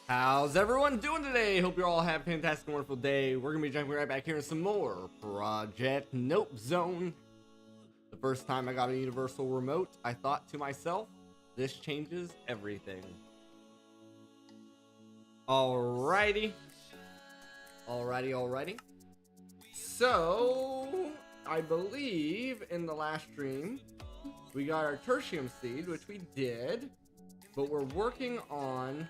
How's everyone doing today? Hope you're all having a fantastic, wonderful day. We're gonna be jumping right back here in some more Project Nope Zone. The first time I got a universal remote, I thought to myself, this changes everything. Alrighty. So, I believe in the last stream, we got our tertium seed, which we did, but we're working on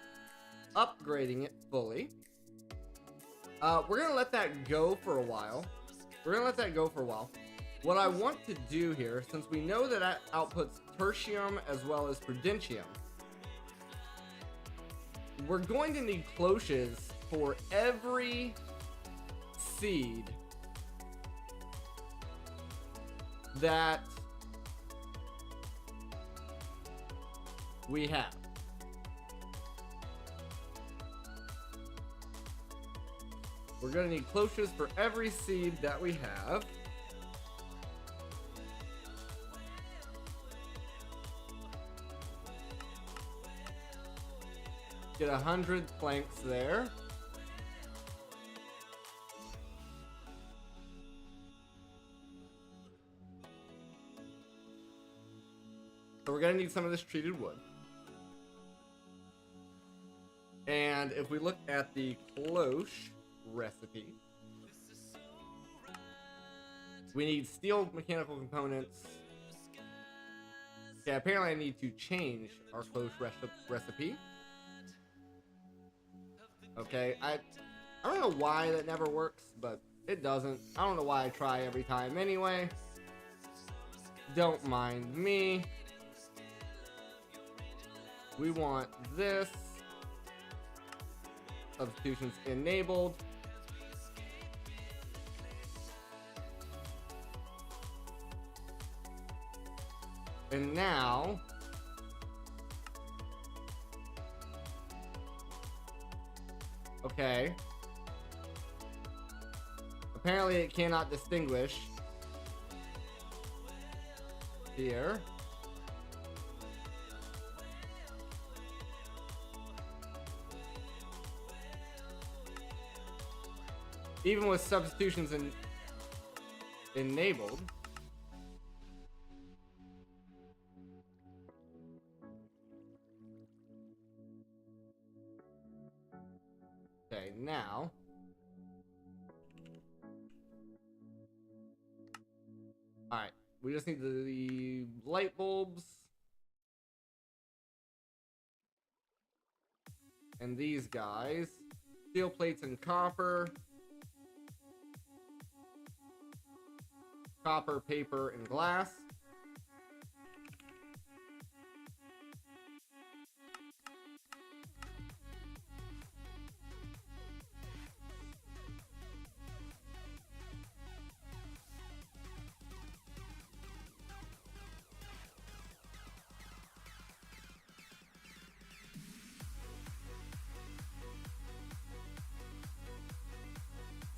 upgrading it fully. We're gonna let that go for a while. What I want to do here, since we know that that outputs tertium as well as prudentium, we're going to need cloches for every seed that we have. We're gonna need cloches for every seed that we have. Get 100 planks there. So we're gonna need some of this treated wood. And if we look at the cloche recipe, we need steel mechanical components. Okay, apparently I need to change our cloche recipe. Okay, I don't know why that never works, but it doesn't. I don't know why I try every time anyway. Don't mind me. We want this. Substitutions enabled. And now okay, apparently it cannot distinguish here. Even with substitutions enabled. Okay, now alright, we just need the light bulbs and these guys, steel plates and copper, paper, and glass.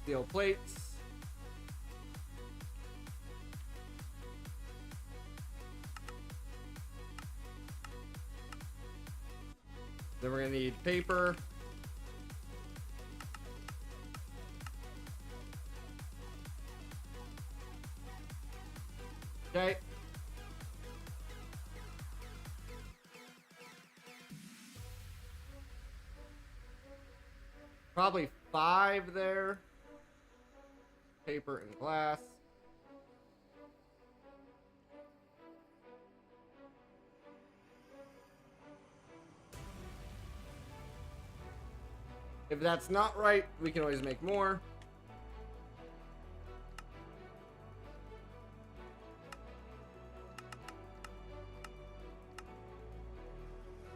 Steel plates. Then we're gonna need paper. Okay. Probably 5 there. Paper and glass. If that's not right, we can always make more.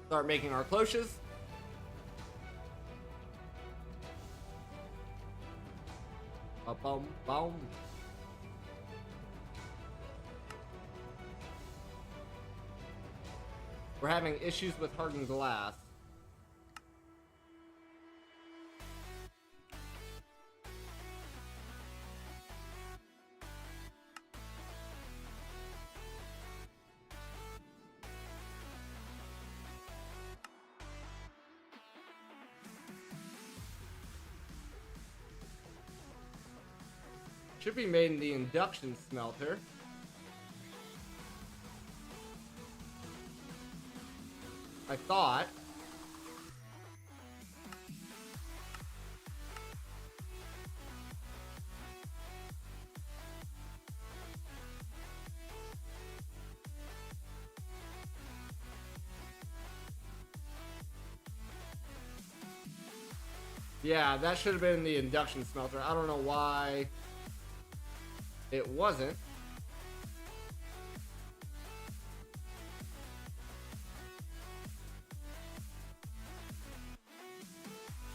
Start making our cloches. Boom, boom. We're having issues with hardened glass. Should be made in the induction smelter. I thought. Yeah, that should have been the induction smelter. I don't know why it wasn't.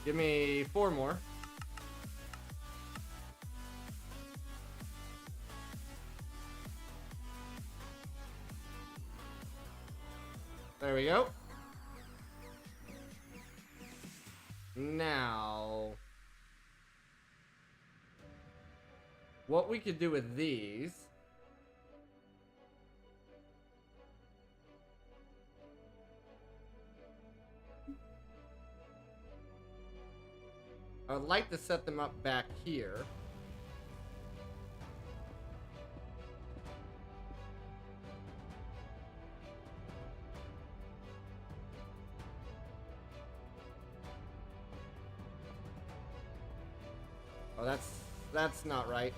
Give me 4 more. There we go. Now, what we could do with these I would like to set them up back here. Oh, that's not right.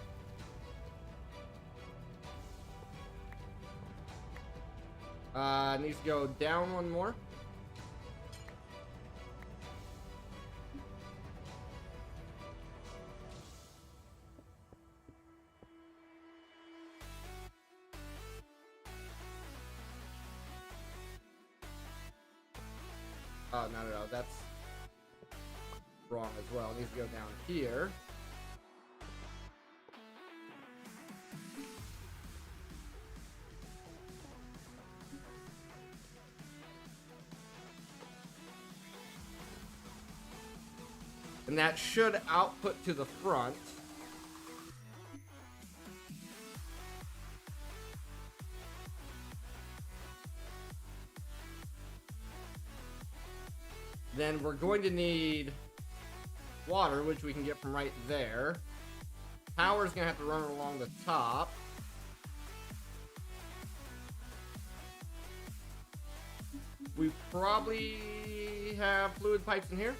Needs to go down 1 more. Oh, no, that's wrong as well. It needs to go down here. And that should output to the front. Then we're going to need water, which we can get from right there. Power's gonna have to run along the top. We probably have fluid pipes in here.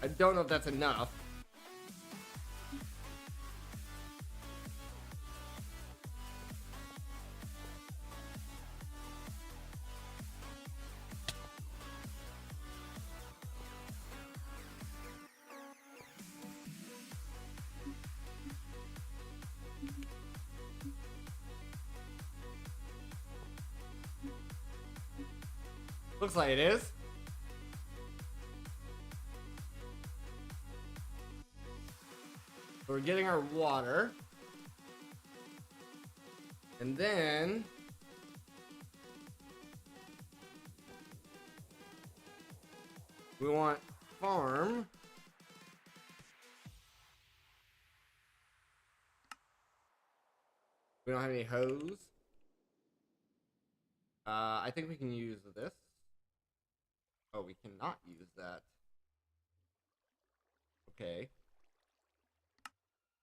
I don't know if that's enough. Looks like it is. So we're getting our water. And then we want farm. We don't have any hose. I think we can use this. Oh, we cannot use that. Okay.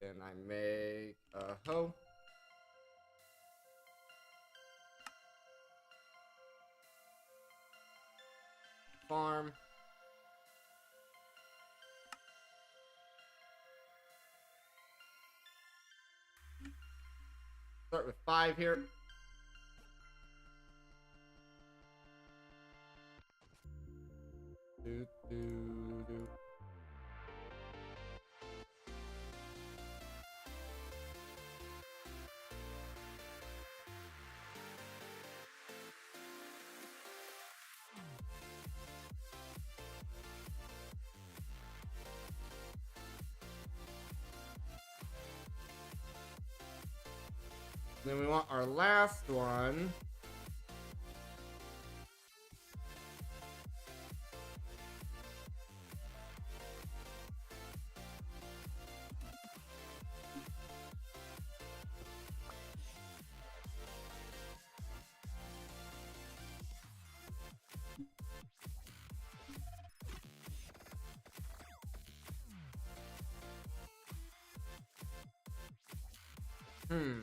Then I make a hoe. Farm. Start with 5 here. Do, do, do. Then we want our last one. Hmm.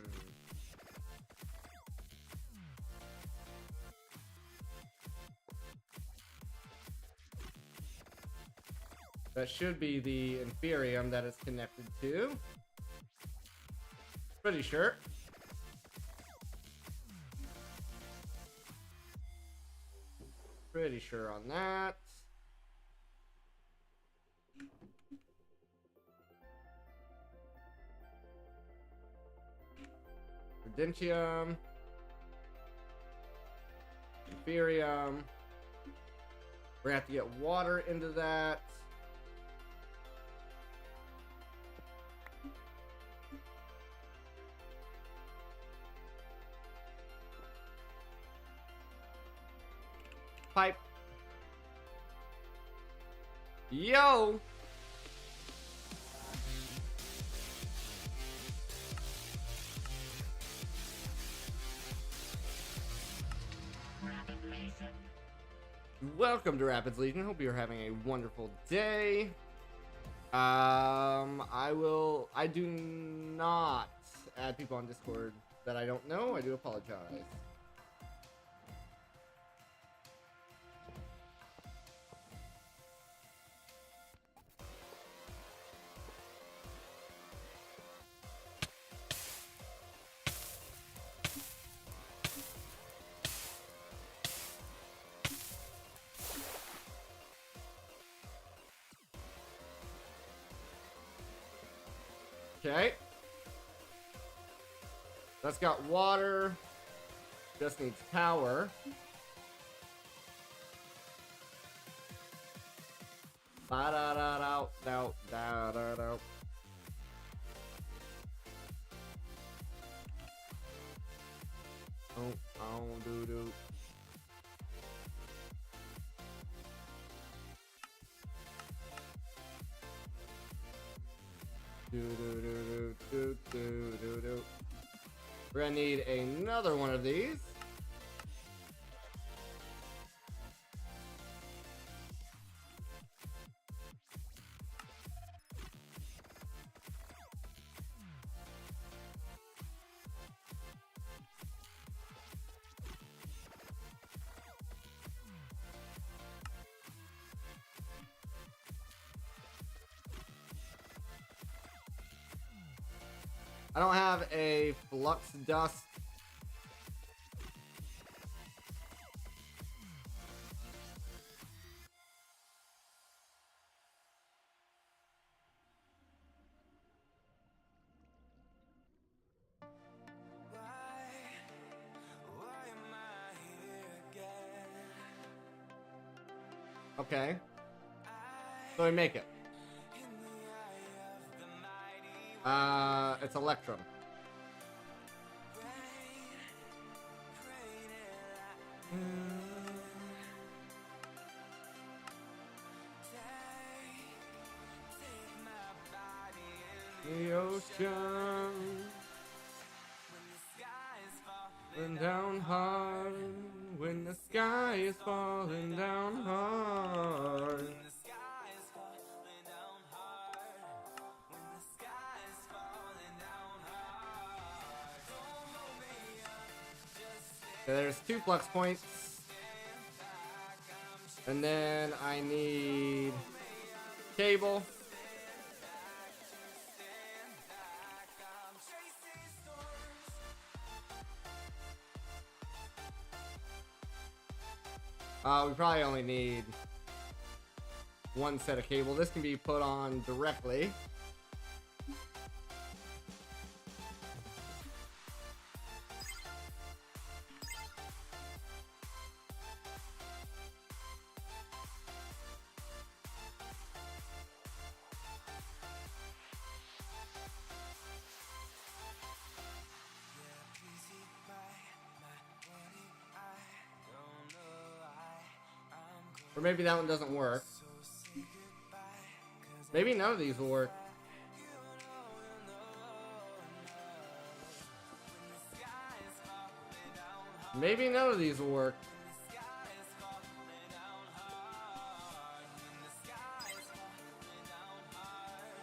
That should be the Inferium that it's connected to. Pretty sure. Pretty sure on that. Prudentium. Inferium. We're gonna have to get water into that. Pipe. Yo! Welcome to Rapids Legion. Hope you're having a wonderful day. I do not add people on Discord that I don't know. I do apologize. Okay. That's got water. Just needs power. Ba da da da da da da da. Oh, do do. Do. We're gonna need another one of these. I don't have a flux dust. Okay. So we make it. It's Electrum. The ocean falling down hard, when the sky is falling down hard. Okay, there's 2 flux points. And then I need cable. We probably only need 1 set of cable. This can be put on directly. Or maybe that one doesn't work. Maybe none of these will work. Maybe none of these will work.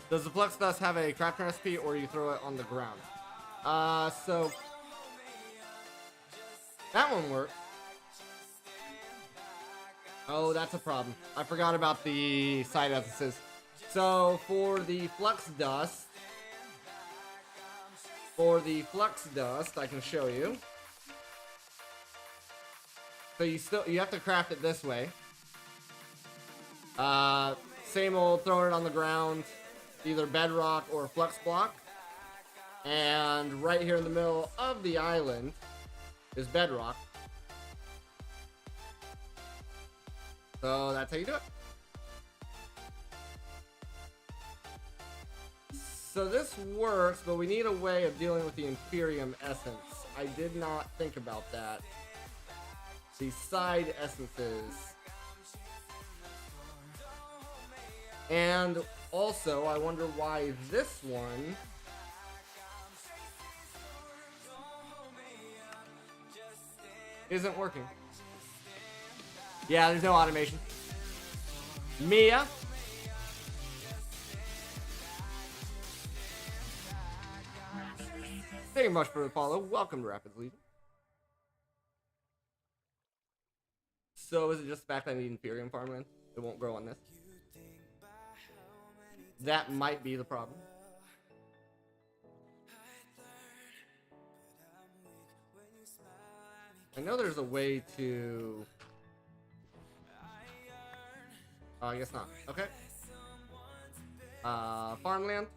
Does the Flux Dust have a crafting recipe, or you throw it on the ground? So that one works. Oh, that's a problem. I forgot about the side essences. So for the flux dust, I can show you. So you have to craft it this way. Same old, throwing it on the ground, either bedrock or flux block. And right here in the middle of the island is bedrock. So that's how you do it. So this works, but we need a way of dealing with the Imperium essence. I did not think about that. The side essences. And also, I wonder why this one isn't working. Yeah, there's no automation. Mia. Thank you much for the follow. Welcome to Rapid Legion. So is it just the fact that I need Imperium farmland? It won't grow on this. That might be the problem. I know there's a way to... Oh, I guess not. Okay. Farmland.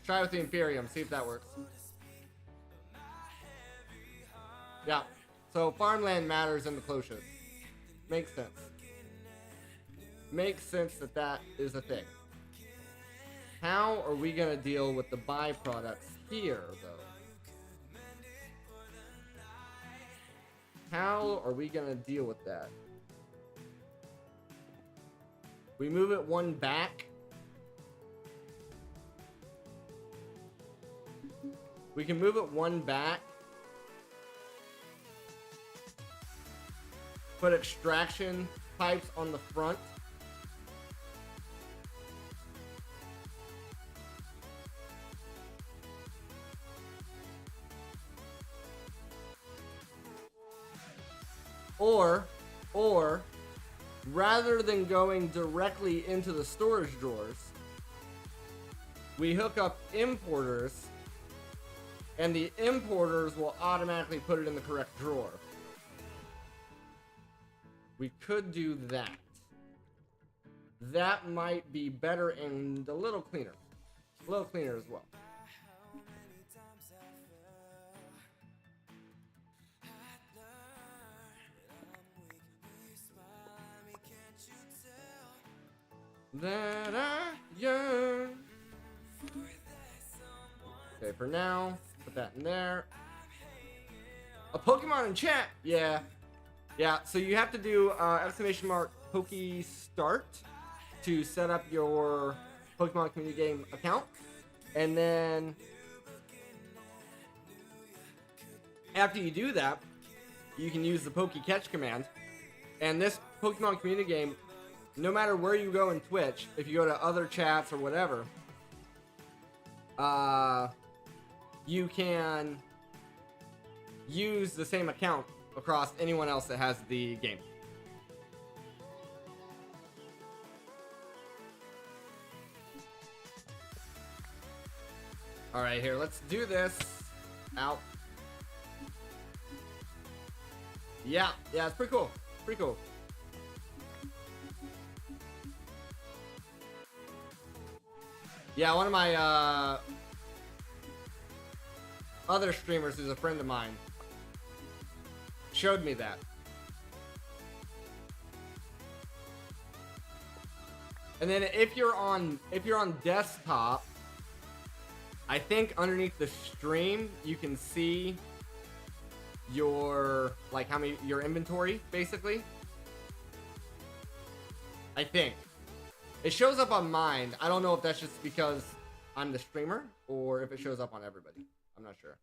Try with the Imperium, see if that works. Yeah. So farmland matters in the cloches. Makes sense. Makes sense that that is a thing. How are we gonna deal with the byproducts here, though? How are we gonna deal with that? We move it one back. We can move it one back. Put extraction pipes on the front. Or rather than going directly into the storage drawers, we hook up importers, and the importers will automatically put it in the correct drawer. We could do that. That might be better and a little cleaner. A little cleaner as well. That I yearn. Okay, for now, put that in there. A Pokemon in chat? Yeah. Yeah, so you have to do exclamation mark Poke Start to set up your Pokemon Community Game account. And then after you do that, you can use the Poke Catch command. And this Pokemon Community Game, no matter where you go in Twitch, if you go to other chats or whatever, you can use the same account across anyone else that has the game. Alright, here, let's do this. Out. Yeah, it's pretty cool. Pretty cool. Yeah, one of my other streamers who's a friend of mine showed me that. And then if you're on desktop, I think underneath the stream you can see your your inventory basically. I think it shows up on mine. I don't know if that's just because I'm the streamer or if it shows up on everybody. I'm not sure.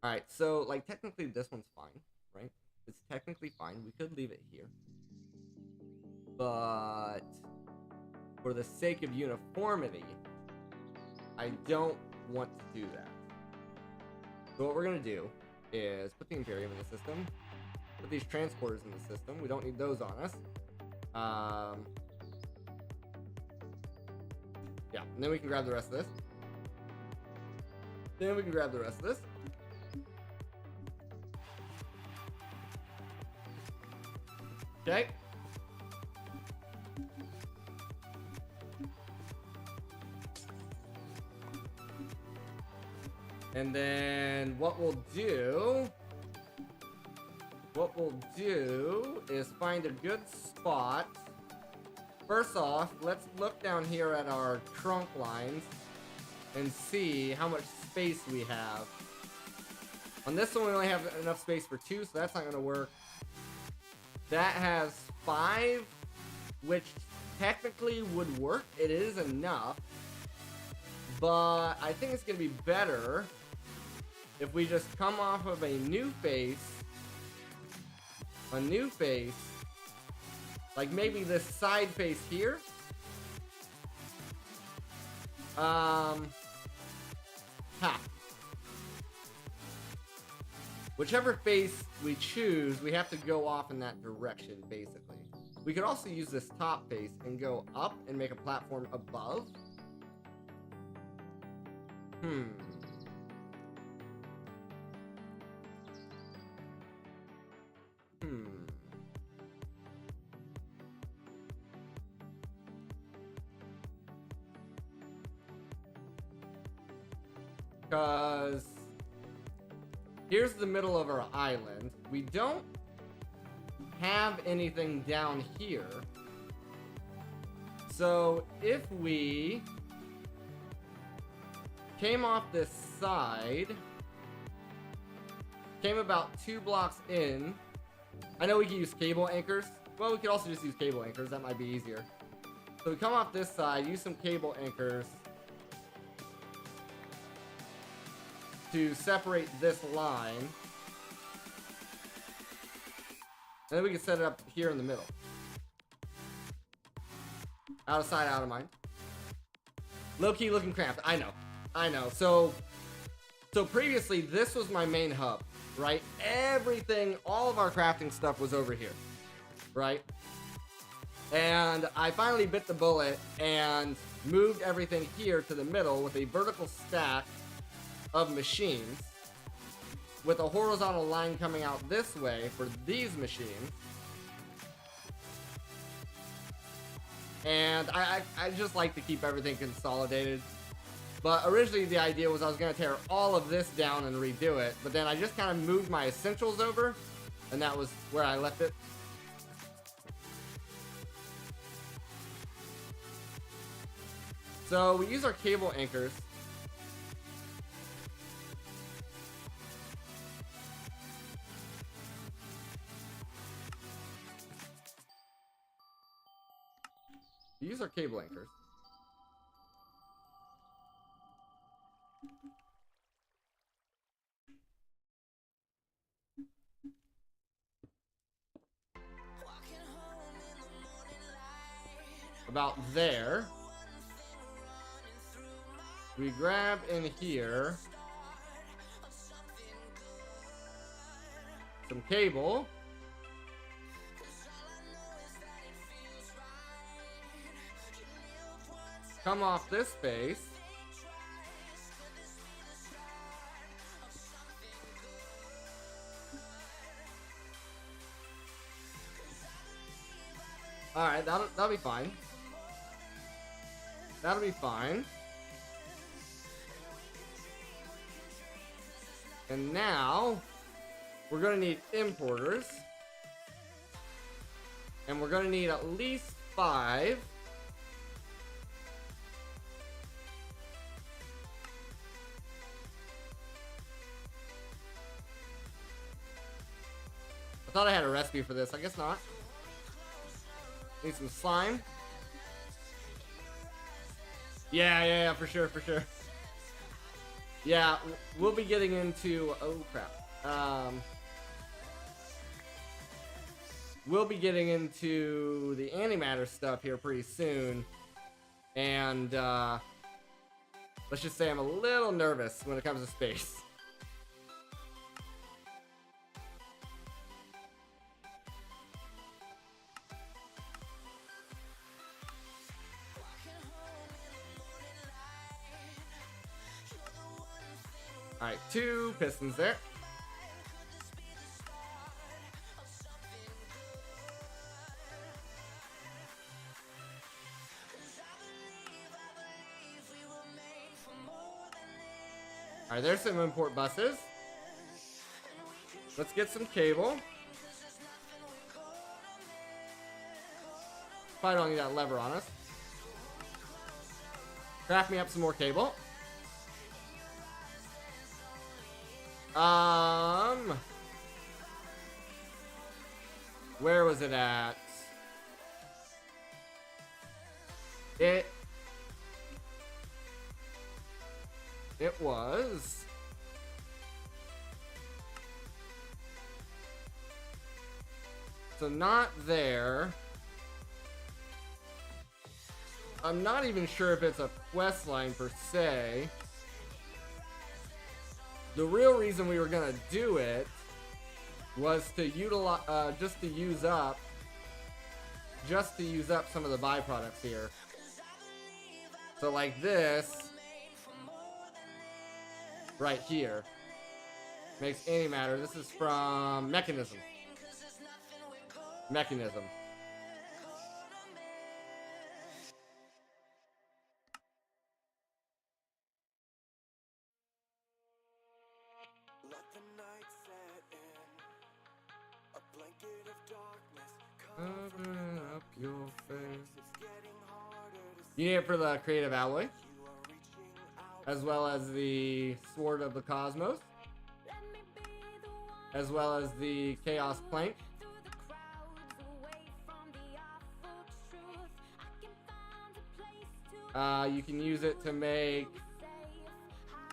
Alright, so like technically this one's fine, right? It's technically fine. We could leave it here. But for the sake of uniformity, I don't want to do that. So what we're gonna do is put the Imperium in the system, put these transporters in the system. We don't need those on us. Yeah, and then we can grab the rest of this. Then we can grab the rest of this. Okay. And then what we'll do is find a good spot. First off, let's look down here at our trunk lines and see how much space we have. On this one, we only have enough space for 2, so that's not going to work. That has 5, which technically would work. It is enough. But I think it's going to be better if we just come off of a new face, like maybe this side face here. Whichever face we choose, we have to go off in that direction, basically. We could also use this top face and go up and make a platform above. Because here's the middle of our island. We don't have anything down here. So if we came off this side, came about 2 blocks in. I know we can use cable anchors. Well, we could also just use cable anchors. That might be easier. So we come off this side, use some cable anchors to separate this line. And then we can set it up here in the middle. Out of sight, out of mind. Low-key looking cramped. I know. So previously, this was my main hub, right? Everything, all of our crafting stuff was over here, right? And I finally bit the bullet and moved everything here to the middle with a vertical stack of machines with a horizontal line coming out this way for these machines. And I just like to keep everything consolidated. But originally the idea was I was going to tear all of this down and redo it. But then I just kind of moved my essentials over. And that was where I left it. So we use our cable anchors. Use our cable anchors. About there. We grab in here some cable. Come off this face. Alright, that'll be fine. That'll be fine. And now, we're gonna need importers. And we're gonna need at least 5. I thought I had a recipe for this. I guess not. Need some slime. Yeah, for sure. Yeah, we'll be getting into... Oh, crap. We'll be getting into the antimatter stuff here pretty soon. And let's just say I'm a little nervous when it comes to space. Alright, 2 pistons there. Alright, there's some import buses. Let's get some cable. Probably don't need that lever on us. Craft me up some more cable. Where was it at? It was so not there. I'm not even sure if it's a quest line per se. The real reason we were gonna do it was to utilize, just to use up some of the byproducts here. So like this, right here, makes antimatter. This is from mechanism. Cover up your face. You need it for the creative alloy, as well as the sword of the cosmos, as well as the chaos plank. You can use it to make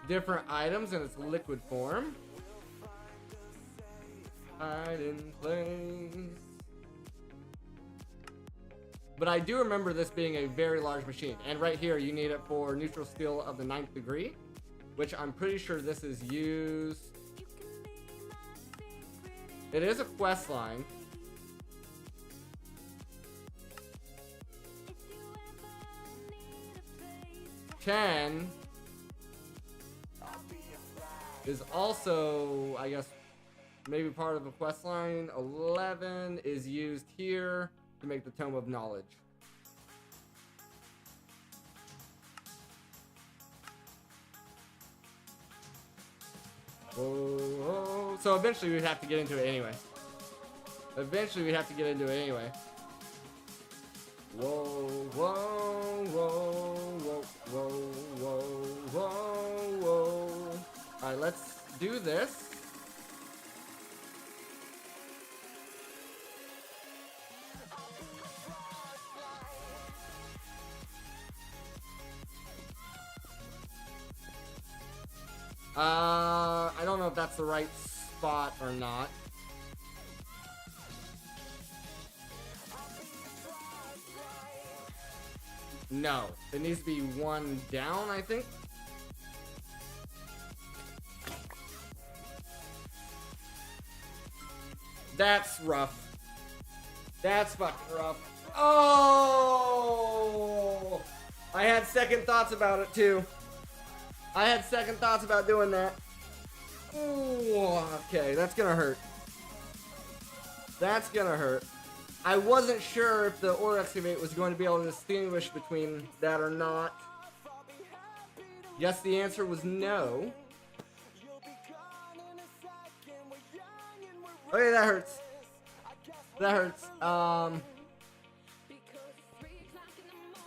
different items in its liquid form. Hide in place. But I do remember this being a very large machine. And right here, you need it for neutral steel of the 9th degree, which I'm pretty sure this is used. It is a quest line. Ten is also, I guess, maybe part of a quest line. 11 is used here to make the Tome of Knowledge. Whoa. So eventually we'd have to get into it anyway. Whoa, whoa, whoa, whoa, whoa, whoa, whoa. Alright, let's do this. I don't know if that's the right spot or not. No, it needs to be one down, I think. That's rough. That's fucking rough. Oh! I had second thoughts about it too. I had second thoughts about doing that. Ooh, okay, that's gonna hurt. That's gonna hurt. I wasn't sure if the ore excavate was going to be able to distinguish between that or not. Yes, the answer was no. Okay, that hurts. That hurts.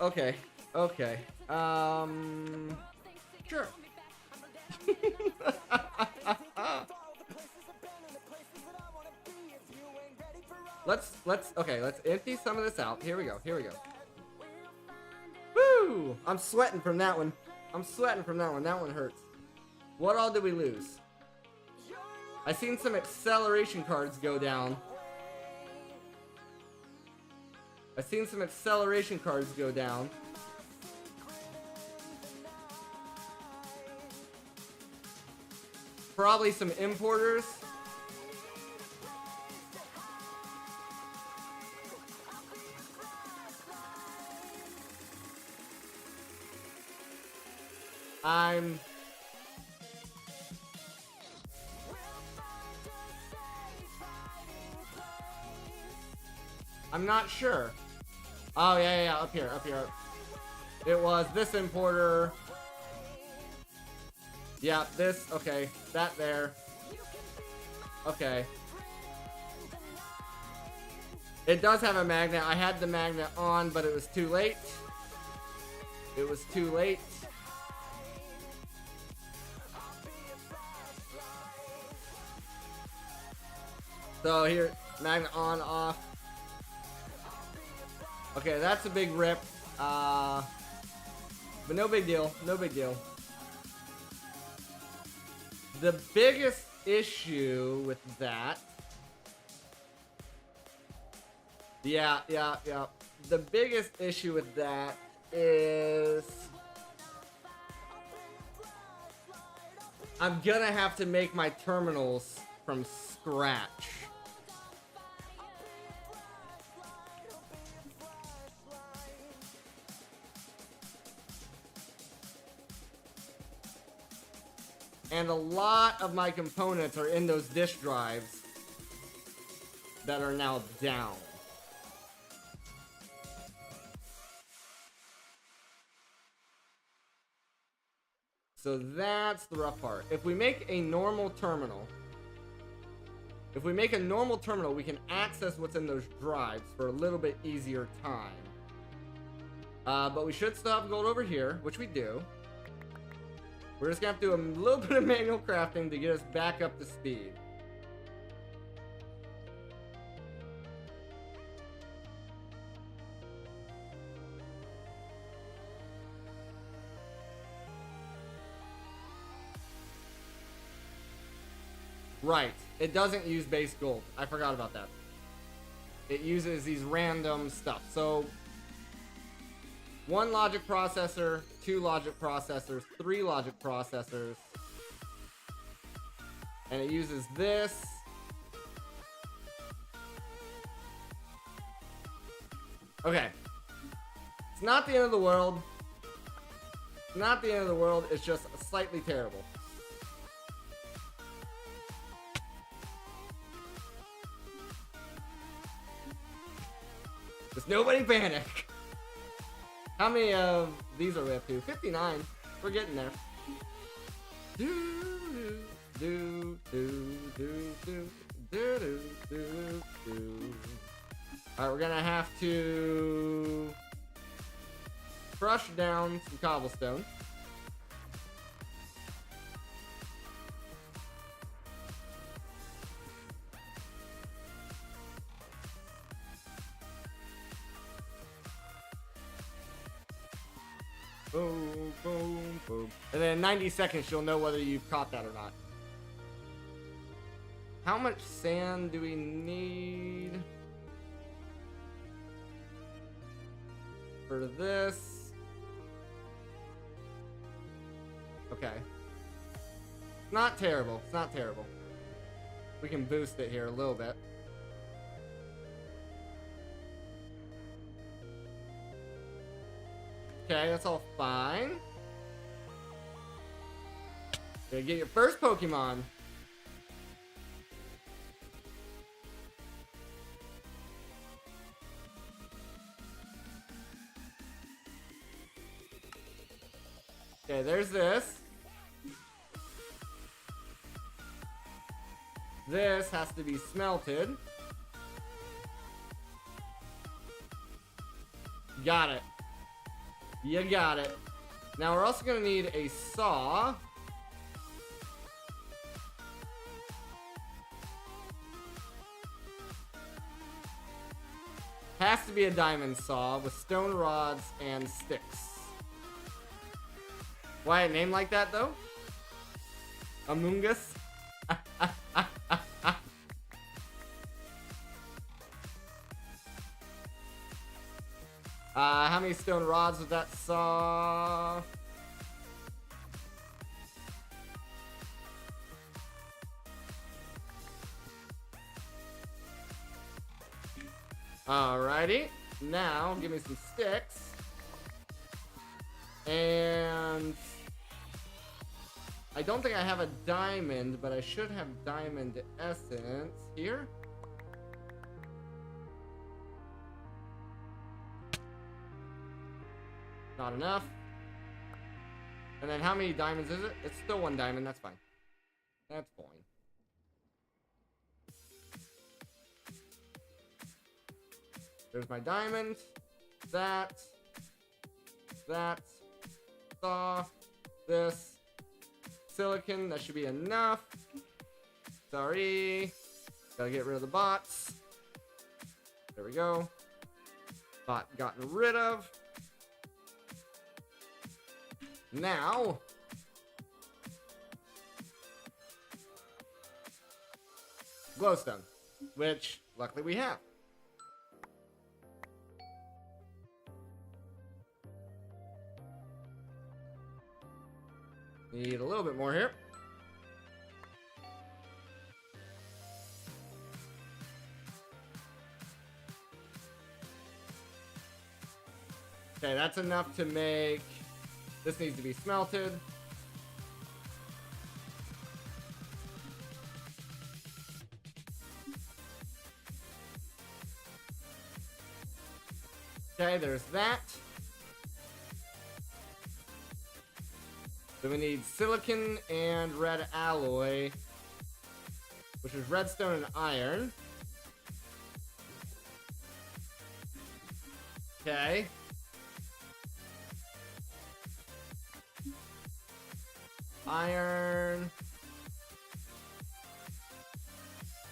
Okay. Okay. Sure. let's empty some of this out. Here we go. Woo! I'm sweating from that one. That one hurts. What all did we lose? I seen some acceleration cards go down. probably some importers. I'm not sure. Oh, yeah, up here. It was this importer. Yeah, this, okay. That there. Okay. It does have a magnet. I had the magnet on, but it was too late. It was too late. So here, magnet on, off. Okay, that's a big rip. But no big deal. No big deal. The biggest issue with that... Yeah. The biggest issue with that is... I'm gonna have to make my terminals from scratch. And a lot of my components are in those disk drives that are now down. So that's the rough part. If we make a normal terminal, we can access what's in those drives for a little bit easier time. But we should still have gold over here, which we do. We're just gonna have to do a little bit of manual crafting to get us back up to speed. Right. It doesn't use base gold. I forgot about that. It uses these random stuff. So, 1 logic processor, 2 logic processors, 3 logic processors. And it uses this. Okay. It's not the end of the world. It's not the end of the world. It's just slightly terrible. Just nobody panic. How many of these are we up to? 59. We're getting there. Alright, we're gonna have to crush down some cobblestone. Boom, boom, boom. And then in 90 seconds, you'll know whether you've caught that or not. How much sand do we need for this? Okay. Not terrible. It's not terrible. We can boost it here a little bit. Okay, that's all fine. Gonna get your first Pokemon. Okay, there's this. This has to be smelted. Got it. You got it. Now we're also gonna need a saw. Has to be a diamond saw with stone rods and sticks. Why a name like that though? Among Us? How many stone rods with that saw? Alrighty. Now, give me some sticks. And I don't think I have a diamond, but I should have diamond essence here. Not enough. And then how many diamonds is it? It's still 1 diamond. That's fine. That's fine. There's my diamond. That. Saw. This. Silicon. That should be enough. Sorry. Gotta get rid of the bots. There we go. Bot gotten rid of. Now. Glowstone. Which, luckily, we have. Need a little bit more here. Okay, that's enough to make... This needs to be smelted. Okay, there's that. Then we need silicon and red alloy, which is redstone and iron. Okay. Iron.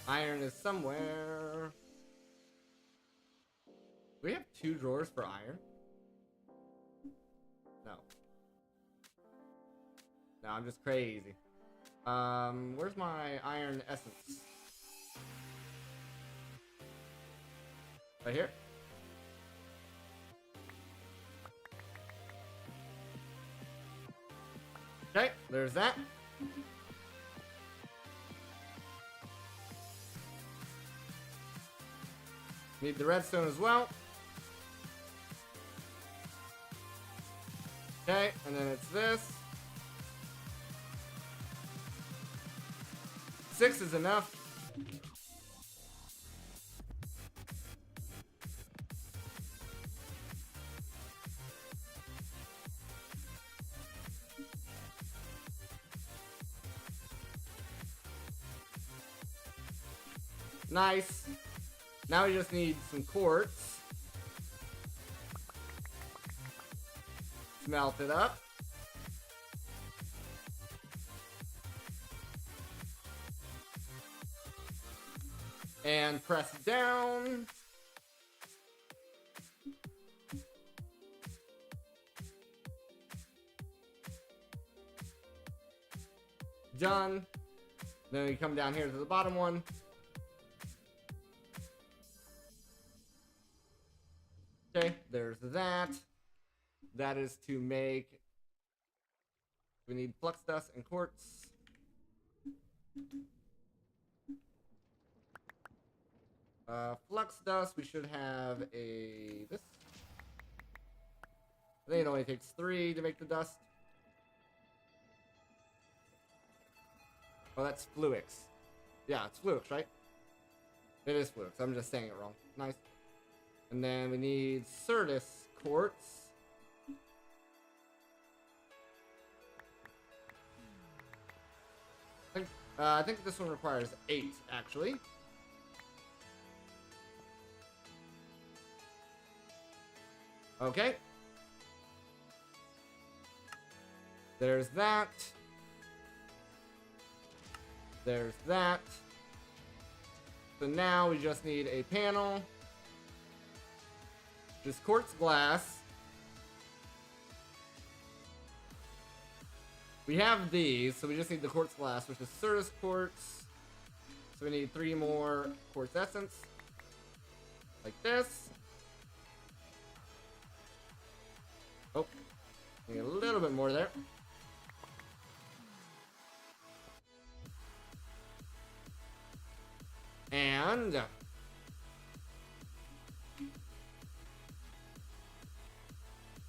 Iron is somewhere. Do we have 2 drawers for iron? No. No, I'm just crazy. Where's my iron essence? Right here? Okay, there's that. Need the redstone as well. Okay, and then it's this. 6 is enough. Nice. Now we just need some quartz. Smelt it up. And press down. Done. Then we come down here to the bottom one. Okay, there's that. That is to make... We need flux dust and quartz. Flux dust, we should have this. I think it only takes 3 to make the dust. Oh, that's Fluix. Yeah, it's Fluix, right? It is Fluix. I'm just saying it wrong. Nice. And then we need Certus quartz. I think this one requires 8, actually. Okay. There's that. There's that. So now we just need a panel. Just quartz glass. We have these, so we just need the quartz glass, which is Certus quartz. So we need 3 more quartz essence. Like this. Oh, need a little bit more there.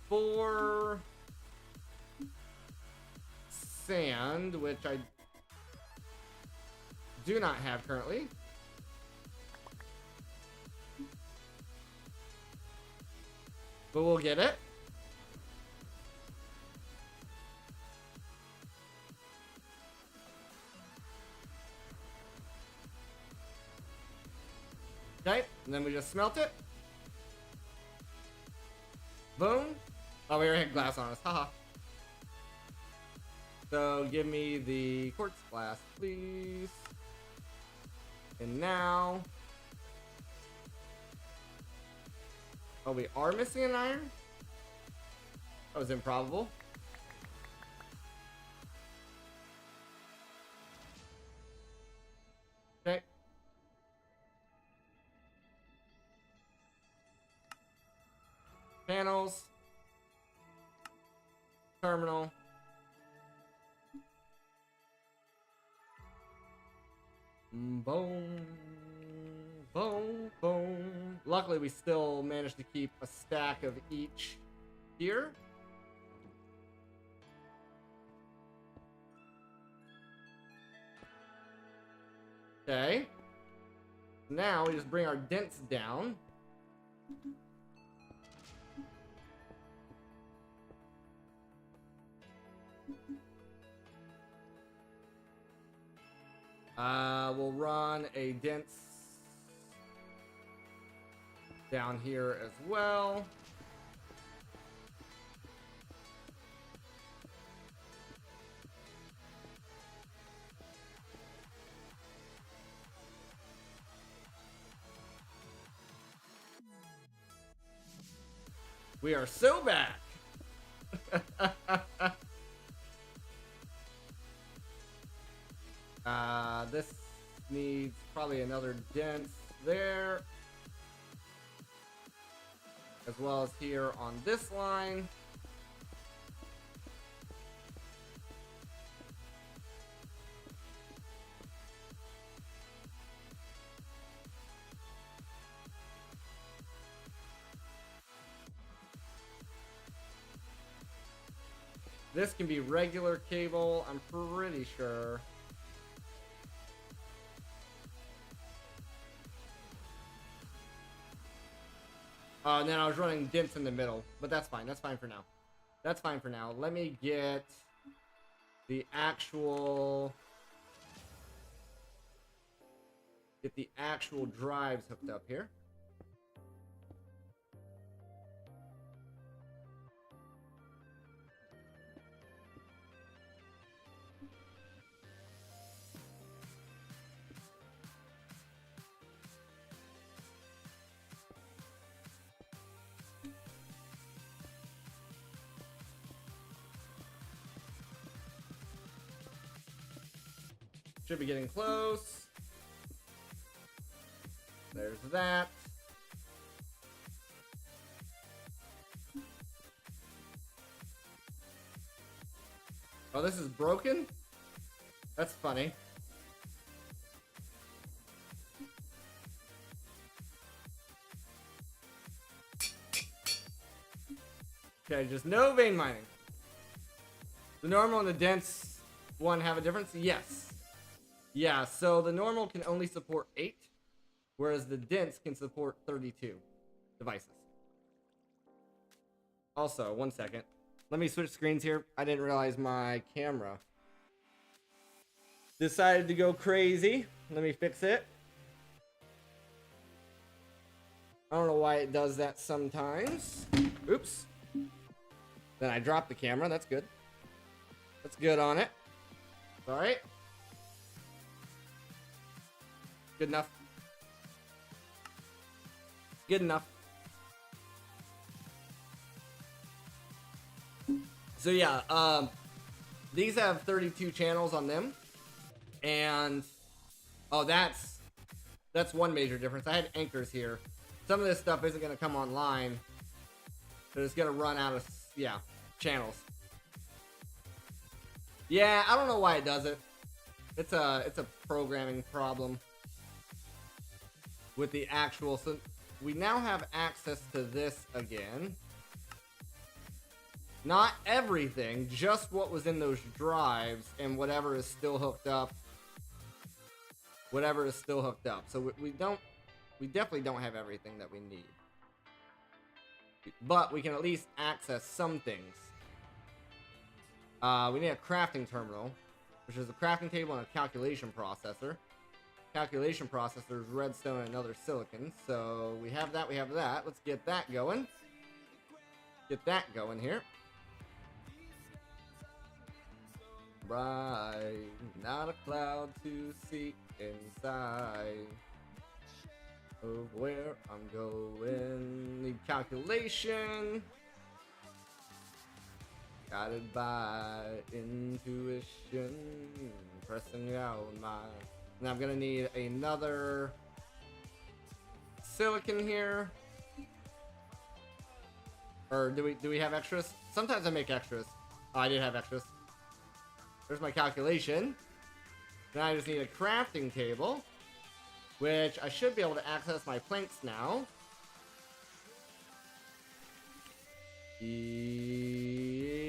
4 sand, which I do not have currently. But we'll get it. Okay, and then we just smelt it. Boom. Oh, we already had glass on us. Haha. So give me the quartz glass, please. And now... Oh, we are missing an iron? That was improbable. Okay. Panels. Terminal. Boom. Boom. Boom. Luckily, we still managed to keep a stack of each here. Okay. Now we just bring our dents down. We'll run a dents down here as well. We are so back. This needs probably another dent there, as well as here on this line. This can be regular cable, I'm pretty sure. And then I was running dents in the middle, but that's fine. That's fine for now. That's fine for now. Let me get the actual drives hooked up here. Should be getting close. There's that. Oh, this is broken? That's funny. Okay, just no vein mining. The normal and the dense one have a difference? Yes. Yeah, so the normal can only support 8, whereas the dense can support 32 devices. Also, one second. Let me switch screens here. I didn't realize my camera decided to go crazy. Let me fix it. I don't know why it does that sometimes. Oops. Then I dropped the camera. That's good. That's good on it. All right. Good enough. Good enough. So yeah, these have 32 channels on them, and oh, that's one major difference. I had anchors here. Some of this stuff isn't going to come online, but it's going to run out of channels. Yeah, I don't know why it does it. It's a programming problem with the actual. So we now have access to this again. Not everything, just what was in those drives and whatever is still hooked up. Whatever is still hooked up. So we definitely don't have everything that we need. But we can at least access some things. We need a crafting terminal, which is a crafting table and a calculation processor. Calculation processor is redstone and another silicon. So we have that, we have that. Let's get that going. Get that going here. Right, not a cloud to see inside of where I'm going. Need calculation. Guided by intuition. Pressing out my... Now I'm gonna need another silicon here. Or do we have extras? Sometimes I make extras. Oh, I did have extras. There's my calculation. Now I just need a crafting table, which I should be able to access my planks now.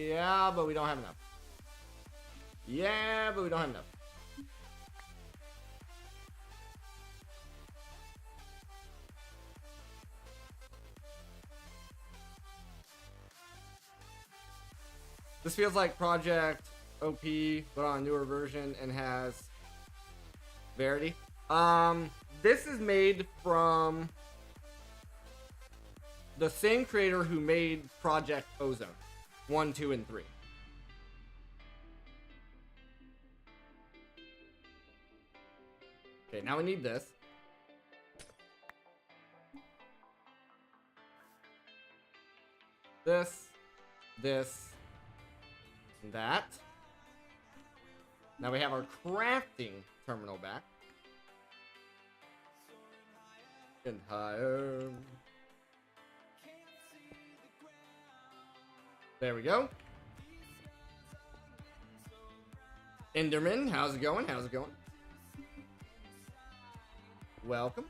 Yeah, but we don't have enough. Yeah, but we don't have enough. This feels like Project OP, but on a newer version and has Verity. This is made from the same creator who made Project Ozone 1, 2, and 3. Okay, now we need this. This, and that. Now we have our crafting terminal back. And higher. There we go. Enderman, how's it going? How's it going? Welcome.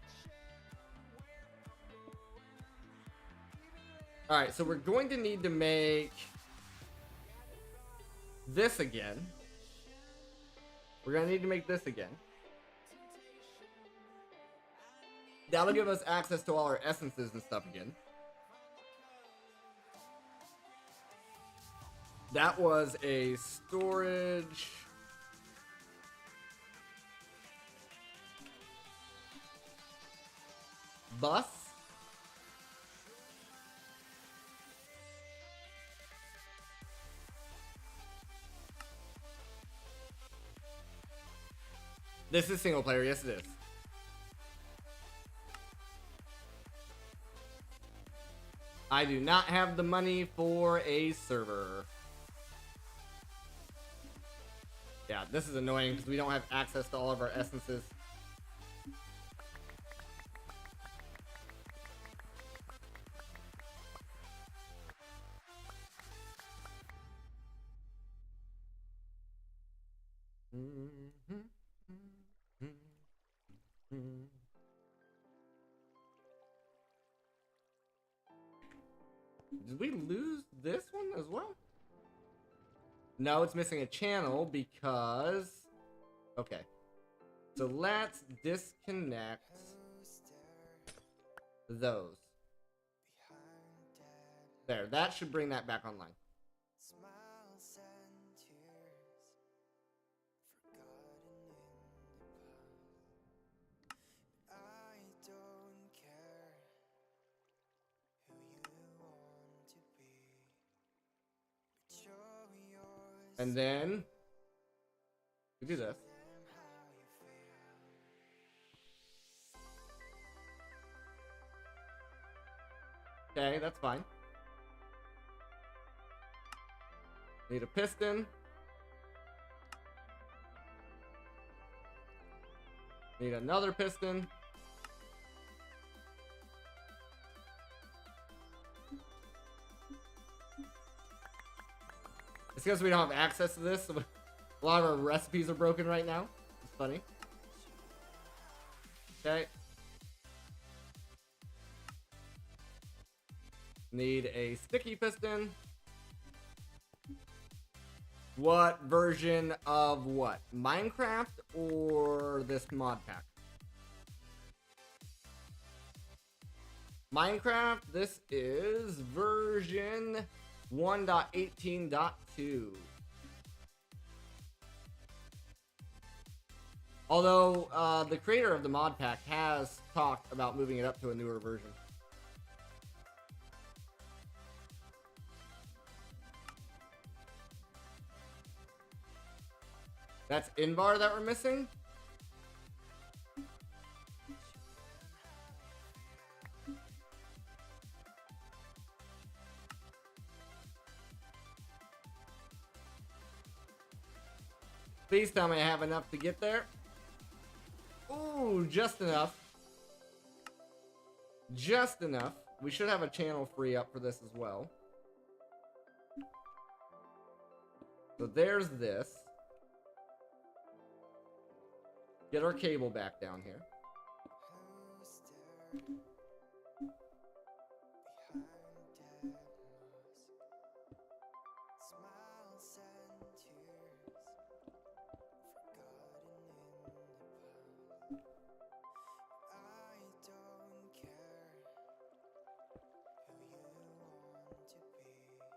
Alright, so we're going to need to make this again. We're going to need to make this again. That'll give us access to all our essences and stuff again. That was a storage... bus. This is single player, yes it is. I do not have the money for a server. Yeah, this is annoying because we don't have access to all of our essences. Did we lose this one as well? No, it's missing a channel because... Okay. So let's disconnect those. There, that should bring that back online. And then we do this. Okay, that's fine. Need a piston. Need another piston. It's because we don't have access to this. So a lot of our recipes are broken right now. It's funny. Okay. Need a sticky piston. What version of what? Minecraft or this mod pack? Minecraft, this is version 1.18.2. Although, the creator of the mod pack has talked about moving it up to a newer version. That's Invar that we're missing? Please tell me I have enough to get there. Ooh, just enough. Just enough. We should have a channel free up for this as well. So there's this. Get our cable back down here.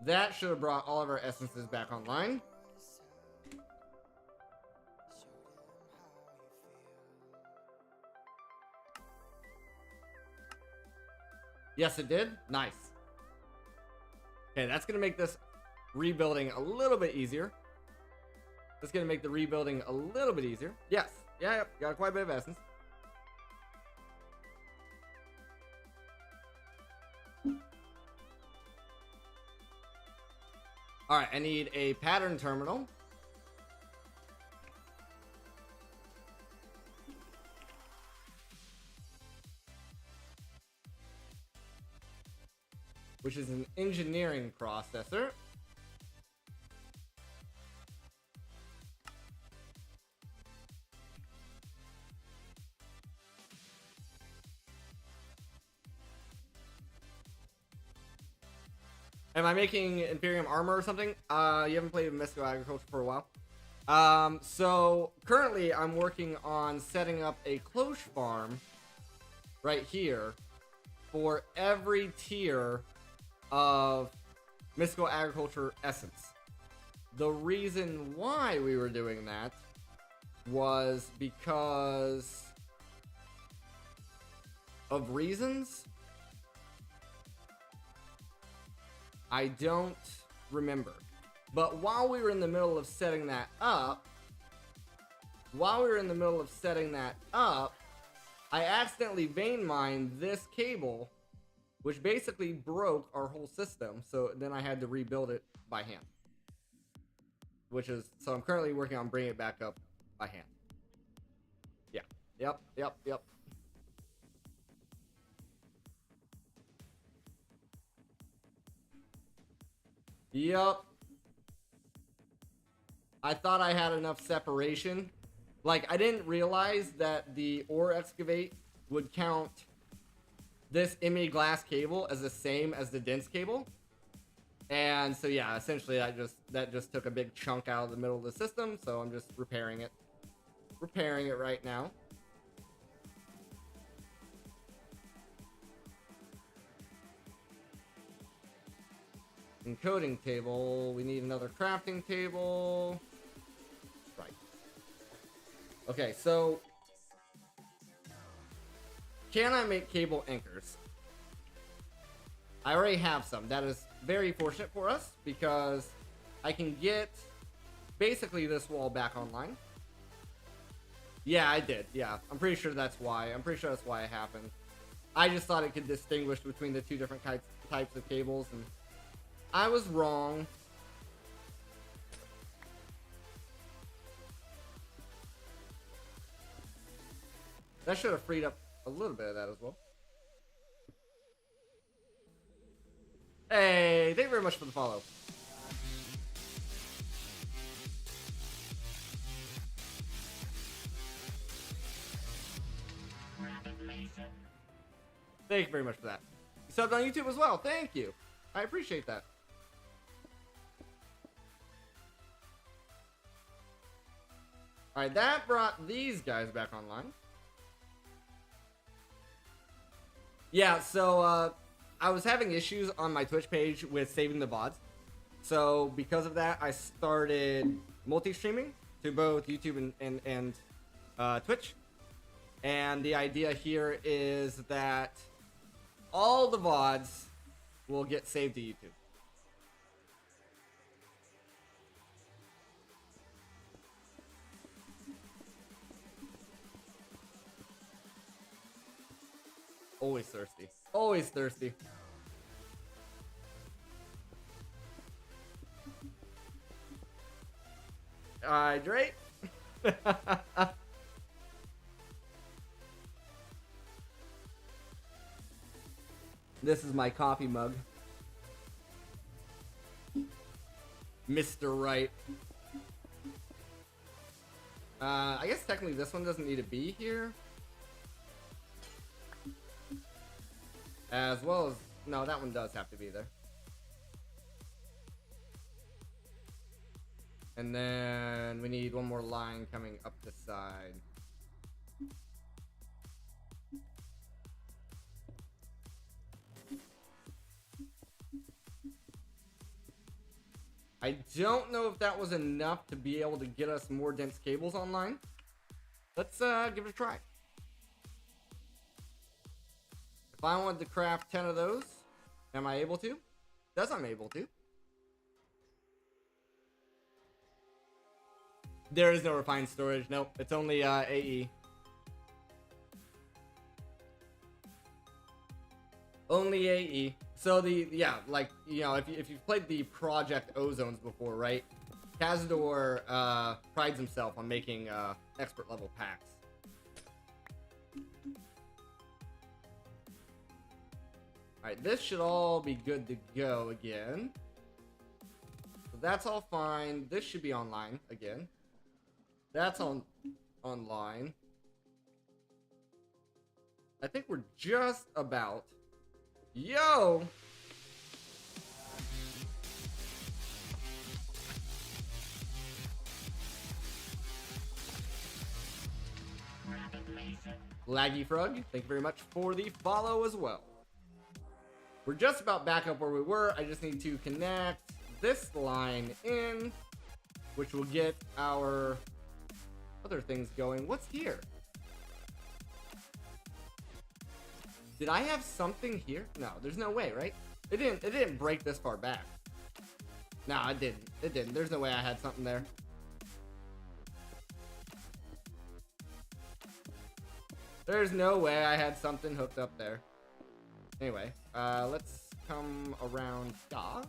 That should have brought all of our essences back online. Yes, it did. Nice. Okay, that's going to make this rebuilding a little bit easier. That's going to make the rebuilding a little bit easier. Yes. Yeah, yep. Got quite a bit of essence. Alright, I need a pattern terminal. Which is an engineering processor. Am I making Imperium armor or something? You haven't played Mystical Agriculture for a while. So currently I'm working on setting up a cloche farm right here for every tier of Mystical Agriculture Essence. The reason why we were doing that was because of reasons I don't remember. But while we were in the middle of setting that up, I accidentally vein mined this cable, which basically broke our whole system. So then I had to rebuild it by hand. So I'm currently working on bringing it back up by hand. Yeah. Yep. Yep. I thought I had enough separation. Like, I didn't realize that the ore excavate would count this IMI glass cable as the same as the dense cable. And so yeah, essentially that just took a big chunk out of the middle of the system, so I'm just repairing it. Repairing it right now. Encoding table. We need another crafting table. Right. Okay, so can I make cable anchors? I already have some. That is very fortunate for us because I can get basically this wall back online. Yeah, I did. Yeah, I'm pretty sure that's why. I'm pretty sure that's why it happened. I just thought it could distinguish between the two different types of cables, and I was wrong. That should have freed up a little bit of that as well. Hey, thank you very much for the follow. Thank you very much for that. You subbed on YouTube as well. Thank you. I appreciate that. Alright, that brought these guys back online. Yeah, so I was having issues on my Twitch page with saving the VODs. So because of that, I started multi-streaming to both YouTube and Twitch. And the idea here is that all the VODs will get saved to YouTube. Always thirsty. Always thirsty. Hydrate. This is my coffee mug. Mr. Right. I guess technically this one doesn't need to be here. As well as... No, that one does have to be there. And then we need one more line coming up the side. I don't know if that was enough to be able to get us more dense cables online. Let's give it a try. If I wanted to craft 10 of those, am I able to? Yes, I'm able to. There is no refined storage. Nope, it's only AE. Only AE. So yeah, like, you know, if you've played the Project Ozones before, right? Cazador prides himself on making expert level packs. Alright, this should all be good to go again. So that's all fine. This should be online again. That's online. I think we're just about... Yo! Laggy Frog, thank you very much for the follow as well. We're just about back up where we were. I just need to connect this line in, which will get our other things going. What's here? Did I have something here? No, there's no way, right? It didn't break this far back. No, it didn't. It didn't. There's no way I had something there. There's no way I had something hooked up there. Anyway, let's come around here.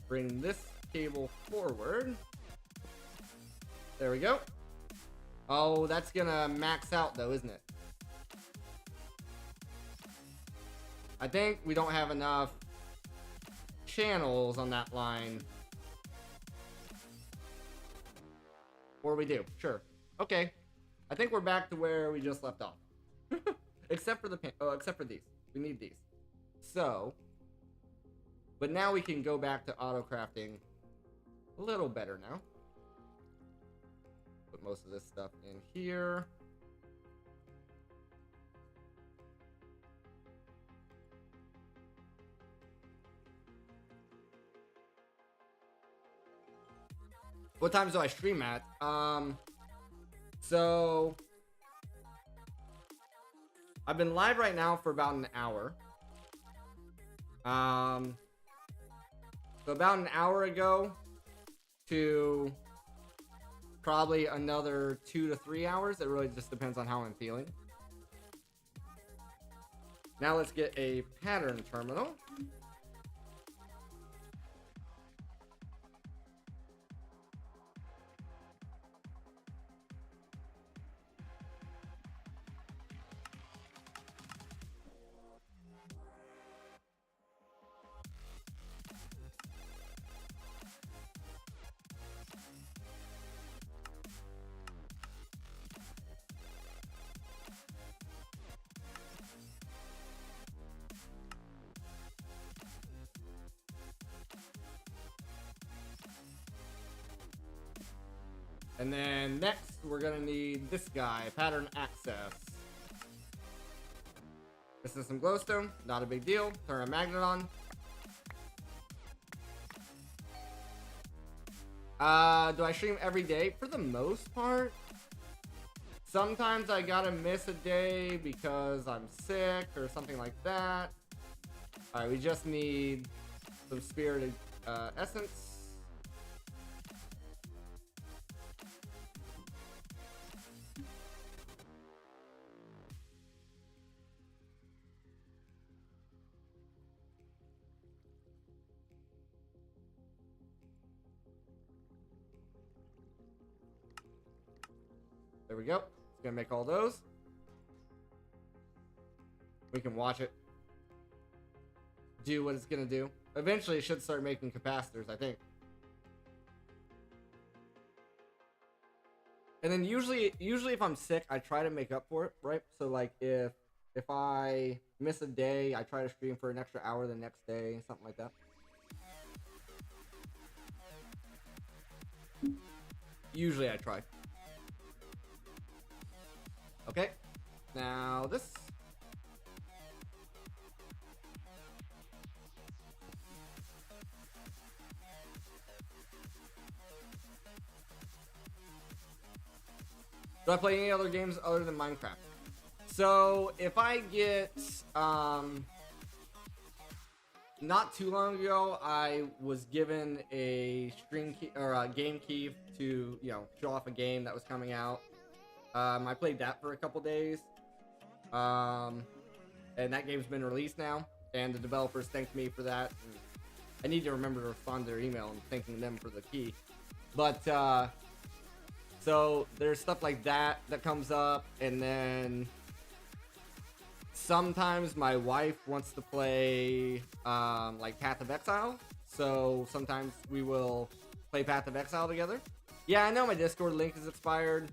Bring this cable forward. There we go. Oh, that's gonna max out though, isn't it? I think we don't have enough channels on that line. Or we do, sure. Okay. I think we're back to where we just left off. Except for except for these. We need these. So, but now we can go back to auto crafting a little better now. Put most of this stuff in here. What times do I stream at? So I've been live right now for about an hour. So about an hour ago to probably another 2 to 3 hours. It really just depends on how I'm feeling. Now let's get a pattern terminal. And then next, we're gonna need this guy, pattern access. This is some glowstone, not a big deal. Turn a magnet on. Do I stream every day? For the most part. Sometimes I gotta miss a day because I'm sick or something like that. Alright, we just need some spirited essence. There we go. It's gonna make all those. We can watch it do what it's gonna do. Eventually, it should start making capacitors, I think. And then usually if I'm sick, I try to make up for it, right? So like if I miss a day, I try to stream for an extra hour the next day, something like that. Usually I try. Okay, now this. Do I play any other games other than Minecraft? So if I get, not too long ago, I was given a stream key or a game key to, you know, show off a game that was coming out. I played that for a couple days, and that game's been released now, and the developers thanked me for that. And I need to remember to respond to their email and thanking them for the key. But so there's stuff like that comes up, and then sometimes my wife wants to play like Path of Exile, so sometimes we will play Path of Exile together. Yeah, I know my Discord link is expired.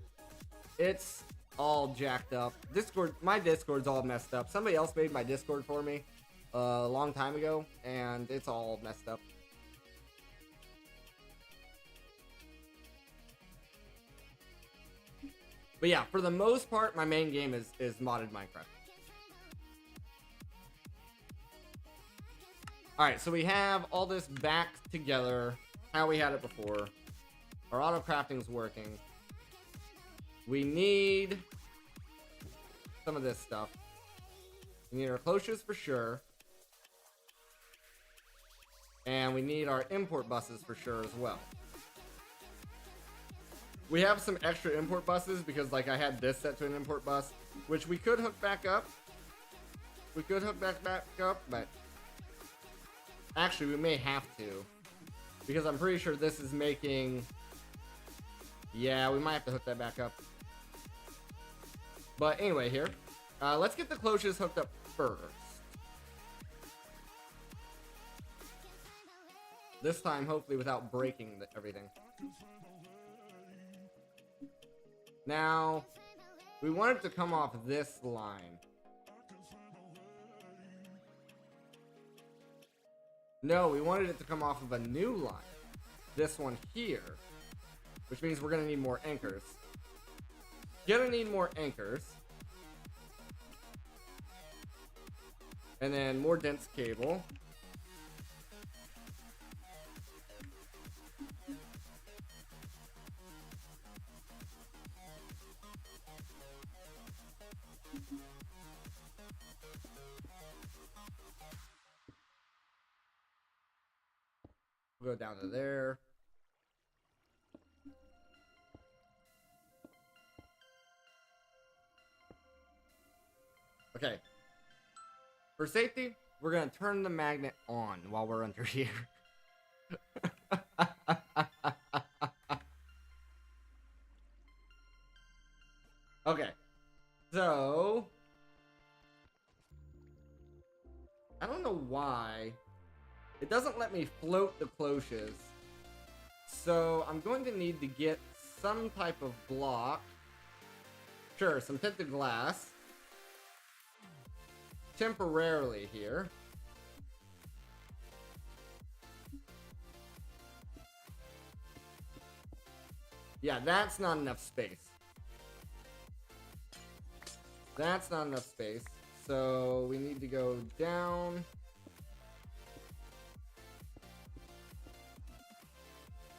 It's all jacked up. My Discord's all messed up. Somebody else made my Discord for me a long time ago, and it's all messed up. But yeah, for the most part, my main game is modded Minecraft. Alright, so we have all this back together, how we had it before. Our auto crafting's working. We need some of this stuff. We need our cloches for sure. And we need our import buses for sure as well. We have some extra import buses because, like, I had this set to an import bus, which we could hook back up. We could hook back up, but actually we may have to, because I'm pretty sure this is making. Yeah, we might have to hook that back up. But anyway, here, let's get the cloches hooked up first. This time, hopefully, without breaking everything. Now, we want it to come off this line. No, we wanted it to come off of a new line. This one here. Which means we're going to need more anchors. Gonna need more anchors. And then more dense cable. We'll go down to there. Okay. For safety, we're going to turn the magnet on while we're under here. Okay. So, I don't know why it doesn't let me float the cloches. So, I'm going to need to get some type of block. Sure, some tinted glass. Temporarily here. Yeah, that's not enough space. That's not enough space. So we need to go down.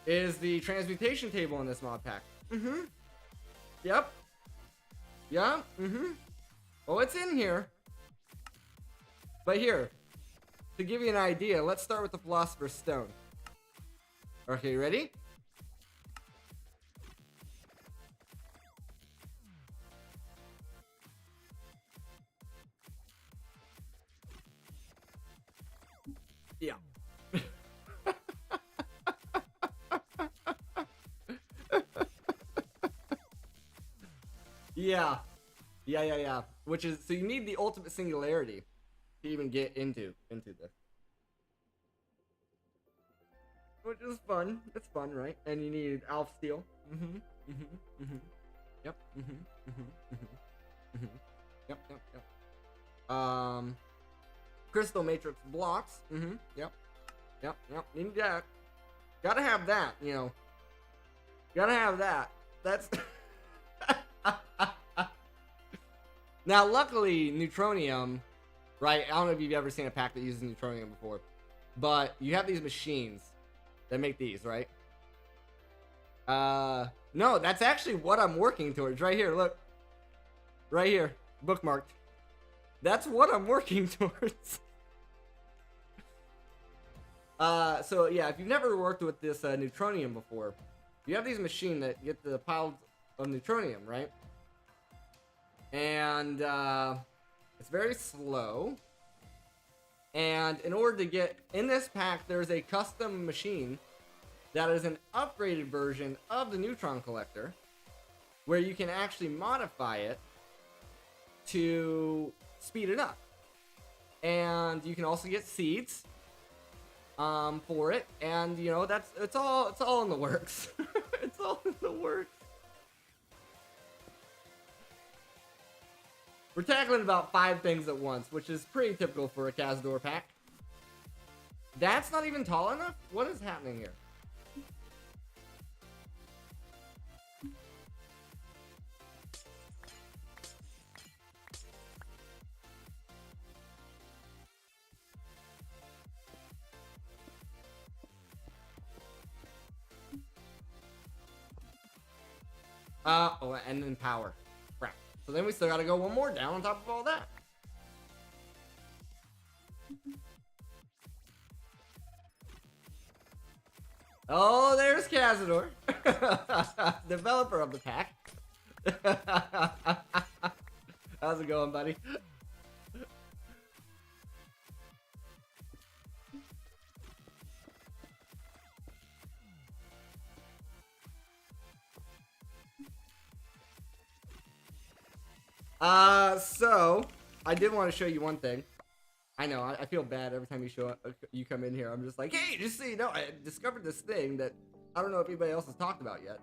Is the transmutation table in this mod pack? Mm-hmm. Yep. Yeah. Mm-hmm. Oh, it's in here. But here, to give you an idea, let's start with the Philosopher's Stone. Okay, ready? Yeah. Yeah. Yeah. Which is, so you need the ultimate singularity to even get into this. Which is fun. It's fun, right? And you need Alf Steel. Yep. Yep. Crystal Matrix blocks. Yep. Need that. Gotta have that, you know. Gotta have that. That's... Now, luckily, Neutronium, right? I don't know if you've ever seen a pack that uses Neutronium before, but you have these machines that make these, right? No, that's actually what I'm working towards. Right here, look. Right here, bookmarked. That's what I'm working towards. So yeah, if you've never worked with this Neutronium before, you have these machines that get the piles of Neutronium, right? And it's very slow. And in order to get in this pack, there's a custom machine that is an upgraded version of the Neutron Collector, where you can actually modify it to speed it up. And you can also get seeds for it, and you know, it's all in the works. It's all in the works. We're tackling about 5 things at once, which is pretty typical for a Cazador pack. That's not even tall enough? What is happening here? Oh, and then power. Crap. So then we still gotta go one more down on top of all that. Oh, there's Cazador. Developer of the pack. How's it going, buddy? So I did want to show you one thing. I know, I feel bad every time you show up, you come in here. I'm just like, hey, just so you know, I discovered this thing that I don't know if anybody else has talked about yet.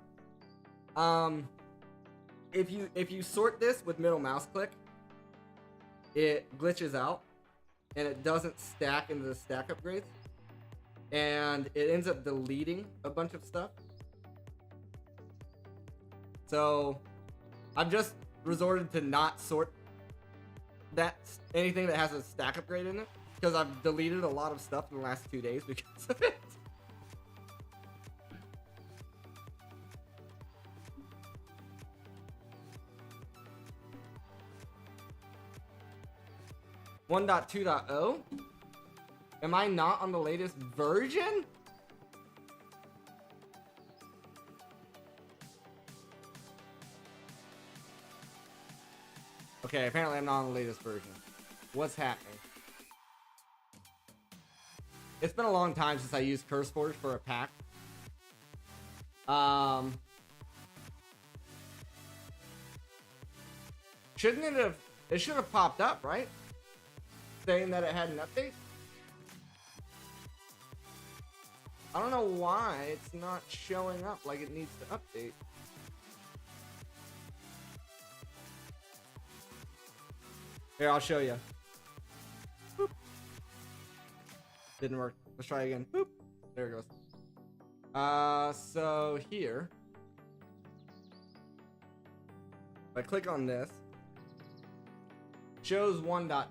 If you sort this with middle mouse click, it glitches out and it doesn't stack into the stack upgrades, and it ends up deleting a bunch of stuff. So I've just resorted to not sort anything that has a stack upgrade in it, because I've deleted a lot of stuff in the last 2 days because of it. .2.0? Am I not on the latest version? Okay, apparently I'm not on the latest version. What's happening? It's been a long time since I used CurseForge for a pack. It should have popped up, right? Saying that it had an update? I don't know why it's not showing up like it needs to update. Here, I'll show you. Boop. Didn't work. Let's try again. Boop. There it goes. So here. I click on this, shows 1.10.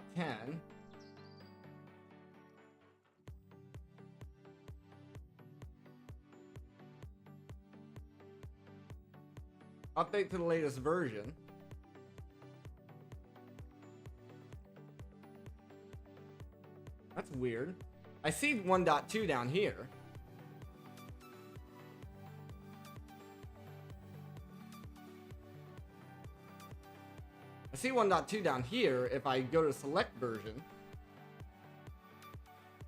Update to the latest version. That's weird. I see 1.2 down here. I see 1.2 down here if I go to select version.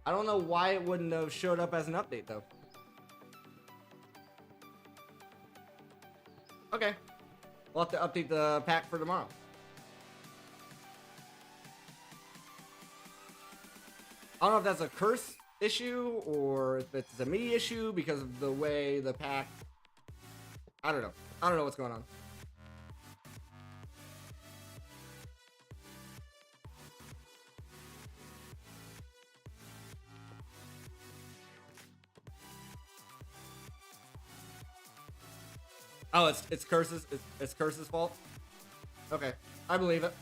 I don't know why it wouldn't have showed up as an update though. Okay. We'll have to update the pack for tomorrow. I don't know if that's a curse issue or if it's a me issue because of the way the pack... I don't know. I don't know what's going on. Oh, it's Curse's. It's Curse's fault. Okay, I believe it.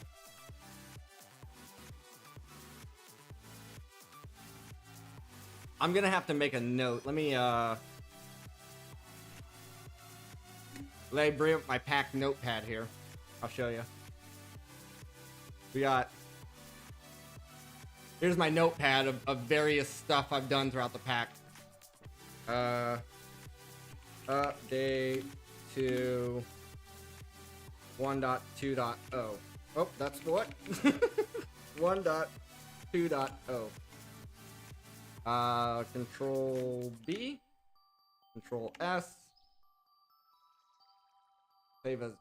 I'm gonna have to make a note. Let me bring up my pack notepad here. I'll show you. We got. Here's my notepad of various stuff I've done throughout the pack. Update to 1.2.0. Oh, that's what? 1.2.0. Control B, Control S, save as,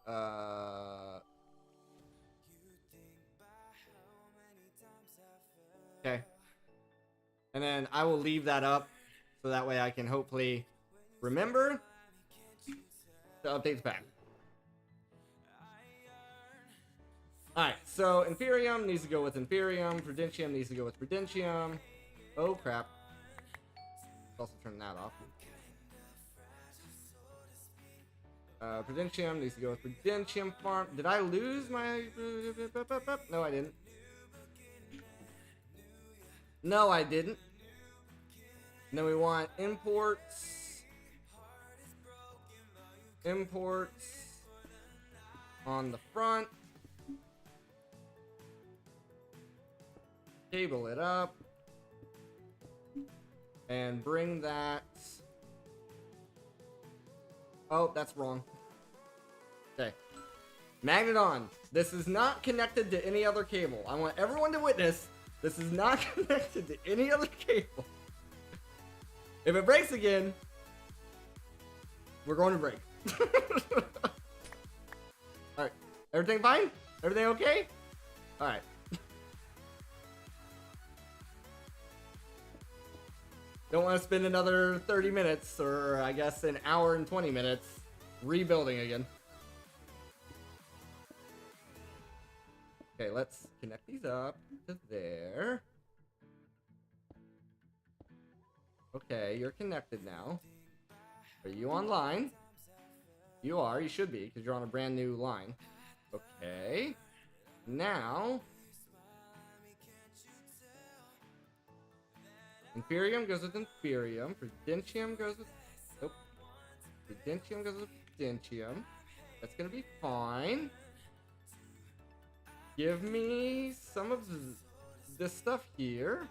okay. And then I will leave that up so that way I can hopefully remember to update the pack. Alright, so Inferium needs to go with Inferium, Prudentium needs to go with Prudentium. Oh crap. Also turn that off. Prudentium needs to go with Prudentium Farm. Did I lose my... No, I didn't. No, I didn't. And then we want imports. Imports on the front. Cable it up. And bring that... Oh, that's wrong. Okay. Magnet on. This is not connected to any other cable. I want everyone to witness this is not connected to any other cable. If it breaks again, we're going to break. Alright. Everything fine? Everything okay? Alright. Don't want to spend another 30 minutes, or I guess an hour and 20 minutes, rebuilding again. Okay, let's connect these up to there. Okay, you're connected now. Are you online? You are, you should be, because you're on a brand new line. Okay. Now... Inferium goes with Inferium. Prudentium goes with... Nope. Prudentium goes with Prudentium. That's gonna be fine. Give me some of this stuff here.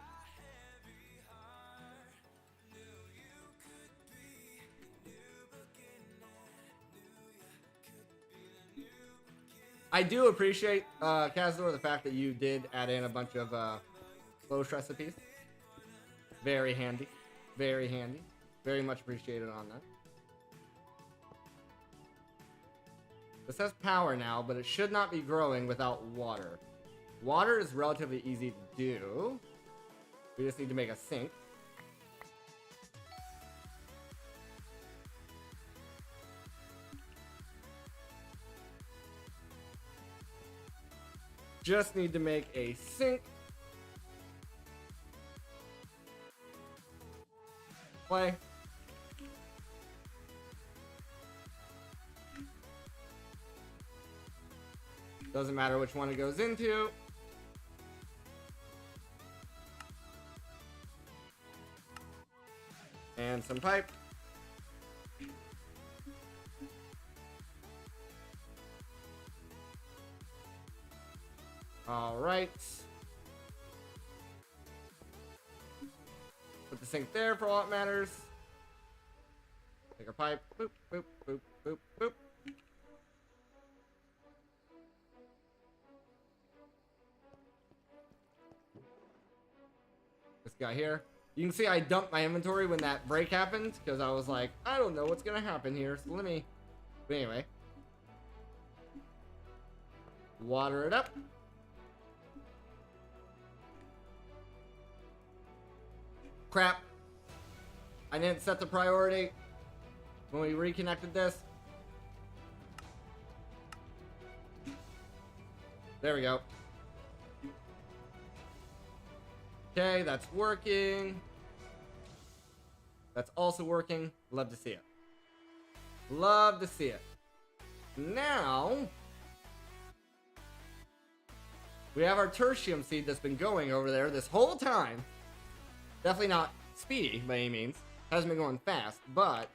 I do appreciate, Cazador, the fact that you did add in a bunch of Lowe's recipes. Very handy. Very handy. Very much appreciated on that. This has power now, but it should not be growing without water. Water is relatively easy to do. We just need to make a sink. Just need to make a sink. Play. Doesn't matter which one it goes into. And some pipe. All right. Put the sink there for all it matters. Take our pipe. Boop, boop, boop, boop, boop. This guy here. You can see I dumped my inventory when that break happened because I was like, I don't know what's gonna happen here, so let me. But anyway, water it up. Crap. I didn't set the priority when we reconnected this. There we go. Okay, that's working. That's also working. Love to see it. Love to see it. Now, we have our tertium seed that's been going over there this whole time. Definitely not speedy by any means. Hasn't been going fast, but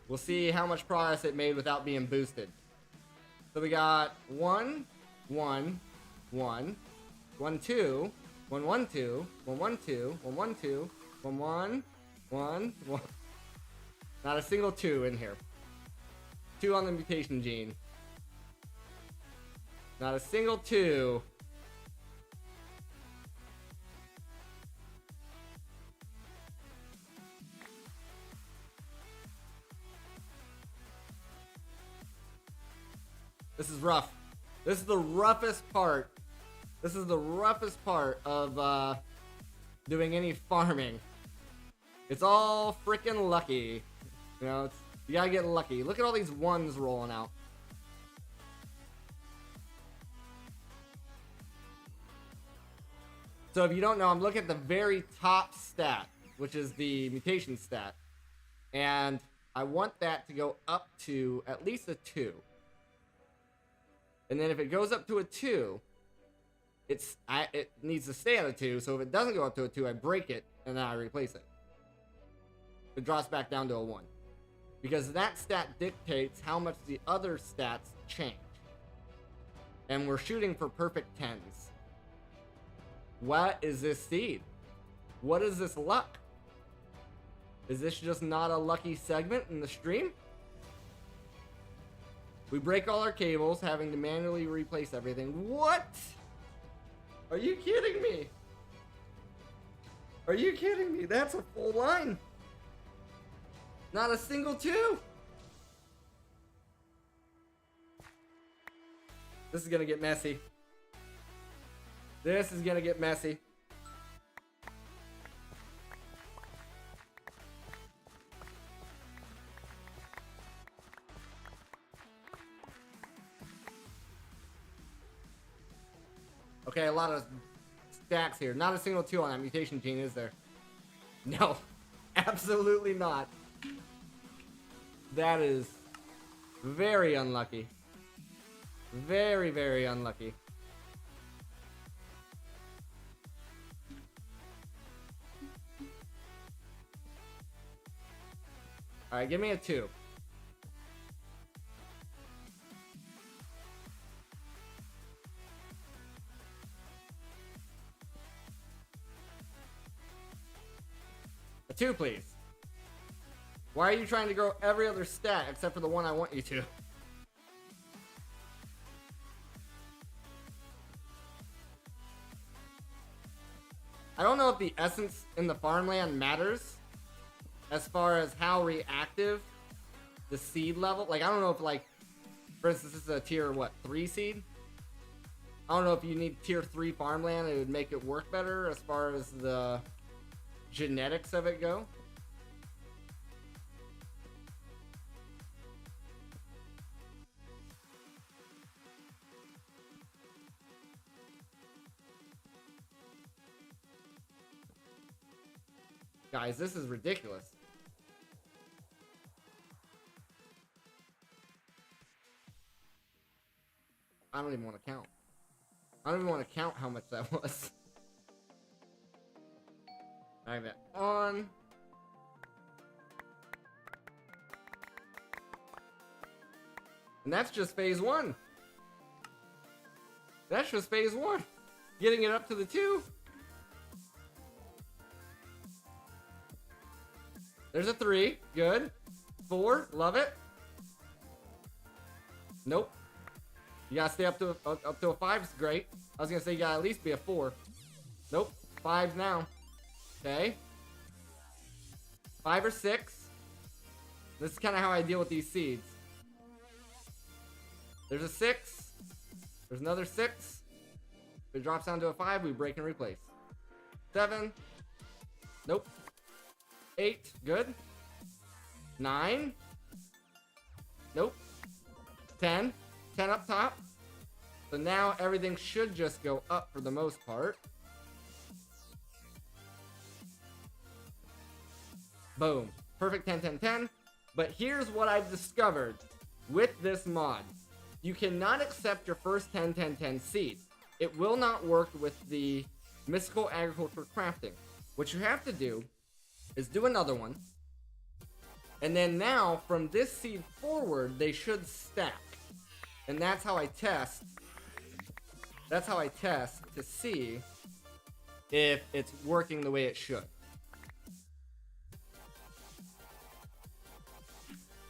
we'll see how much progress it made without being boosted. So we got 1, 1, 1, 1, 2, 1, 1, 2, 1, 1, 2, 1, 1, 2, 1, 1, 1, 1. Not a single 2 in here. 2 on the mutation gene. Not a single 2. This is rough. This is the roughest part. This is the roughest part of doing any farming. It's all freaking lucky. You know, you gotta get lucky. Look at all these 1s rolling out. So if you don't know, I'm looking at the very top stat, which is the mutation stat. And I want that to go up to at least a 2. And then if it goes up to a 2, it needs to stay at a 2. So if it doesn't go up to a 2, I break it and then I replace it. It drops back down to a 1. Because that stat dictates how much the other stats change. And we're shooting for perfect 10s. What is this seed? What is this luck? Is this just not a lucky segment in the stream? We break all our cables, having to manually replace everything. What? Are you kidding me? Are you kidding me? That's a full line. Not a single 2. This is gonna get messy. This is gonna get messy. Okay, a lot of stacks here. Not a single 2 on that mutation gene, is there? No, absolutely not. That is very unlucky. Very, very unlucky. Alright, give me a 2. A 2, please. Why are you trying to grow every other stat except for the one I want you to? I don't know if the essence in the farmland matters as far as how reactive the seed level. Like, I don't know if, like, for instance, this is a tier, what, 3 seed? I don't know if you need tier 3 farmland, it would make it work better as far as the genetics of it go. Guys, this is ridiculous. I don't even want to count. I don't even want to count how much that was. Drag that on. And that's just phase 1. That's just phase 1. Getting it up to the 2. There's a 3. Good. 4. Love it. Nope. You gotta stay up to a 5. It's great. I was gonna say you gotta at least be a 4. Nope. 5 now. Okay. 5 or 6. This is kind of how I deal with these seeds. There's a 6. There's another 6. If it drops down to a 5, we break and replace. 7. Nope. 8. Good. 9. Nope. 10. 10 up top. So now everything should just go up for the most part. Boom. Perfect 10, 10, 10. But here's what I've discovered with this mod. You cannot accept your first 10, 10, 10 seed. It will not work with the Mystical Agriculture Crafting. What you have to do is do another one. And then now, from this seed forward, they should stack. And that's how I test. That's how I test to see if it's working the way it should.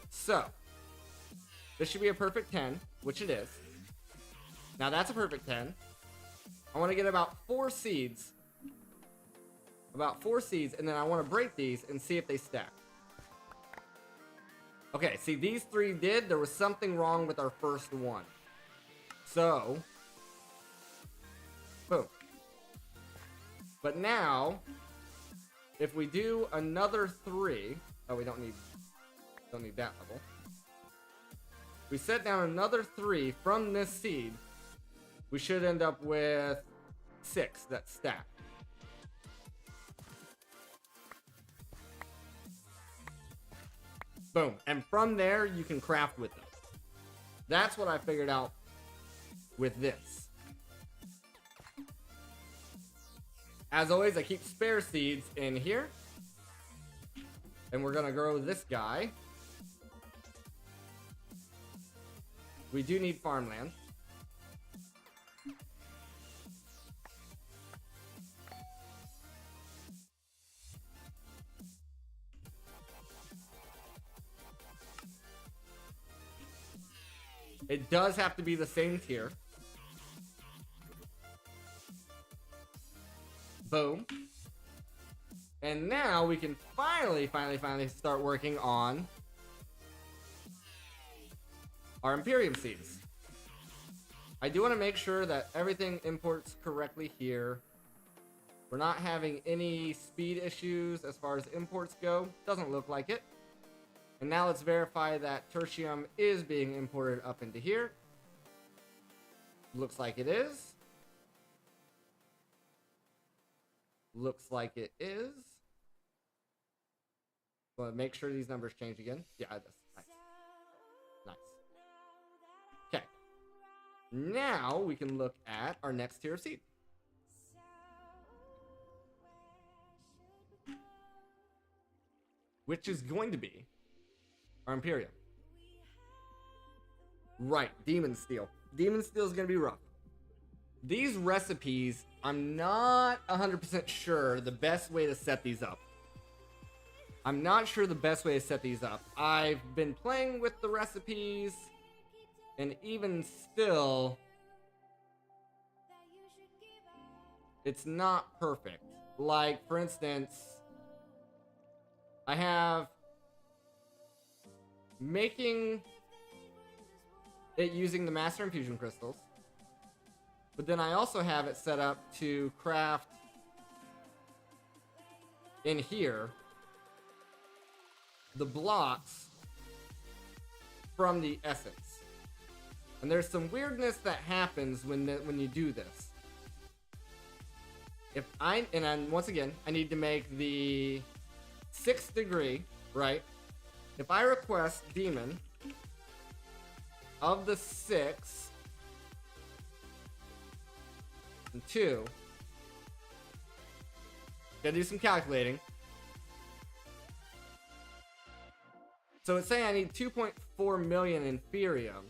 So, this should be a perfect 10, which it is. Now that's a perfect 10. I want to get about 4 seeds. About 4 seeds, and then I want to break these and see if they stack. Okay, see, these 3 did. There was something wrong with our first one. So, boom. But now, if we do another 3, oh, we don't need that level. We set down another 3 from this seed, we should end up with 6 that stack. Boom. And from there, you can craft with them. That's what I figured out with this. As always, I keep spare seeds in here. And we're going to grow this guy. We do need farmland. It does have to be the same tier. Boom. And now we can finally start working on our Imperium seeds. I do want to make sure that everything imports correctly here. We're not having any speed issues as far as imports go. Doesn't look like it. And now let's verify that tertium is being imported up into here. Looks like it is. Looks like it is. Well, make sure these numbers change again. Yeah, it does. Nice. Nice. Okay. Now we can look at our next tier of seed. Which is going to be our Imperium. Right, Demon Steel. Demon Steel is going to be rough. These recipes, I'm not 100% sure the best way to set these up. I'm not sure the best way to set these up. I've been playing with the recipes, and even still, it's not perfect. Like, for instance, I have making it using the Master Infusion Crystals. But then I also have it set up to craft in here the blocks from the essence. And there's some weirdness that happens when you do this. Once again, I need to make the 6th degree, right? If I request Demon of the 6, and 2. Gotta do some calculating. So it's saying I need 2.4 million Inferium.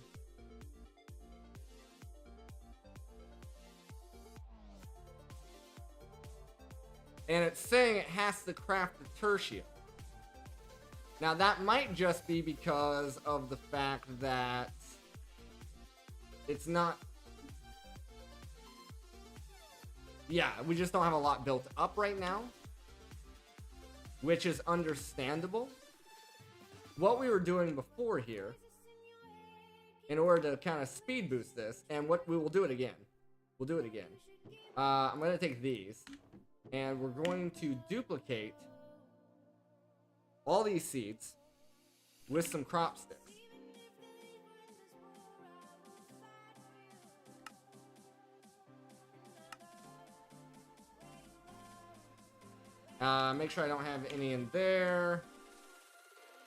And it's saying it has to craft the tertium. Now that might just be because of the fact that it's not... Yeah, we just don't have a lot built up right now, which is understandable. What we were doing before here, in order to kind of speed boost this, and what we will do it again. We'll do it again. I'm going to take these, and we're going to duplicate all these seeds with some crop sticks. Make sure I don't have any in there.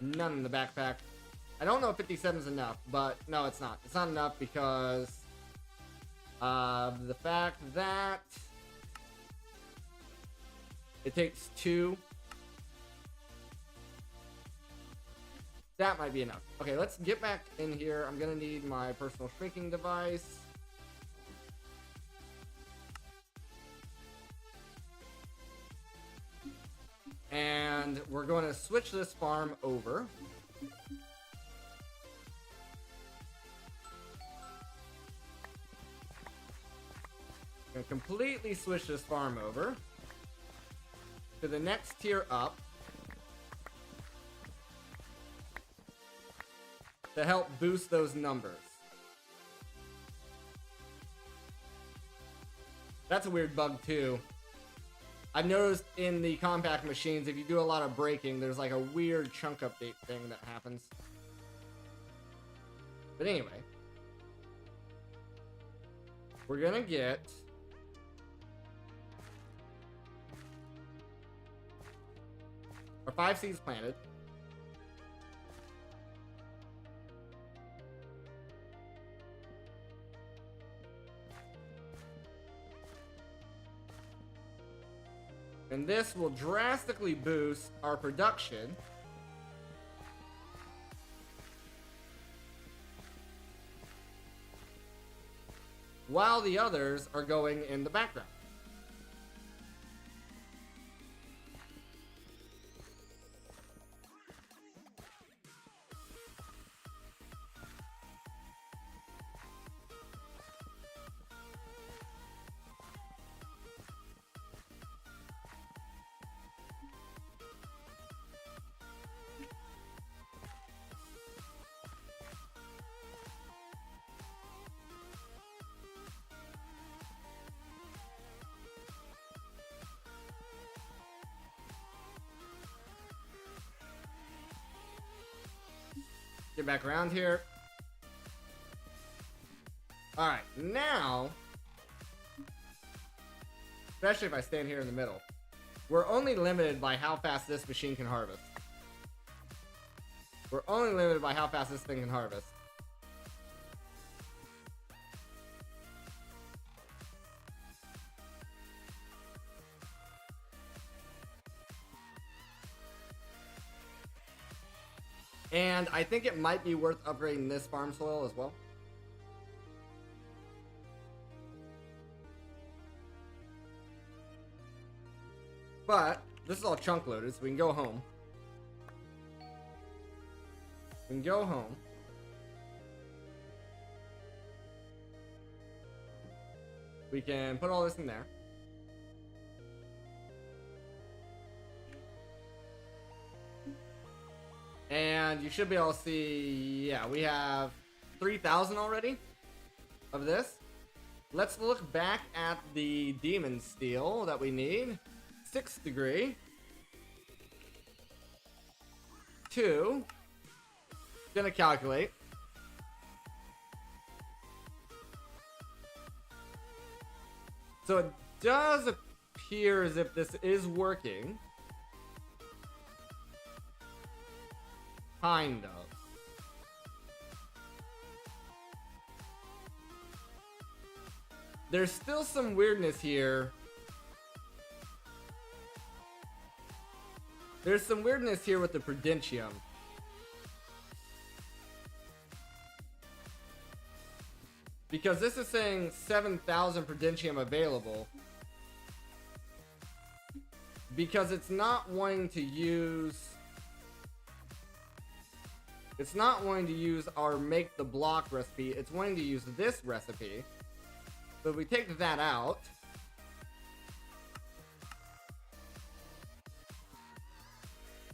None in the backpack. I don't know if 57 is enough, but no, it's not. It's not enough because of the fact that it takes 2. That might be enough. Okay, let's get back in here. I'm gonna need my personal shrinking device. And we're going to switch this farm over. Gonna completely switch this farm over to the next tier up to help boost those numbers. That's a weird bug too. I've noticed in the compact machines, if you do a lot of braking, there's like a weird chunk update thing that happens. But anyway, we're gonna get our 5 seeds planted. And this will drastically boost our production. While the others are going in the background. Get back around here. Alright, now, especially if I stand here in the middle, we're only limited by how fast this machine can harvest. We're only limited by how fast this thing can harvest. And I think it might be worth upgrading this farm soil as well. But this is all chunk loaded, so we can go home. We can go home. We can put all this in there. And you should be able to see, yeah, we have 3,000 already of this. Let's look back at the demon steel that we need. 6th degree. 2. Gonna calculate. So it does appear as if this is working. Kind of. There's still some weirdness here. There's some weirdness here with the Prudentium. Because this is saying 7,000 Prudentium available. Because it's not wanting to use... It's not wanting to use our make the block recipe. It's wanting to use this recipe. So if we take that out...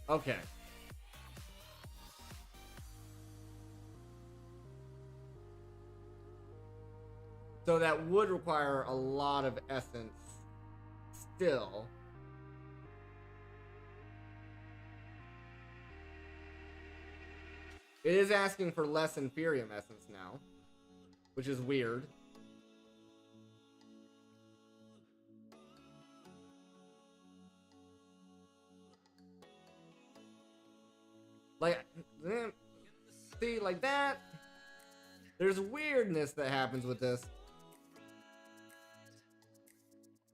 Okay. So that would require a lot of essence still. It is asking for less Inferium essence now, which is weird. Like, see, like that. There's weirdness that happens with this.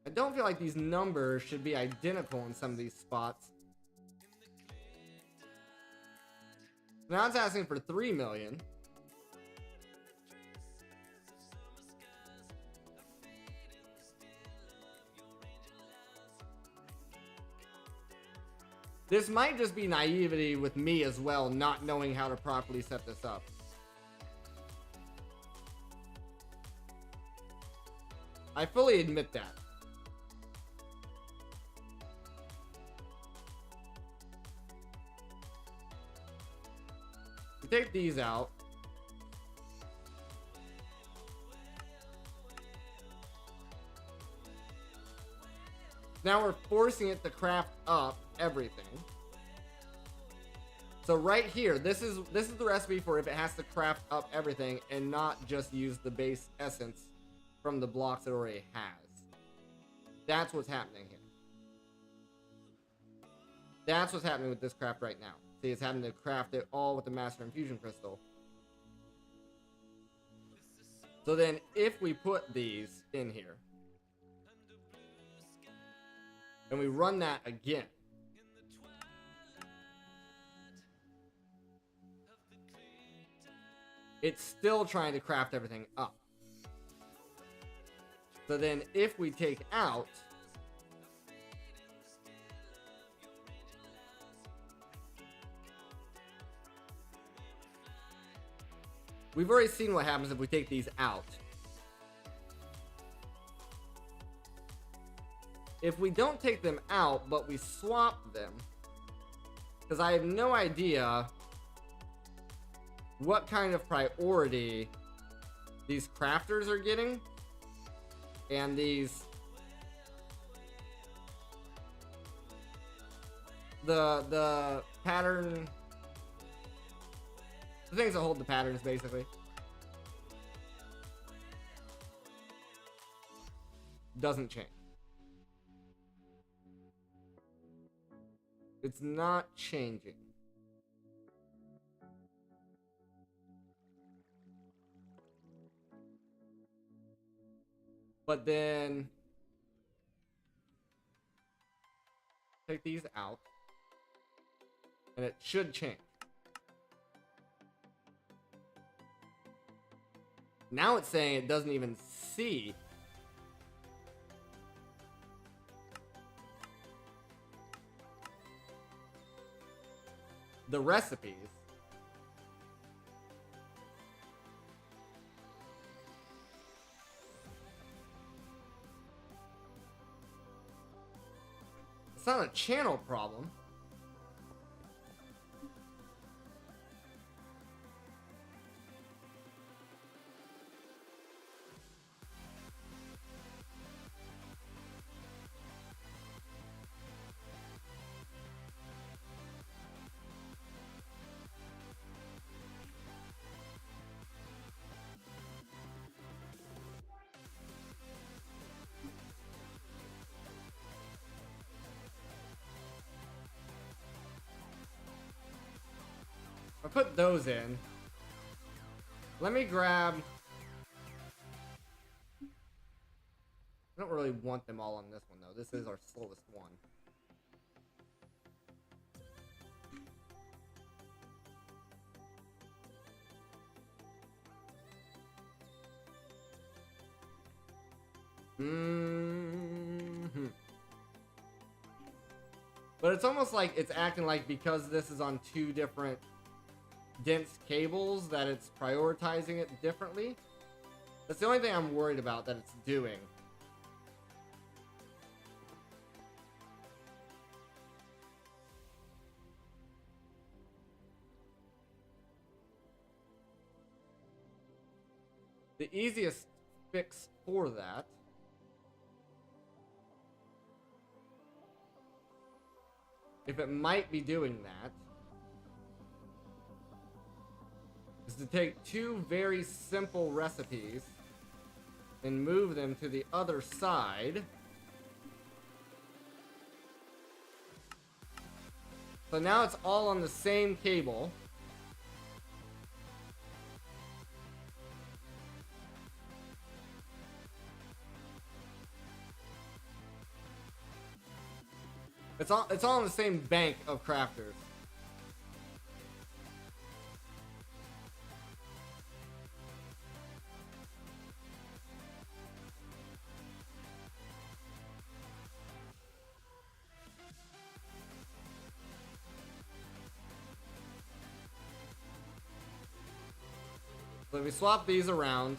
I don't feel like these numbers should be identical in some of these spots. Now it's asking for 3 million. This might just be naivety with me as well, not knowing how to properly set this up. I fully admit that. We take these out. Now we're forcing it to craft up everything. So right here, this is the recipe for if it has to craft up everything and not just use the base essence from the blocks it already has. That's what's happening here. That's what's happening with this craft right now. See, it's having to craft it all with the Master Infusion Crystal. So then if we put these in here and we run that again, it's still trying to craft everything up. So then if we take out we've already seen what happens if we take these out. If we don't take them out, but we swap them, because I have no idea what kind of priority these crafters are getting, and these the pattern, the things that hold the patterns basically doesn't change. It's not changing. But then take these out and it should change. Now it's saying it doesn't even see the recipes. It's not a channel problem. I put those in. Let me grab really want them all on this one, though. This is our slowest one. But it's almost like it's acting like because this is on two different dense cables that it's prioritizing it differently. That's the only thing I'm worried about that it's doing. The easiest fix for that if it might be doing that, is to take two very simple recipes and move them to the other side. So now it's all on the same cable. It's all on the same bank of crafters. So if we swap these around,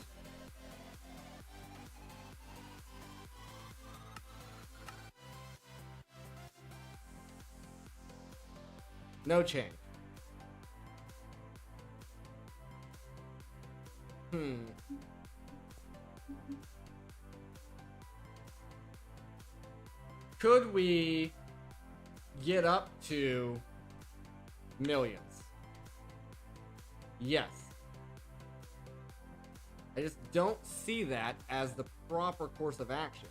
no change. Could we get up to millions? Yes. I just don't see that as the proper course of action.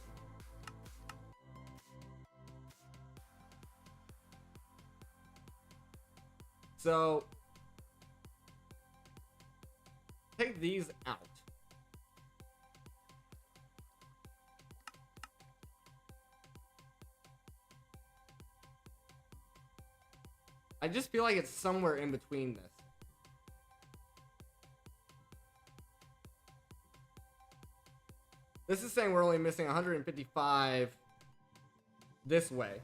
So, take these out. I just feel like it's somewhere in between this. This is saying we're only missing 155 this way.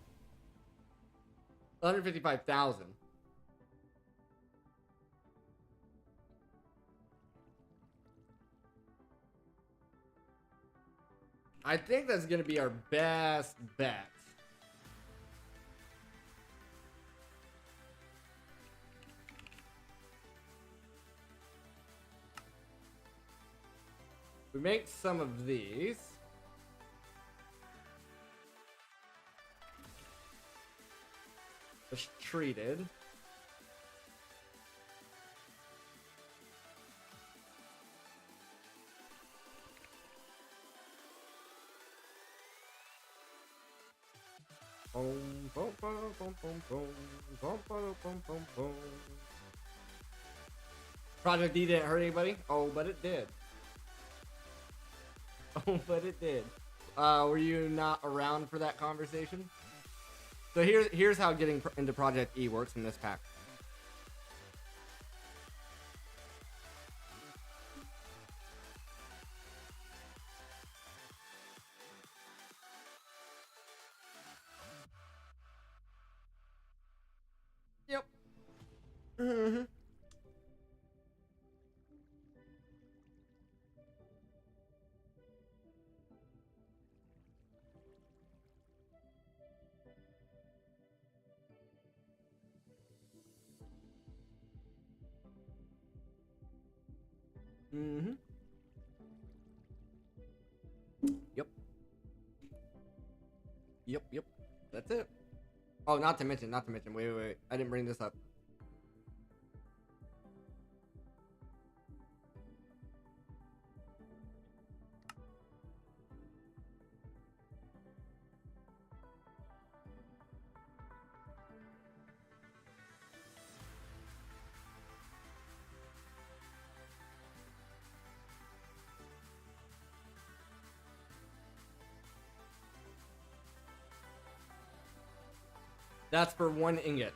155,000. I think that's going to be our best bet. We make some of these. Just treated. Project D didn't hurt anybody? Oh, but it did. Oh, but it did. Were you not around for that conversation? So here's how getting into Project E works in this pack. Yep. Mm-hmm. Mm-hmm. Yep. Yep. That's it. Oh, not to mention. Wait. I didn't bring this up. That's for 1 ingot.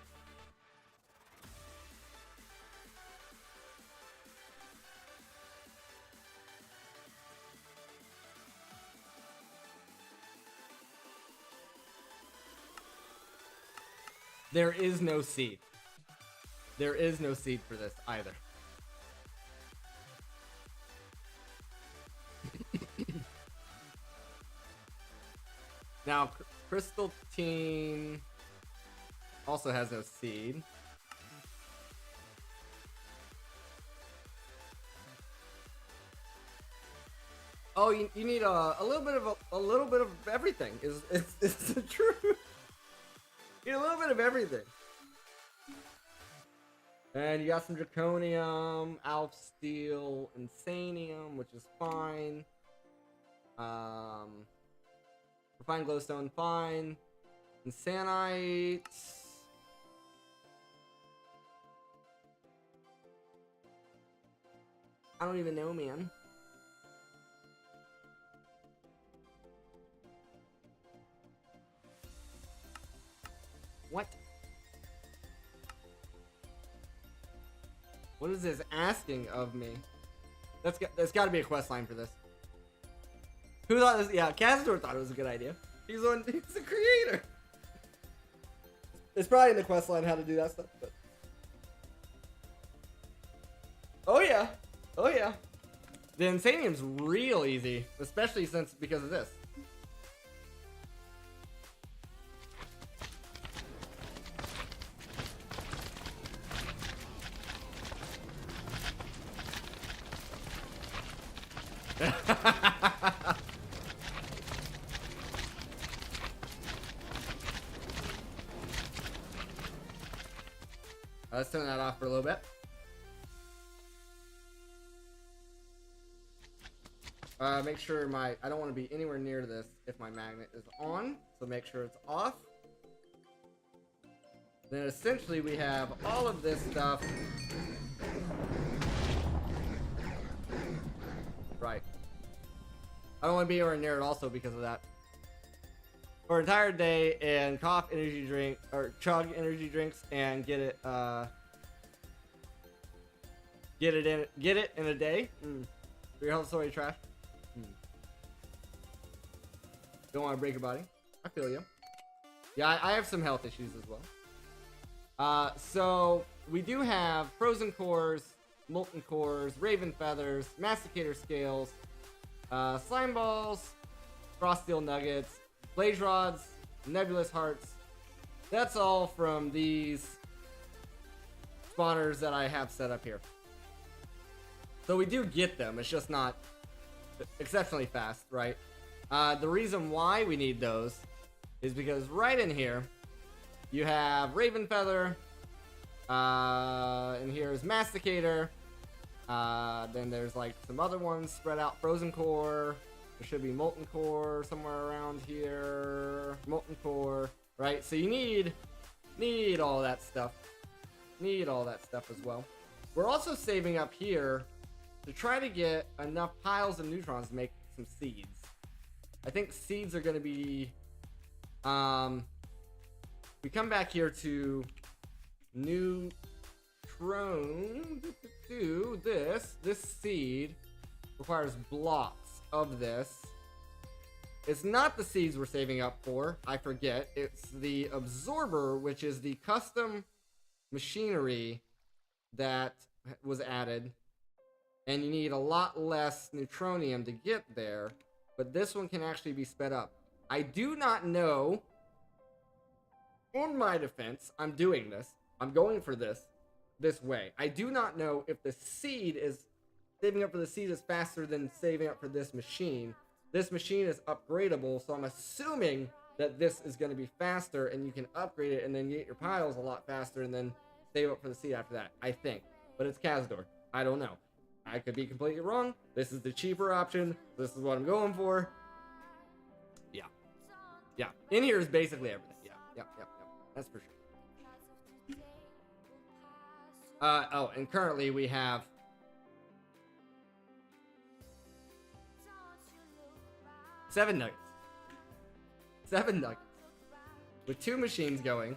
There is no seed. There is no seed for this either. Now, Crystal Teen also has no seed. Oh, you need a little bit of everything. Is the truth? You need a little bit of everything. And you got some Draconium, Alpha Steel, Insanium, which is fine. Refined Glowstone, fine. Insanite. I don't even know, man. What? What is this asking of me? There's got to be a quest line for this. Who thought this? Yeah, Cazador thought it was a good idea. He's the creator. It's probably in the quest line how to do that stuff. But oh yeah, oh yeah. The Insanium's real easy, especially because of this. Let's turn that off for a little bit. Make sure I don't want to be anywhere near this if my magnet is on, so make sure it's off. Then essentially we have all of this stuff. Right. I don't want to be anywhere near it also because of that. For an entire day and cough energy drink or chug energy drinks and get it in a day. For your health story trash. Don't want to break your body. I feel you. Yeah, I have some health issues as well. So we do have frozen cores, molten cores, raven feathers, masticator scales, slime balls, frost steel nuggets, blaze rods, nebulous hearts. That's all from these spawners that I have set up here. So we do get them, it's just not exceptionally fast, right? The reason why we need those is because right in here you have raven feather, and here's masticator, then there's like some other ones spread out, frozen core. There should be molten core somewhere around here. Molten core, right? So you need all that stuff. Need all that stuff as well. We're also saving up here to try to get enough piles of neutrons to make some seeds. I think seeds are going to be... we come back here to neutron. This seed requires blocks of this. It's not the seeds we're saving up for. I forget. It's the absorber, which is the custom machinery that was added. And you need a lot less neutronium to get there. But this one can actually be sped up. I do not know. In my defense, I'm doing this. I'm going for this way. I do not know if the seed is saving up for the seed is faster than saving up for this machine. This machine is upgradable, so I'm assuming that this is going to be faster and you can upgrade it and then get your piles a lot faster and then save up for the seed after that. I think. But it's Cazador. I don't know. I could be completely wrong. This is the cheaper option. This is what I'm going for. Yeah. Yeah. In here is basically everything. Yeah. That's for sure. Oh, and currently we have 7 nuggets. 7 nuggets. With 2 machines going.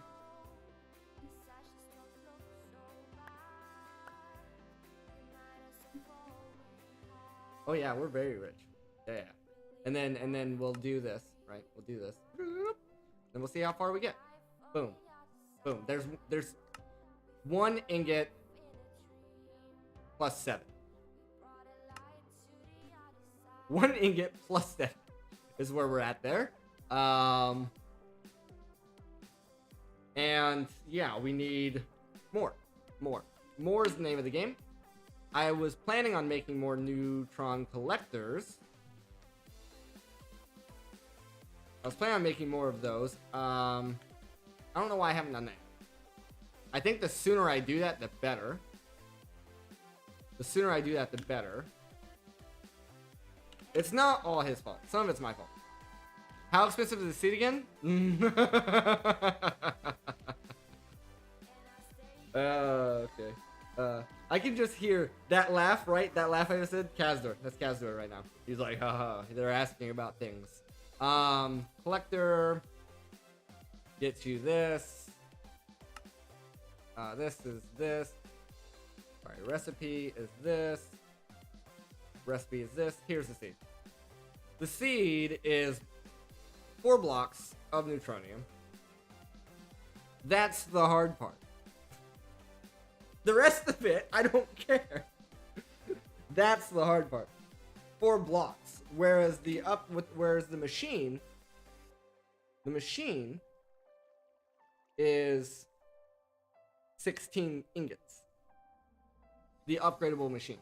Oh yeah, we're very rich. Yeah. And then we'll do this, right? We'll do this. Then we'll see how far we get. Boom. Boom. There's 1 ingot plus 7. 1 ingot plus 7 is where we're at there. And yeah, we need more. More is the name of the game. I was planning on making more neutron collectors. I was planning on making more of those. I don't know why I haven't done that. I think the sooner I do that, the better. The sooner I do that, the better. It's not all his fault. Some of it's my fault. How expensive is the seat again? Okay. I can just hear that laugh, right? That laugh I just said? Kazdor. That's Kazdor right now. He's like, haha. They're asking about things. Collector gets you this. This is this. Sorry, recipe is this. Recipe is this. Here's the seed. The seed is 4 blocks of neutronium. That's the hard part. The rest of it, I don't care. That's the hard part. 4 blocks. Whereas the machine is 16 ingots. The upgradable machine.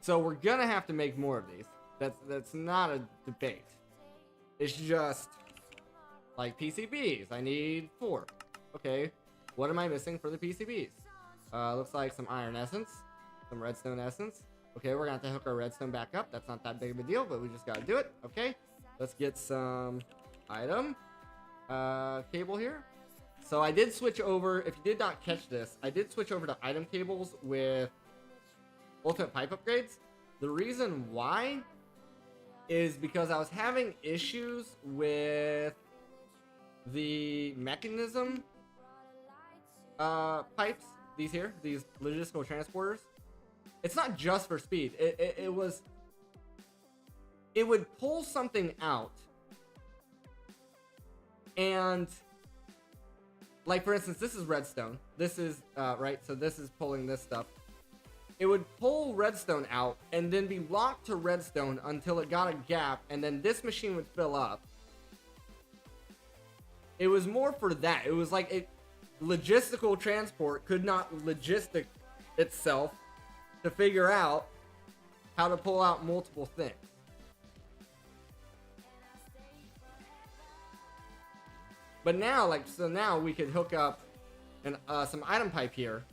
So we're gonna have to make more of these. That's not a debate. It's just like PCBs. I need 4. Okay, what am I missing for the PCBs? Looks like some iron essence, some redstone essence. Okay, we're gonna have to hook our redstone back up. That's not that big of a deal, but we just gotta do it. Okay, let's get some item cable here. So I did switch over. If you did not catch this, I did switch over to item cables with ultimate pipe upgrades. The reason why is because I was having issues with the mechanism pipes. These here, these logistical transporters. It's not just for speed. It would pull something out, and like for instance, this is redstone. This is right. So this is pulling this stuff. It would pull redstone out and then be locked to redstone until it got a gap, and then this machine would fill up. It was more for that. It was like logistical transport could not logistic itself to figure out how to pull out multiple things. But now, now we could hook up some item pipe here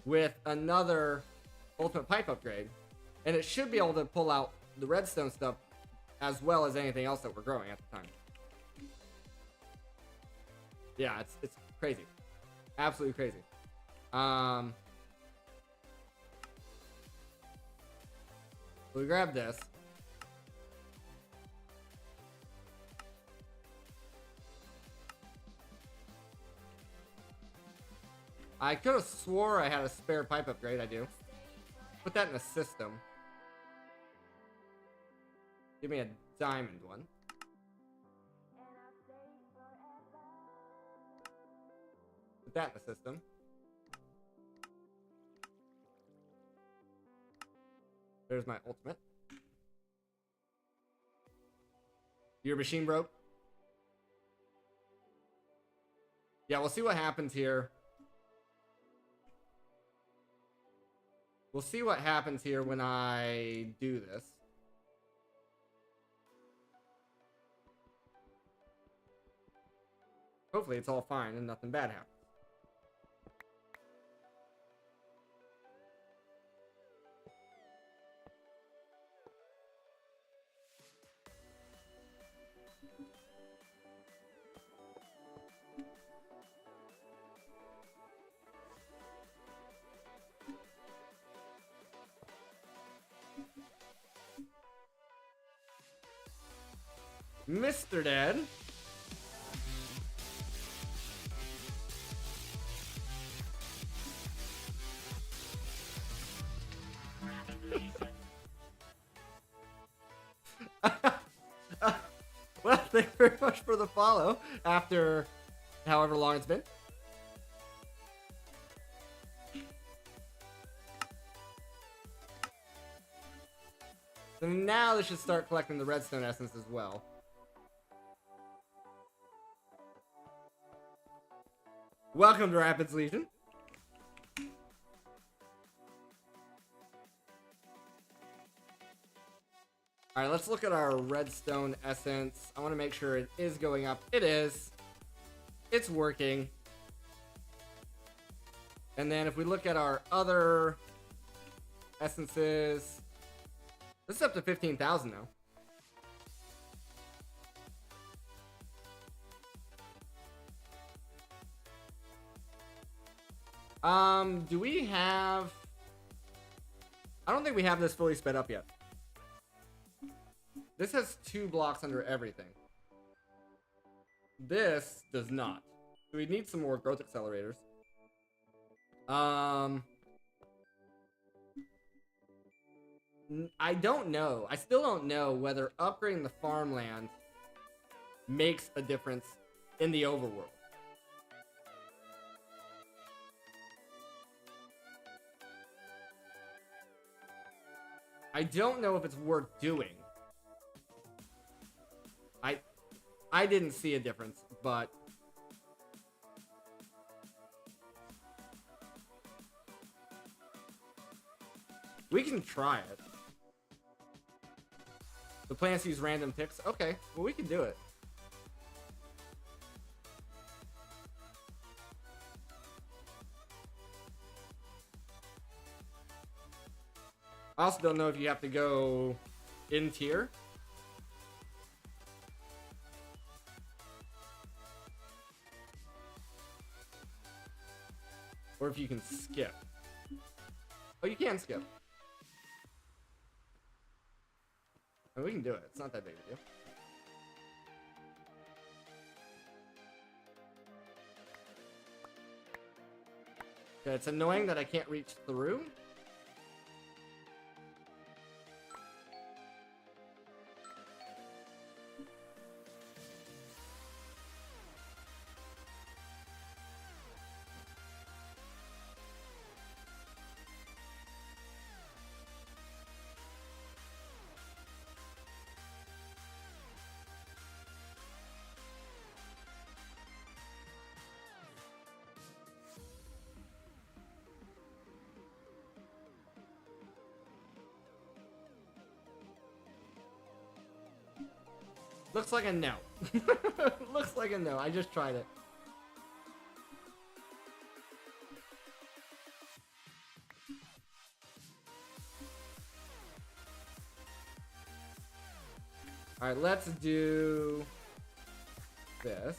with another ultimate pipe upgrade, and it should be able to pull out the redstone stuff as well as anything else that we're growing at the time. Yeah, it's crazy, absolutely crazy. We grab this. I could have swore I had a spare pipe upgrade. I do. Put that in the system. Give me a diamond one. Put that in the system. There's my ultimate. Your machine broke? Yeah, we'll see what happens here. We'll see what happens here when I do this. Hopefully it's all fine and nothing bad happens. Mr. Dad. thank you very much for the follow after however long it's been. So now they should start collecting the redstone essence as well. Welcome to Rapids Legion. Alright, let's look at our redstone essence. I want to make sure it is going up. It is. It's working. And then if we look at our other essences, this is up to 15,000 now. Do we have... I don't think we have this fully sped up yet. This has 2 blocks under everything. This does not. So we need some more growth accelerators. I don't know. I still don't know whether upgrading the farmland makes a difference in the overworld. I don't know if it's worth doing. I didn't see a difference, but we can try it. The plants use random ticks. Okay, well, we can do it. I also don't know if you have to go in tier. Or if you can skip. Oh, you can skip. Oh, we can do it. It's not that big of a deal. Okay, it's annoying that I can't reach through. Looks like a no. Looks like a no. I just tried it. Alright, let's do this.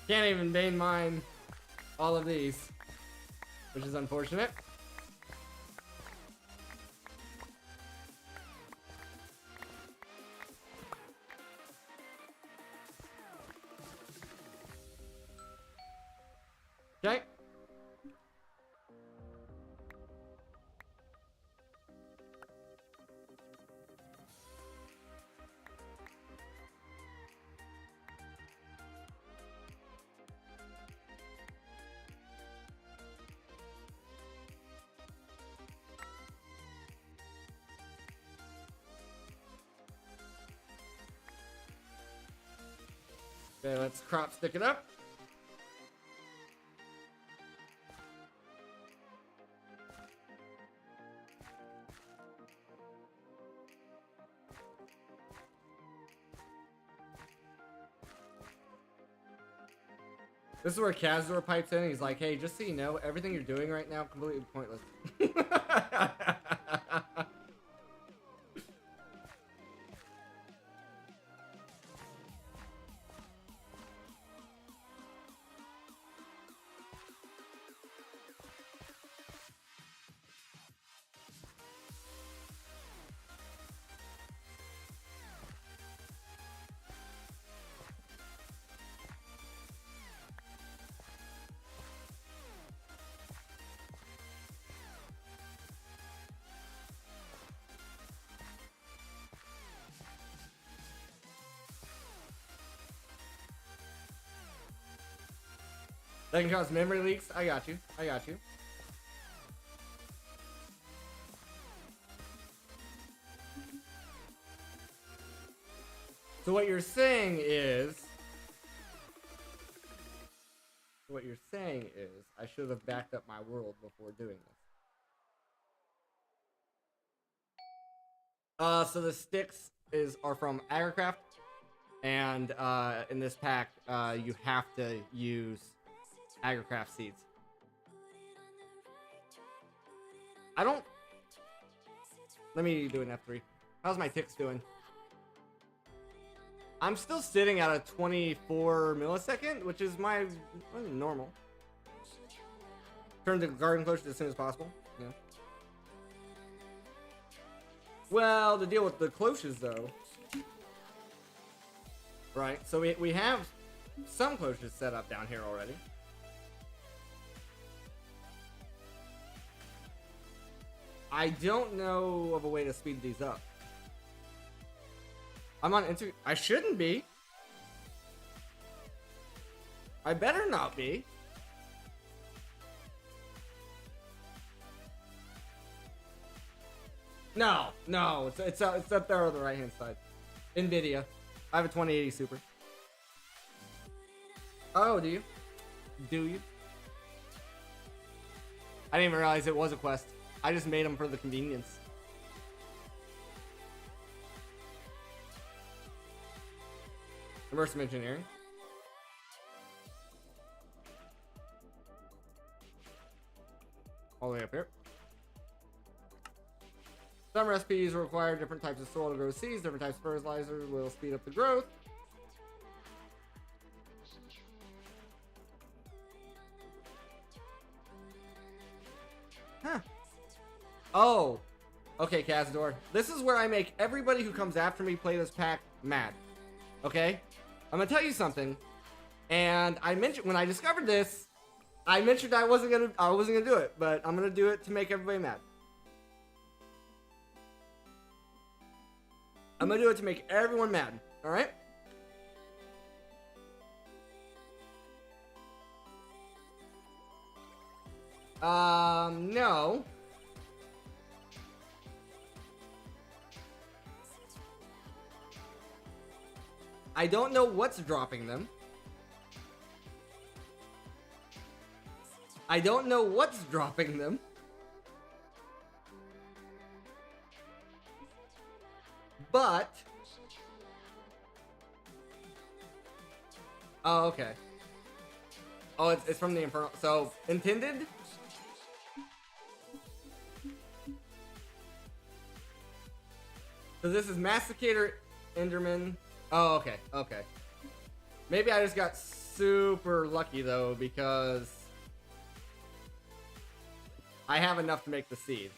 Can't even vein mine all of these, which is unfortunate. Okay. Okay, let's crop stick it up. This is where Kazor pipes in. He's like, hey, just so you know, everything you're doing right now, completely pointless. That can cause memory leaks. I got you. I got you. So what you're saying is... I should have backed up my world before doing this. So the sticks are from Agricraft, and in this pack, you have to use Agricraft seeds. Let me do an F3. How's my ticks doing? I'm still sitting at a 24 millisecond, which is my normal. Turn the garden closure as soon as possible. Yeah. Well, to deal with the cloches, though. Right, so we have some cloches set up down here already. I don't know of a way to speed these up. I'm on I shouldn't be. I better not be. No, it's up there on the right hand side. NVIDIA. I have a 2080 Super. Oh, do you? Do you? I didn't even realize it was a quest. I just made them for the convenience. Immersive engineering. All the way up here. Some recipes require different types of soil to grow seeds. Different types of fertilizers will speed up the growth. Huh. Oh. Okay, Cazador. This is where I make everybody who comes after me play this pack mad. Okay? I'm gonna tell you something. And I mentioned when I discovered this, I mentioned I wasn't gonna do it, but I'm gonna do it to make everybody mad. I'm gonna do it to make everyone mad, alright? No. I don't know what's dropping them. I don't know what's dropping them. But... Oh, okay. Oh, it's from the Infernal... So, intended? So this is Masticator, Enderman... Oh, okay, okay. Maybe I just got super lucky, though, because... I have enough to make the seed.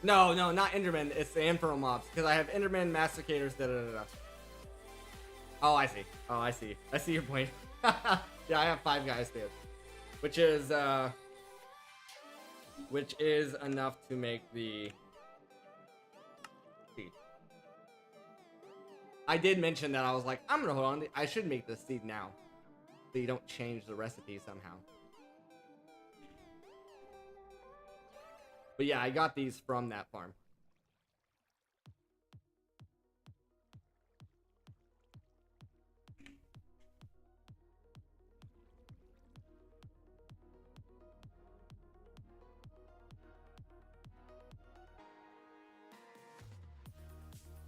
No, not Enderman. It's the Infernal mobs. Because I have Enderman, Masticators, da-da-da-da. Oh, I see. Oh, I see. I see your point. Yeah, I have 5 guys, dude. Which is enough to make the seed. I did mention that I was like, I'm gonna hold on. I should make this seed now. So you don't change the recipe somehow. But yeah, I got these from that farm.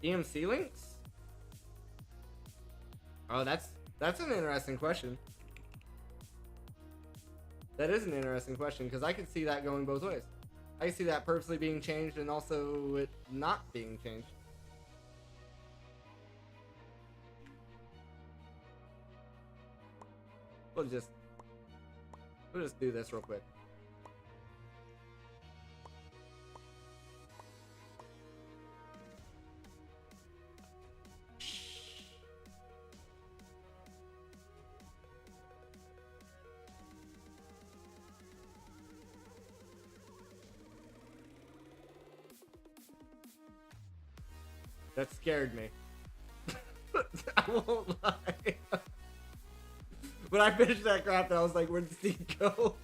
EMC links? Oh, that's an interesting question. That is an interesting question, because I could see that going both ways. I see that purposely being changed and also it not being changed. We'll just do this real quick. That scared me. I won't lie. When I finished that craft, I was like, where'd the seed go?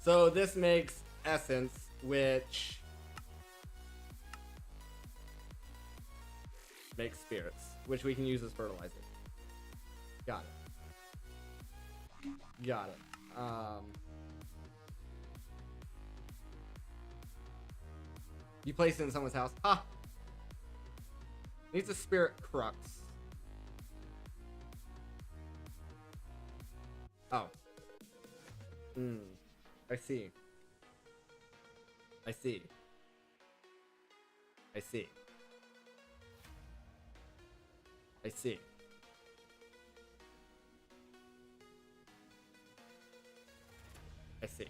So this makes essence, which makes spirits, which we can use as fertilizer. Got it. Got it. You place it in someone's house. Ha! Needs a spirit crux. Oh. I see. I see. I see. I see. I see.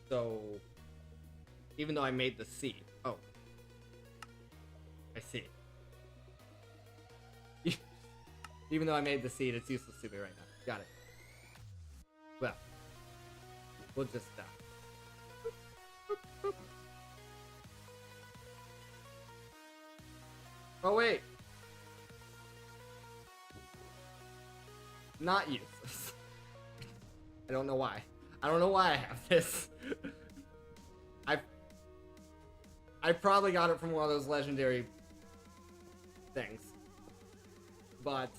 So, even though I made the seed. Oh. I see. Even though I made the seed, it's useless to me right now. Got it. Well. We'll just stop. Oh, wait. Not useless. I don't know why. I don't know why I have this. I probably got it from one of those legendary things. But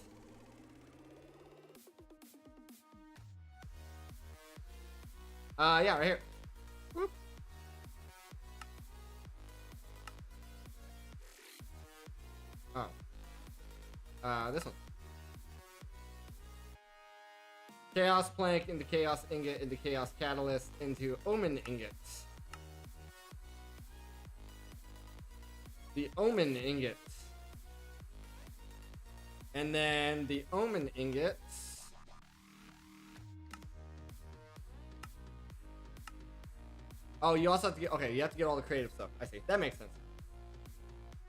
yeah, right here. Whoop. Oh. This one. Chaos Plank into Chaos Ingot into Chaos Catalyst into Omen Ingots. The Omen Ingots. And then the Omen Ingots. Oh, you also have to get... Okay, you have to get all the creative stuff. I see. That makes sense.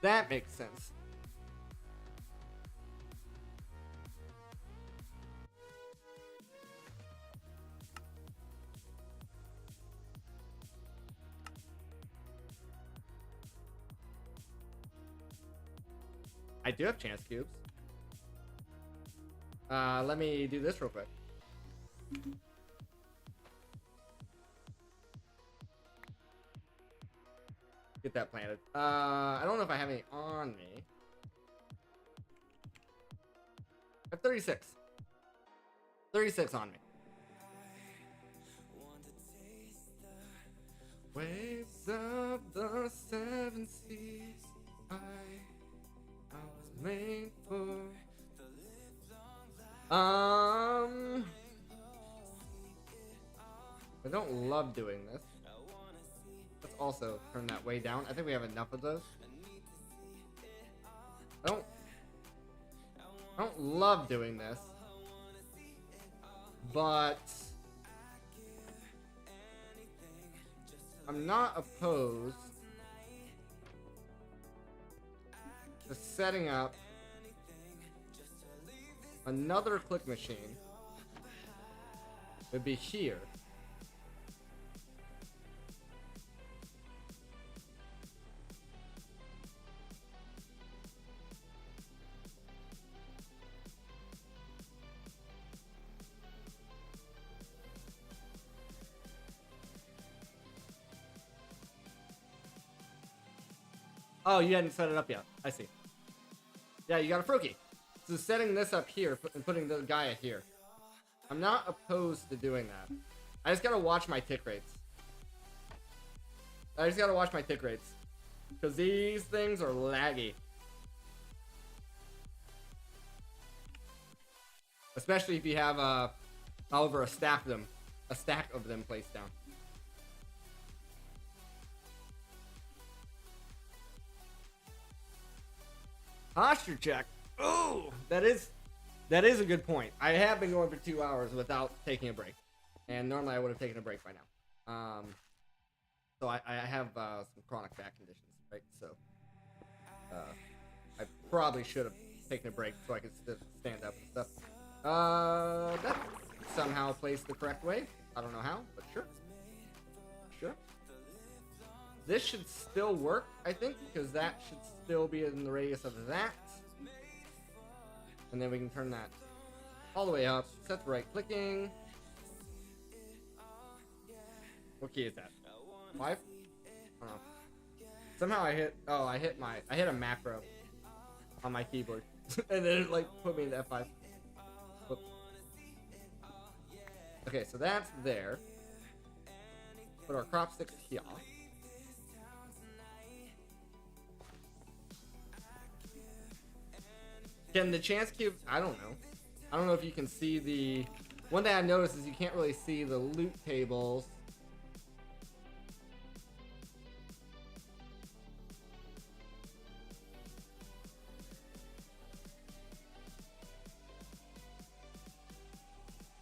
That makes sense. I do have chance cubes. Let me do this real quick. Get that planted. I don't know if I have any on me. I have 36. 36 on me. Waves of the seven seas, I was made for. I don't love doing this. Let's also turn that way down. I think we have enough of those. I don't love doing this, but I'm not opposed to setting up another click machine. Would be here. Oh, you hadn't set it up yet. I see. Yeah, you got a Froakie. So setting this up here and putting the Gaia here. I'm not opposed to doing that. I just gotta watch my tick rates. Because these things are laggy. Especially if you have however, a stack of them placed down. Posture check. Oh, that is a good point. I have been going for 2 hours without taking a break, and normally I would have taken a break by now. So I have some chronic back conditions, right? So I probably should have taken a break so I could stand up and stuff. That somehow placed the correct way. I don't know how, but sure. This should still work, I think, because that should still be in the radius of that. And then we can turn that all the way up. Set the right clicking. What key is that? 5? I don't know. Somehow I hit a macro on my keyboard. And then it like put me into F5. Whoop. Okay, so that's there. Put our crop sticks here. Can the chance cube, I don't know. I don't know if you can see the, one thing I noticed is you can't really see the loot tables.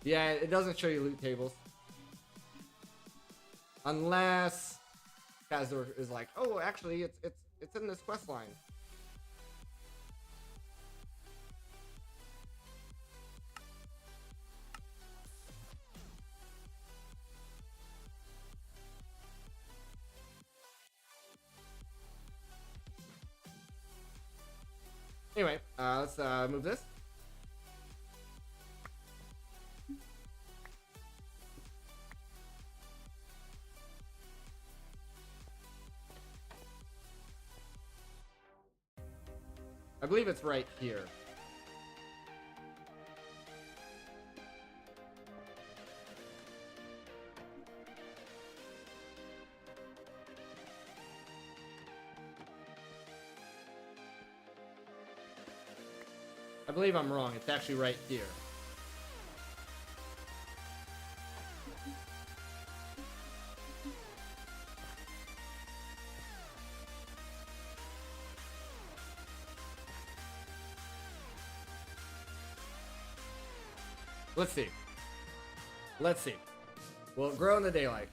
Yeah, it doesn't show you loot tables. Unless Kazor is like, oh, actually, it's in this quest line. Anyway, let's move this. I believe it's right here. I believe I'm wrong. It's actually right here. Let's see. Let's see. Will it grow in the daylight?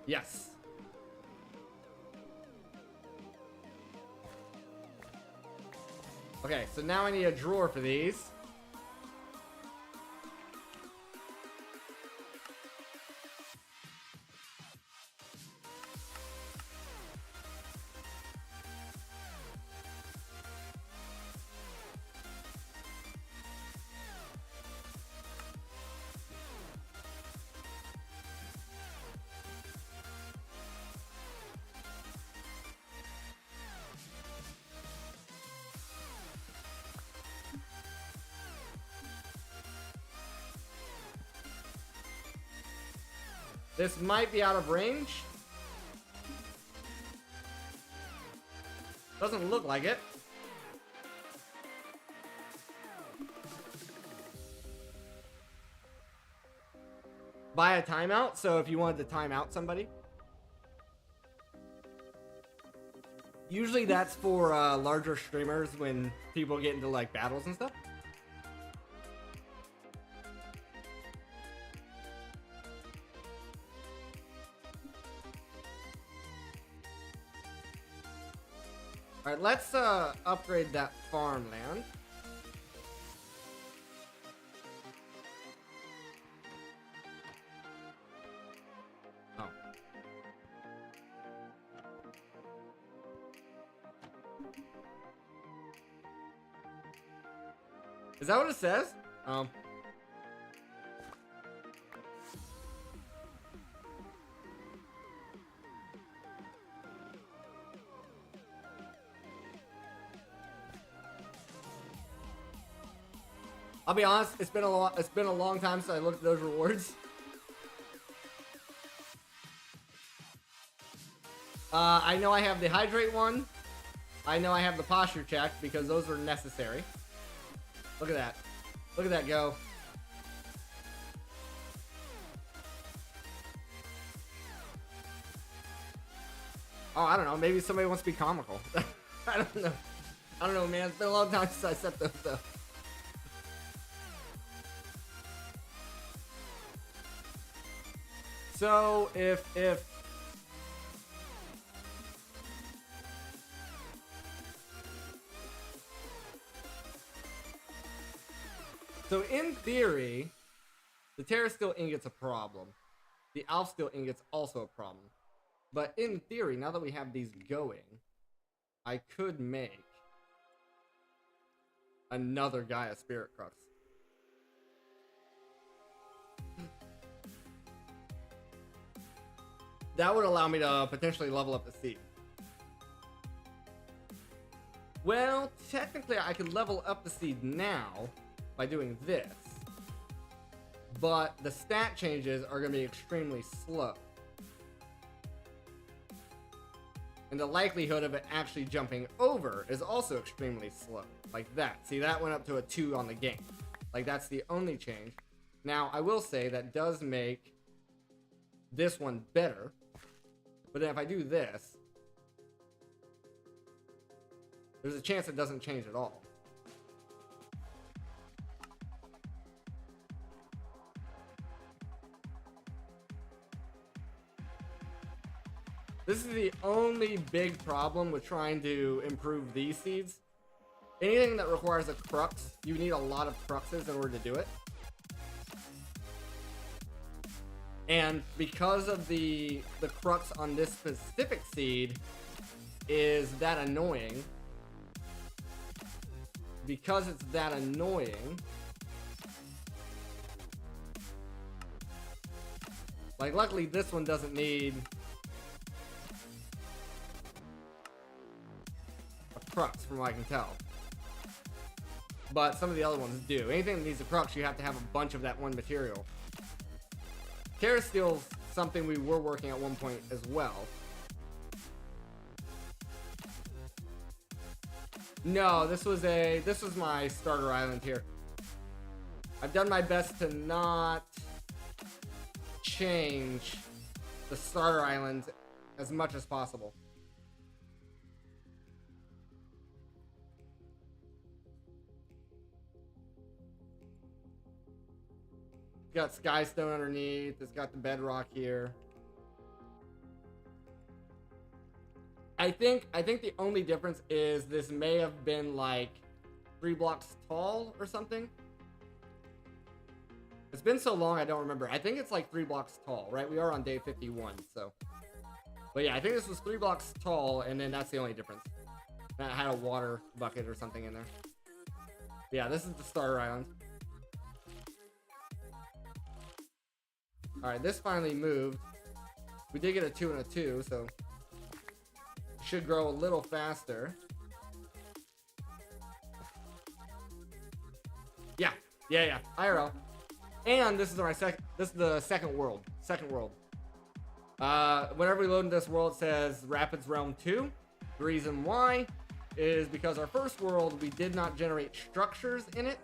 Yes. Okay, so now I need a drawer for these. This might be out of range. Doesn't look like it. Buy a timeout, so if you wanted to time out somebody. Usually that's for larger streamers when people get into like battles and stuff. Alright, let's upgrade that farmland. Oh. Is that what it says? I'll be honest, it's been a long time since I looked at those rewards. I know I have the hydrate one. I know I have the posture check because those are necessary. Look at that. Look at that go. Oh, I don't know. Maybe somebody wants to be comical. I don't know. I don't know, man. It's been a long time since I set those up. So so in theory, the Terra Steel ingot's a problem the Alpha Steel ingot's also a problem. But in theory, now that we have these going, I could make another Gaia Spirit Crux. That would allow me to potentially level up the seed. Well, technically I could level up the seed now by doing this. But the stat changes are going to be extremely slow. And the likelihood of it actually jumping over is also extremely slow. Like that. See, that went up to a 2 on the game. Like, that's the only change. Now, I will say that does make this one better. But then if I do this, there's a chance it doesn't change at all. This is the only big problem with trying to improve these seeds. Anything that requires a crux, you need a lot of cruxes in order to do it. And because of the crux on this specific seed is that annoying, because it's that annoying, like, luckily this one doesn't need a crux from what I can tell. But some of the other ones do. Anything that needs a crux, you have to have a bunch of that one material. CurseForge is something we were working at one point as well. No, this was my starter island here. I've done my best to not change the starter island as much as possible. Got Skystone underneath. It's got the bedrock here. I think the only difference is this may have been like 3 blocks tall or something. It's been so long I don't remember. I think it's like 3 blocks tall, right? We are on day 51, so. But yeah, I think this was 3 blocks tall, and then that's the only difference. That had a water bucket or something in there. Yeah, this is the starter island. Alright, this finally moved. We did get a 2 and a 2, so it should grow a little faster. Yeah, IRL. And this is the second world. Whenever we load in this world, it says Rapids Realm 2. The reason why is because our first world, we did not generate structures in it.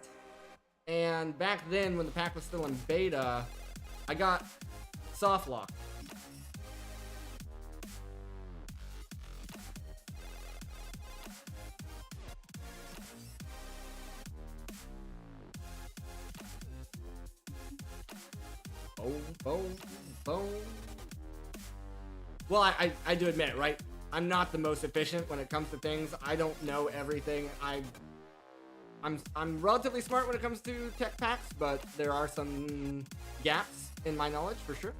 And back then, when the pack was still in beta, I got soft lock. Boom. Well, I do admit it, right? I'm not the most efficient when it comes to things. I don't know everything. I'm relatively smart when it comes to tech packs, but there are some gaps in my knowledge for sure.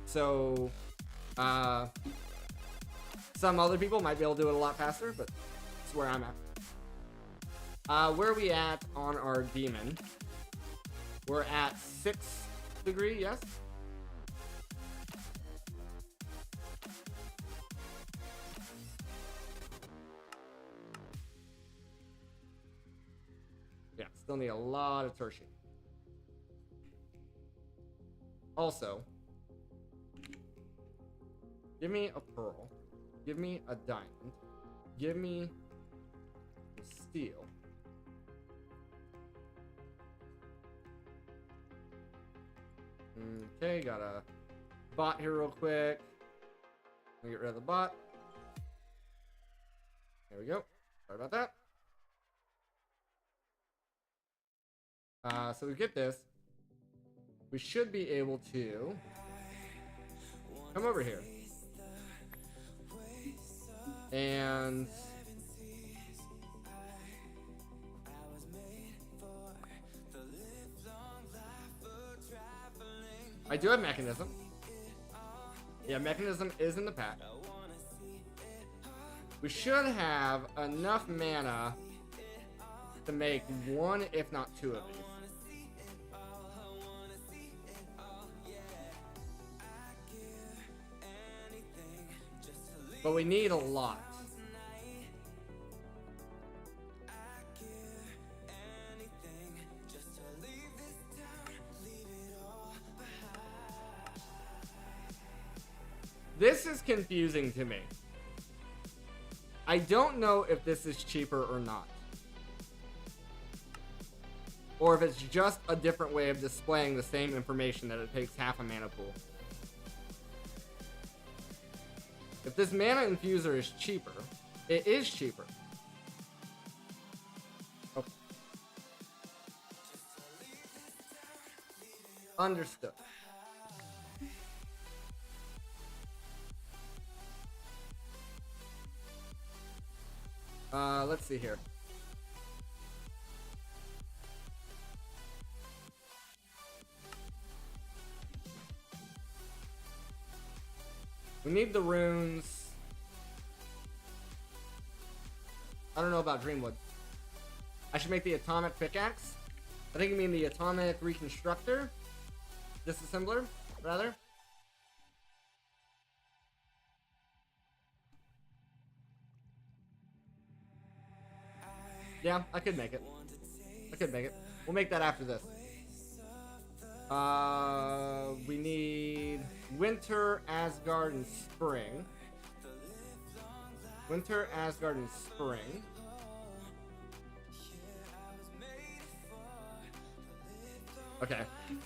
So, some other people might be able to do it a lot faster, but that's where I'm at. Where are we at on our demon? We're at 6th degree, yes? Yeah, still need a lot of tertiary. Also, give me a pearl, give me a diamond, give me a steel. Okay, got a bot here real quick. Let me get rid of the bot. There we go. Sorry about that. So we get this. We should be able to come over here. And I do have mechanism. Yeah, mechanism is in the pack. We should have enough mana to make one, if not two of these. But we need a lot. This is confusing to me. I don't know if this is cheaper or not. Or if it's just a different way of displaying the same information that it takes half a mana pool. If this mana infuser is cheaper, it is cheaper. Okay. Understood. Let's see here. We need the runes. I don't know about Dreamwood. I should make the atomic pickaxe. I think you mean the atomic reconstructor. Disassembler, rather. Yeah, I could make it. We'll make that after this. We need winter, Asgard, and spring. Winter, Asgard, and spring. Okay.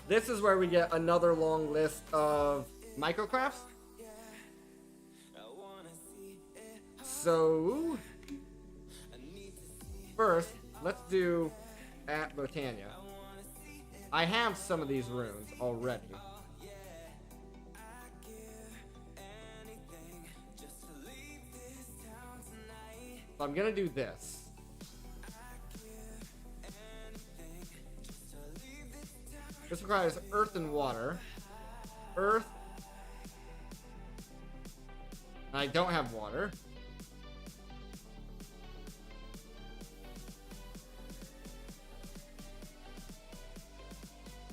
This is where we get another long list of microcrafts. So, first, let's do at Botania. I have some of these runes already. So I'm gonna do this. This requires earth and water. Earth. I don't have water.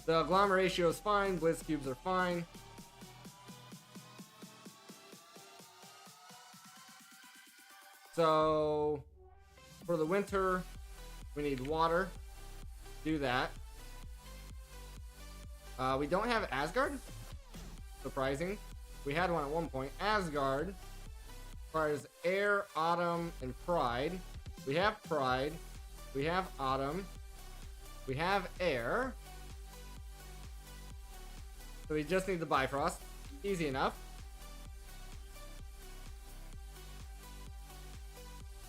The Glom ratio is fine. Blizz cubes are fine. So, for the winter, we need water. Do that. We don't have Asgard. Surprising. We had one at one point. Asgard requires air, autumn, and pride. We have pride. We have autumn. We have air. So we just need the Bifrost. Easy enough.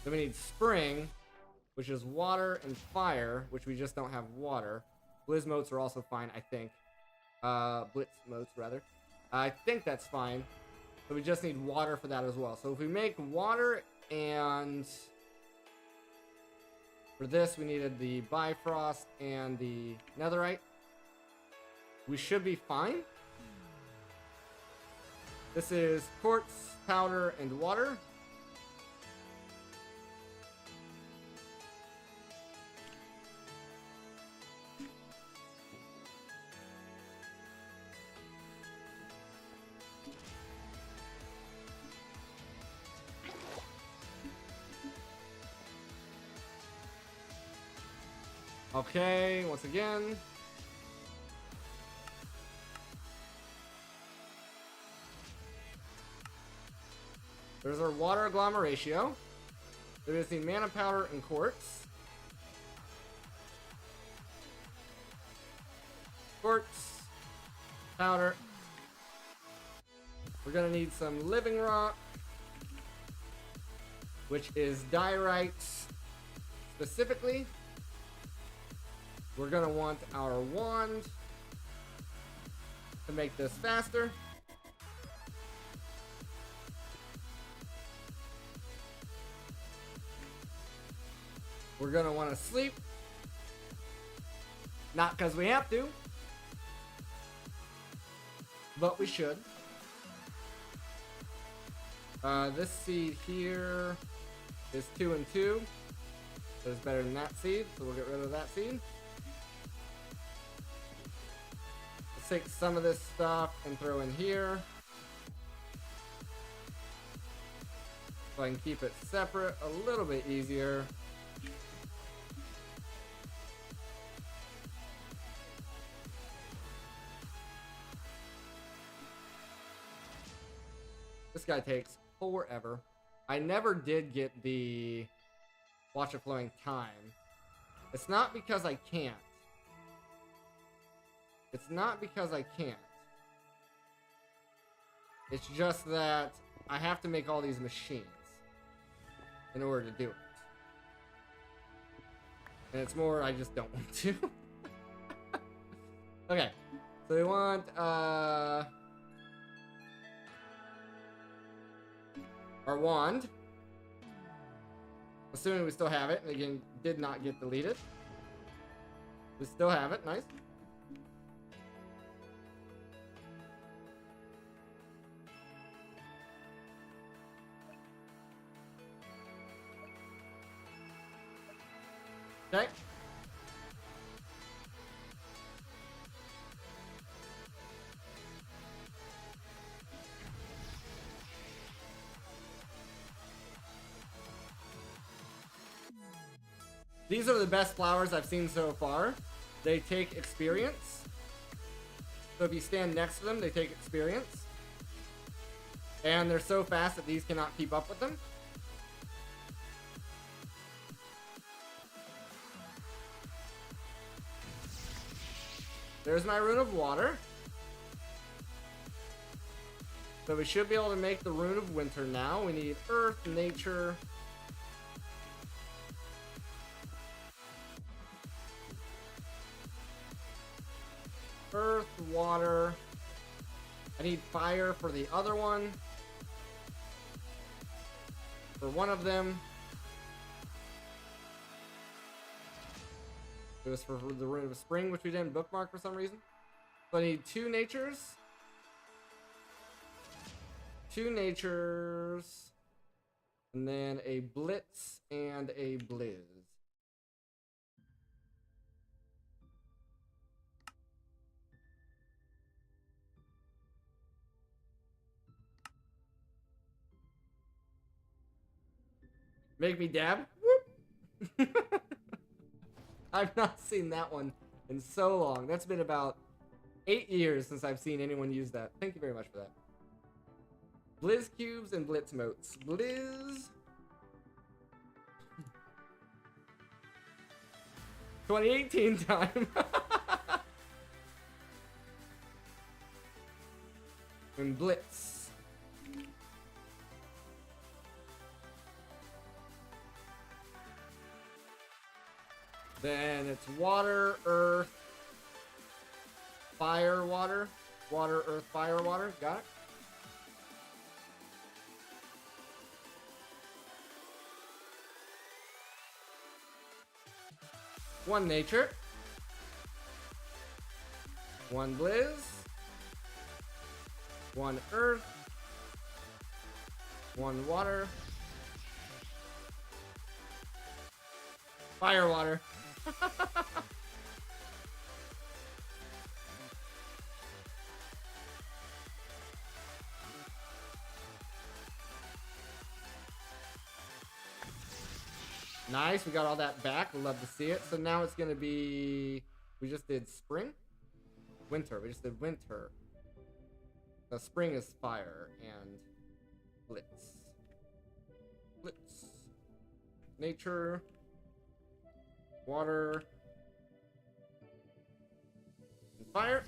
Then we need spring, which is water and fire, which we just don't have water. Blizz motes are also fine, I think. Blitz motes, rather. I think that's fine. So we just need water for that as well. So if we make water and... For this, we needed the Bifrost and the Netherite. We should be fine. This is quartz, powder, and water. Okay, once again. There's our water agglomeratio. There's the mana powder and quartz. Quartz. Powder. We're gonna need some living rock, which is diorite specifically. We're gonna want our wand to make this faster. We're gonna want to sleep. Not because we have to, but we should. This seed here is 2 and 2. So it's better than that seed, so we'll get rid of that seed. Let's take some of this stuff and throw in here. So I can keep it separate a little bit easier. This guy takes forever. I never did get the Watch It Flowing time. It's not because I can't. It's not because I can't. It's just that I have to make all these machines in order to do it. And it's more I just don't want to. Okay. So we want our wand. Assuming we still have it. And again, did not get deleted. We still have it. Nice. Okay. These are the best flowers I've seen so far. They take experience. So if you stand next to them, they take experience. And they're so fast that these cannot keep up with them. There's my Rune of Water. So we should be able to make the Rune of Winter now. We need Earth, Nature. Earth, Water. I need Fire for the other one. For one of them. It was for the Rune of Spring, which we didn't bookmark for some reason. So I need 2 natures. 2 natures. And then a Blitz and a Blizz. Make me dab? Whoop! I've not seen that one in so long. That's been about 8 years since I've seen anyone use that. Thank you very much for that. Blizz cubes and Blitz motes. Blizz. 2018 time. And Blitz. Then it's water, earth, fire, water. Water, earth, fire, water. Got it? One nature. One blizz. One earth. One water. Fire, water. Nice, we got all that back. We'd love to see it. So now it's gonna be, we just did spring, winter. We just did winter. So spring is fire and blitz. Blitz. Nature. Water. And fire.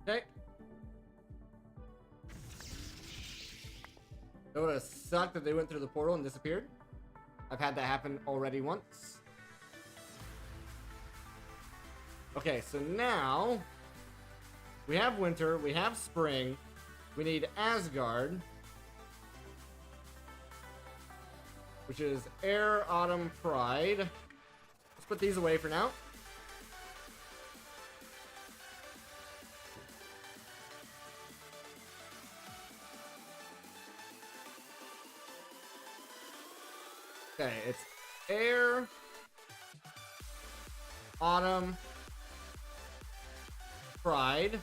Okay. It would have sucked if they went through the portal and disappeared. I've had that happen already once. Okay, so now We have winter. We have spring. We need Asgard, which is air, autumn, pride. Let's put these away for now. Okay, it's air, autumn, pride.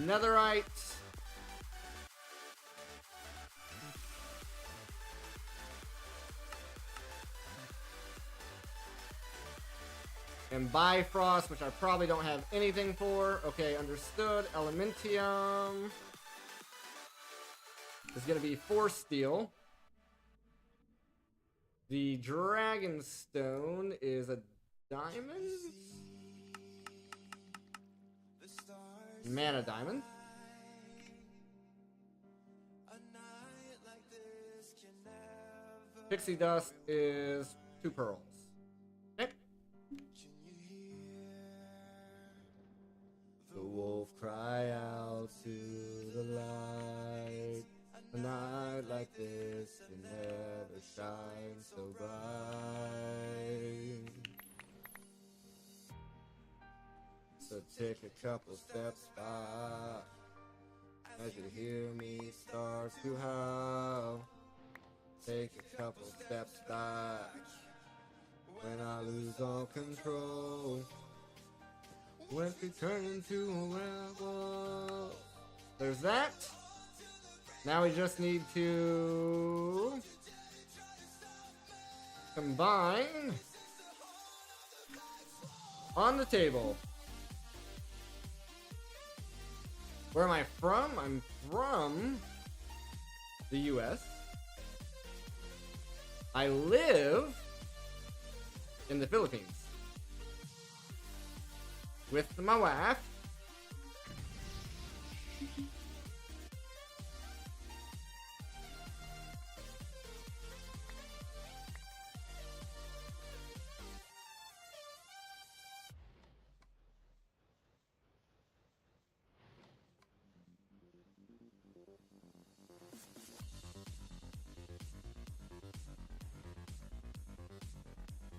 Netherite. And Bifrost, which I probably don't have anything for. Okay, understood. Elementium is going to be 4 steel. The Dragonstone is a diamond? Mana diamond. Pixie dust is 2 pearls. Okay. The wolf cry out to the light. A night like this can never shine so bright. So take a couple steps back as you hear me start to howl. Take a couple steps back when I lose all control. When we turn into a werewolf. There's that. Now we just need to combine on the table. Where am I from? I'm from the US. I live in the Philippines with my wife.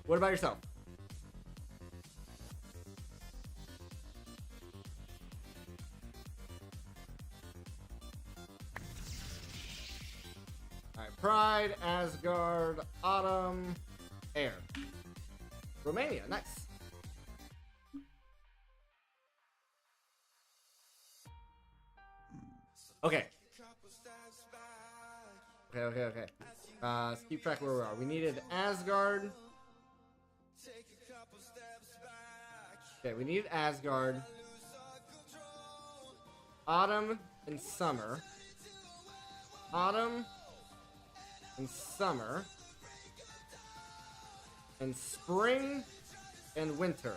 What about yourself? Alright, Pride, Asgard, Autumn, Air. Romania, nice. Okay. Okay. Let's keep track where we are. We needed Asgard. Okay, we need Asgard, autumn and summer, autumn and summer, and spring and winter.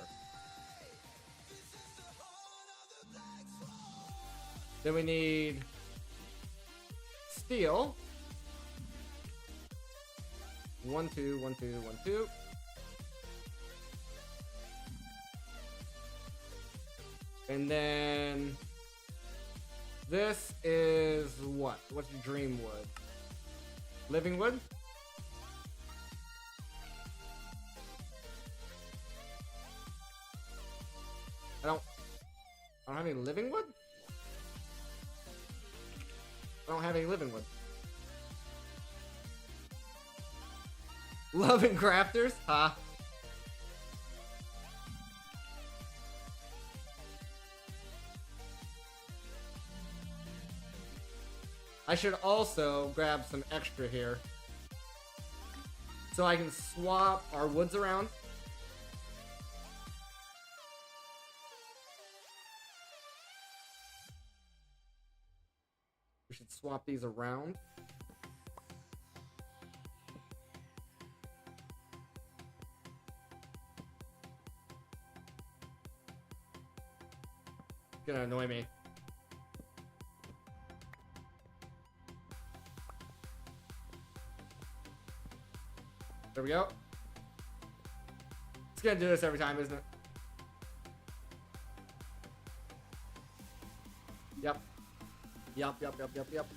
Then we need steel. 1, 2, 1, 2, 1, 2. And then this is what? What's your dream wood? Living wood? I don't have any living wood? I don't have any living wood. Loving crafters? Huh? I should also grab some extra here so I can swap our woods around. We should swap these around. It's gonna annoy me. There we go. gonna do this every time, isn't it? Yep. Yep.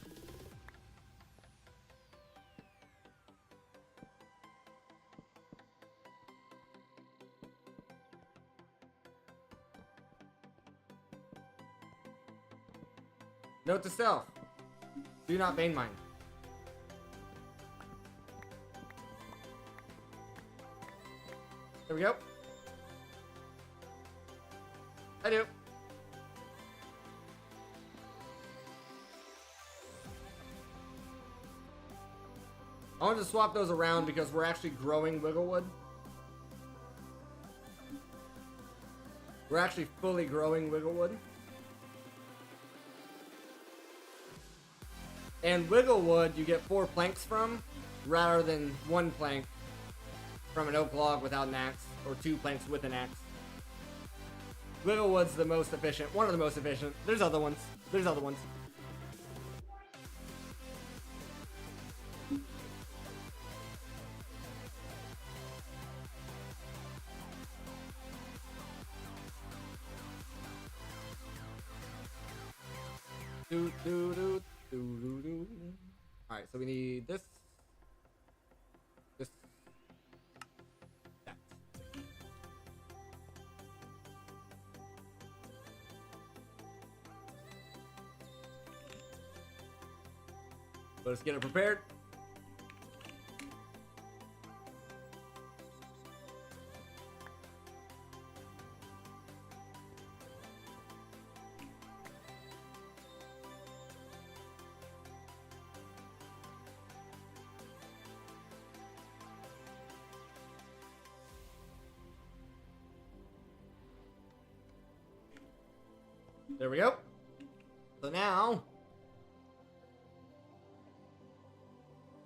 Note to self. Do not vein mine. There we go. I do. I wanted to swap those around because we're actually growing Wigglewood. We're actually fully growing Wigglewood. And Wigglewood you get 4 planks from, rather than 1 plank from an oak log without an axe, or 2 planks with an axe. Wigglewood's the most efficient, one of the most efficient. There's other ones. Alright, so we need this. That. Let's get it prepared. There we go. So now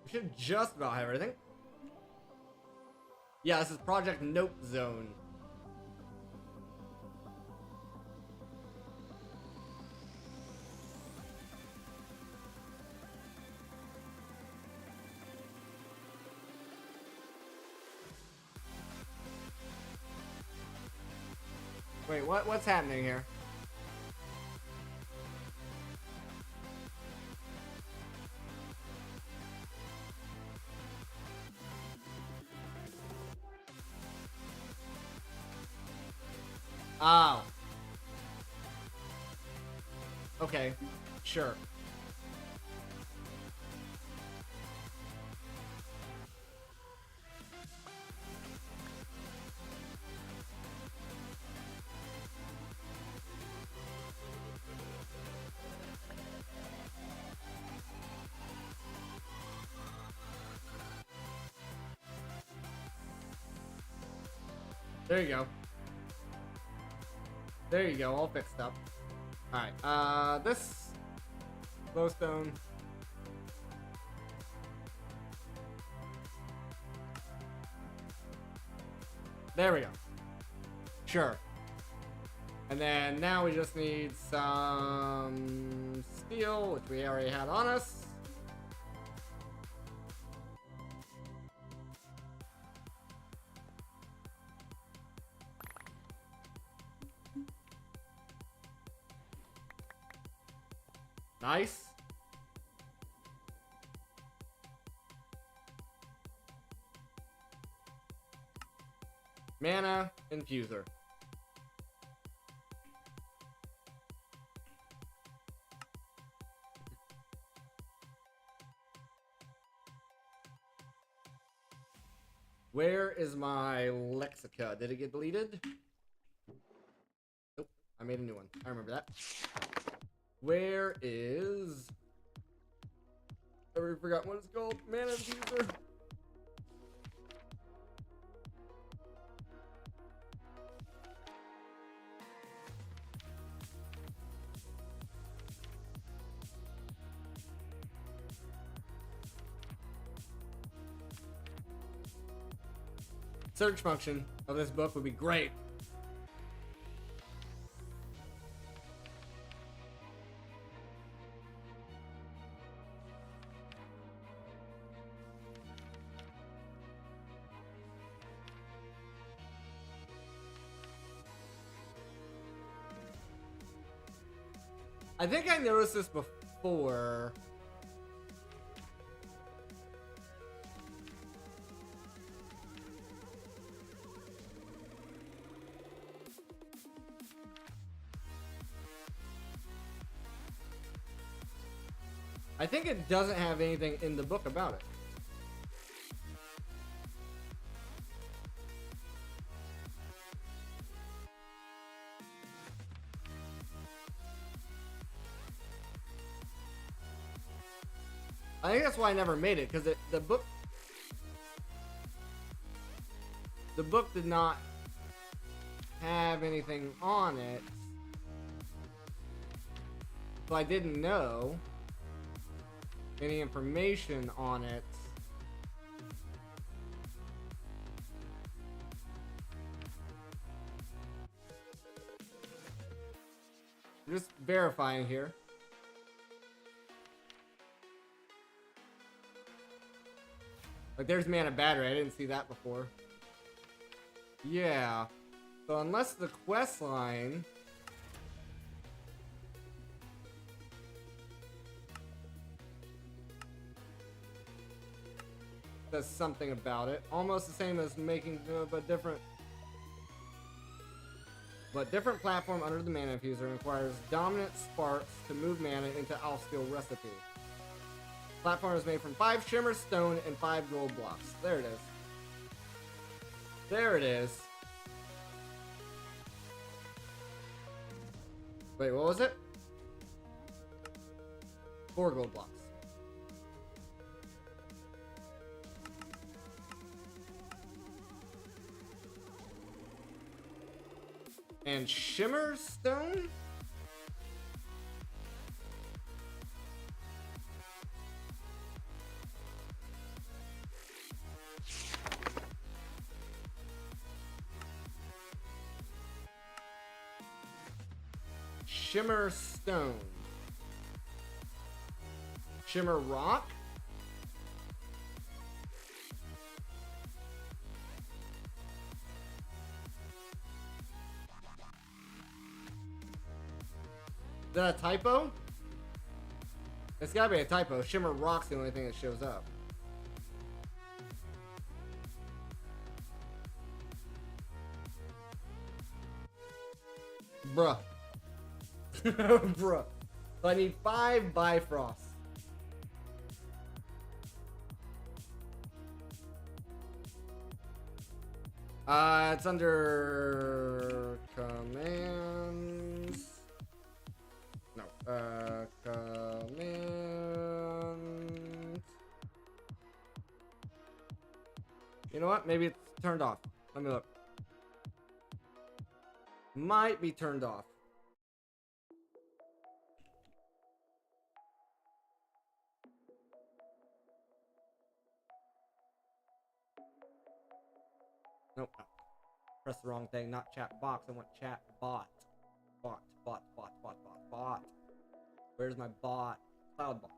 we should just about have everything. Yeah, this is Project Note Zone. Wait, what's happening here? Oh. Okay, sure. There you go. There you go, all fixed up. Alright, this glowstone. There we go. Sure. And then now we just need some steel, which we already had on us. Nice. Mana infuser. Where is my Lexica? Did it get deleted? Nope. I made a new one. I remember that. Where is... I already forgot what it's called. Mana infuser. Search function of this book would be great. I think I noticed this before. I think it doesn't have anything in the book about it. I think that's why I never made it, because the book did not have anything on it, so I didn't know any information on it. Just verifying here. Like, there's mana battery. I didn't see that before. Yeah. So unless the quest line says something about it, almost the same as making but different platform under the mana infuser requires dominant sparks to move mana into Alskill recipe. Platform is made from 5 shimmer stone and 5 gold blocks. There it is. There it is. Wait, what was it? 4 gold blocks. And shimmer stone? Shimmer stone. Shimmer rock? Is that a typo? It's gotta be a typo. Shimmer rock's the only thing that shows up. Bruh. Bruh. So I need 5 Bifrost. It's under commands. No. Commands. You know what? Maybe it's turned off. Let me look. Might be turned off. Nope. Press the wrong thing. Not chat box. I want chat bot. Bot. Where's my bot? Cloud bot.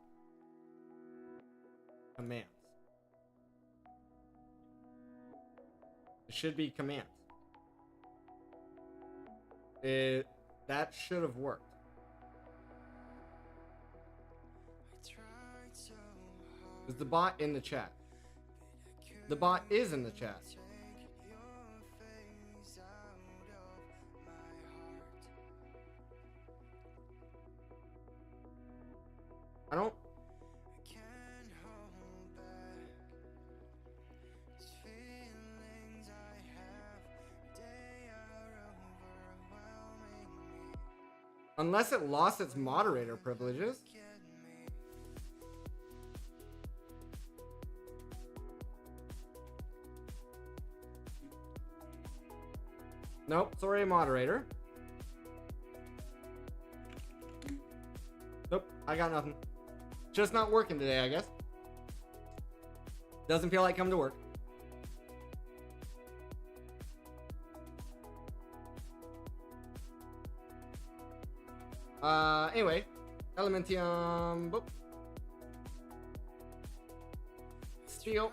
Commands. It should be commands. That should have worked. Is the bot in the chat? The bot is in the chat. I don't. Unless it lost its moderator privileges. Nope, sorry, moderator. Nope, I got nothing. Just not working today, I guess. Doesn't feel like coming to work. Anyway, Elementium, boop. Steel.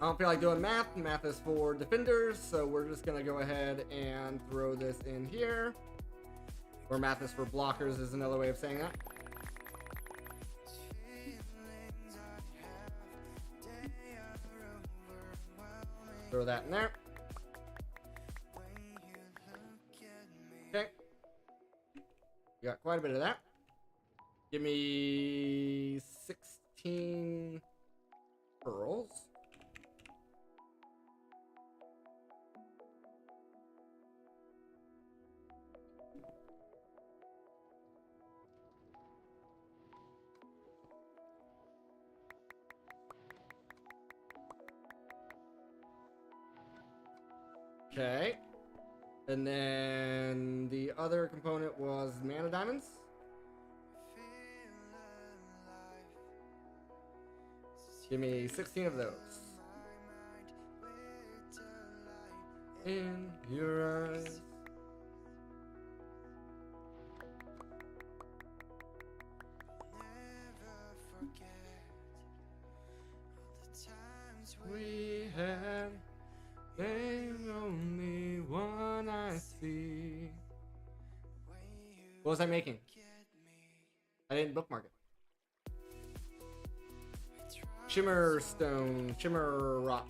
I don't feel like doing math. Math is for defenders, so we're just gonna go ahead and throw this in here. Or math is for blockers is another way of saying that. Throw that in there. Okay. We got quite a bit of that. Give me 16 pearls. Okay. And then the other component was mana diamonds. Give me 16 of those. In your eyes. We had, there's only one I see. What was I making? I didn't bookmark it. Shimmer stone, shimmer rock.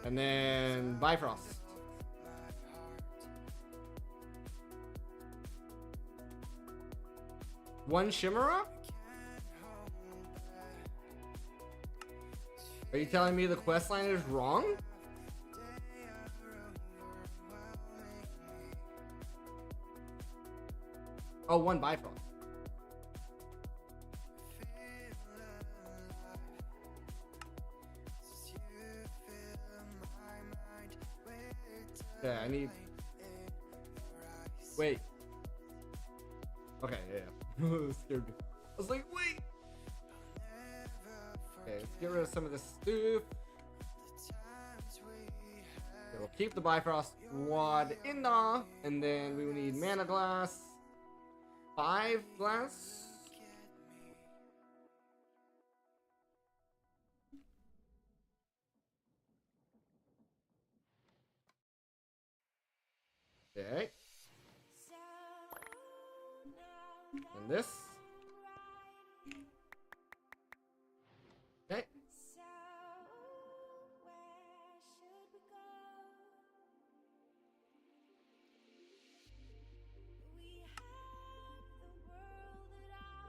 And then Bifrost. One shimmer rock? Are you telling me the quest line is wrong? Oh, one Bifrost. Yeah, I need... Wait. Okay, yeah. Scared me. I was like, wait! Okay, let's get rid of some of this stuff. Okay, we'll keep the Bifrost wad in there, and then we will need mana glass. 5 glass. Okay. And this. Okay.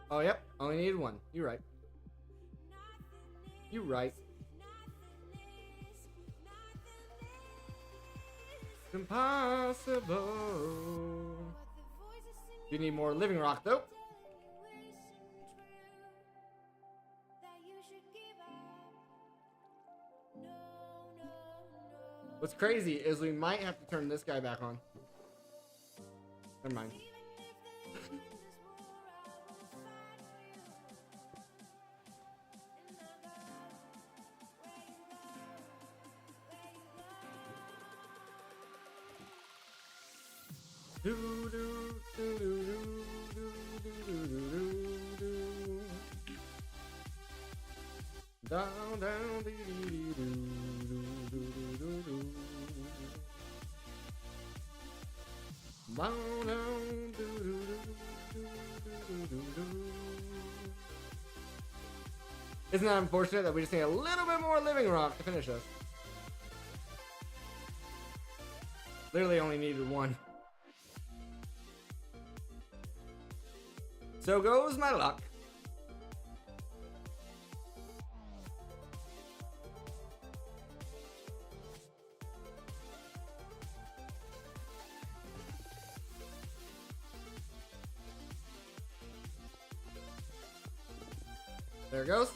Oh, yep. Only need one. You're right. You're right. Impossible. You need more living rock, though. What's crazy is we might have to turn this guy back on. Never mind. Down, down, dee, dee, dee, doo, doo, doo, doo, doo, doo. Down, down, doo, doo, doo, doo, doo, doo, doo. Isn't that unfortunate that we just need a little bit more living rock to finish us? Literally only needed one. So goes my luck. There it goes.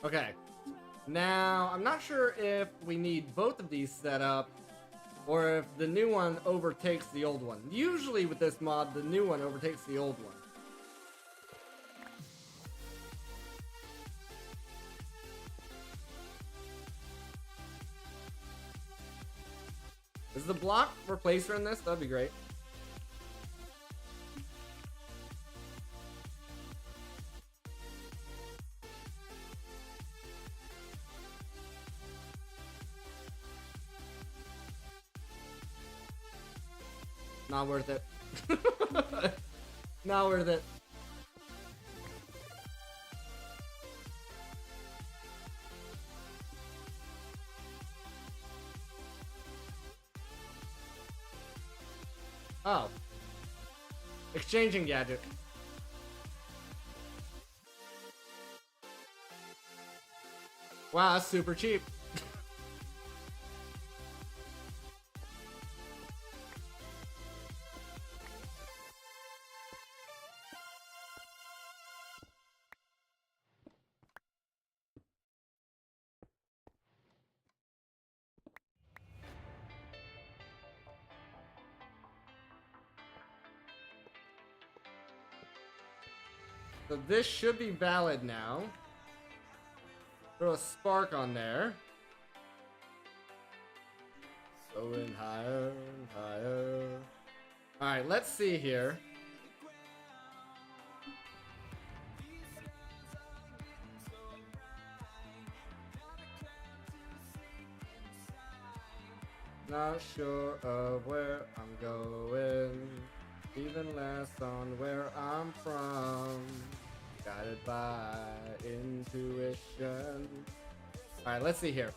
Okay. Now, I'm not sure if we need both of these set up or if the new one overtakes the old one. Usually with this mod, the new one overtakes the old one. Is the block replacer in this? That'd be great. Not worth it. Not worth it. Oh. Exchanging gadget. Wow, that's super cheap. So this should be valid now. Throw a spark on there. Going higher and higher. Alright, let's see here. Not sure of where I'm going. Even less on where I'm from. Guided by intuition. Alright, let's see here.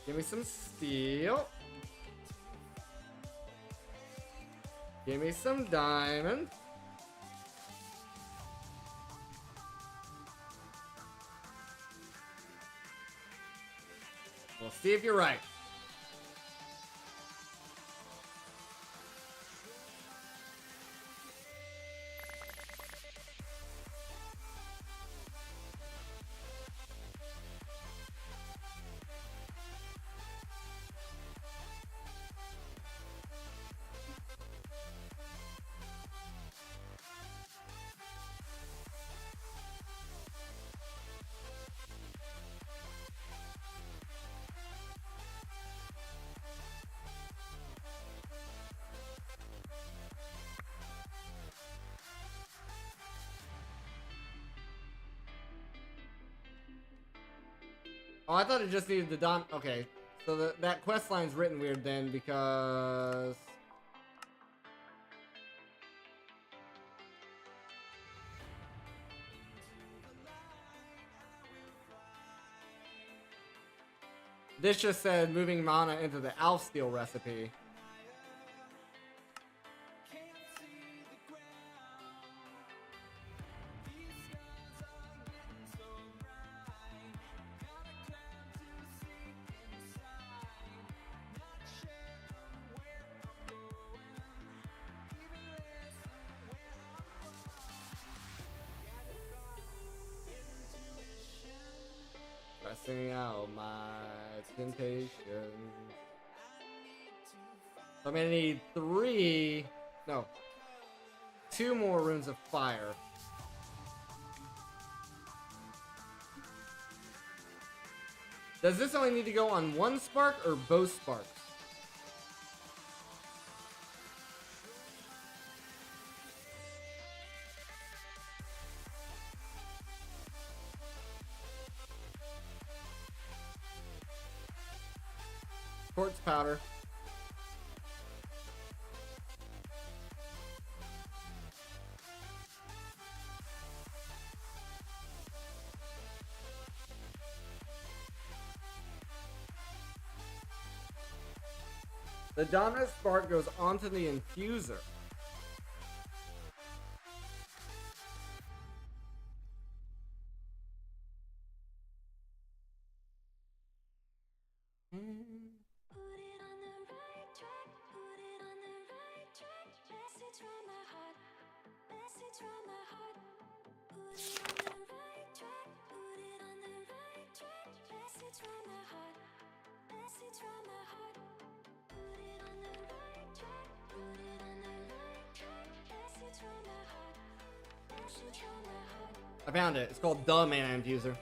Give me some steel. Give me some diamond. We'll see if you're right. Oh, I thought it just needed the dot. Okay, so that quest line's written weird then because this just said moving mana into the Alf Steel recipe. Pressing out my temptations. So I'm gonna need two more runes of fire. Does this only need to go on one spark or both sparks? Quartz powder. The dominant spark goes onto the infuser. I found it. It's called the Mana Infuser.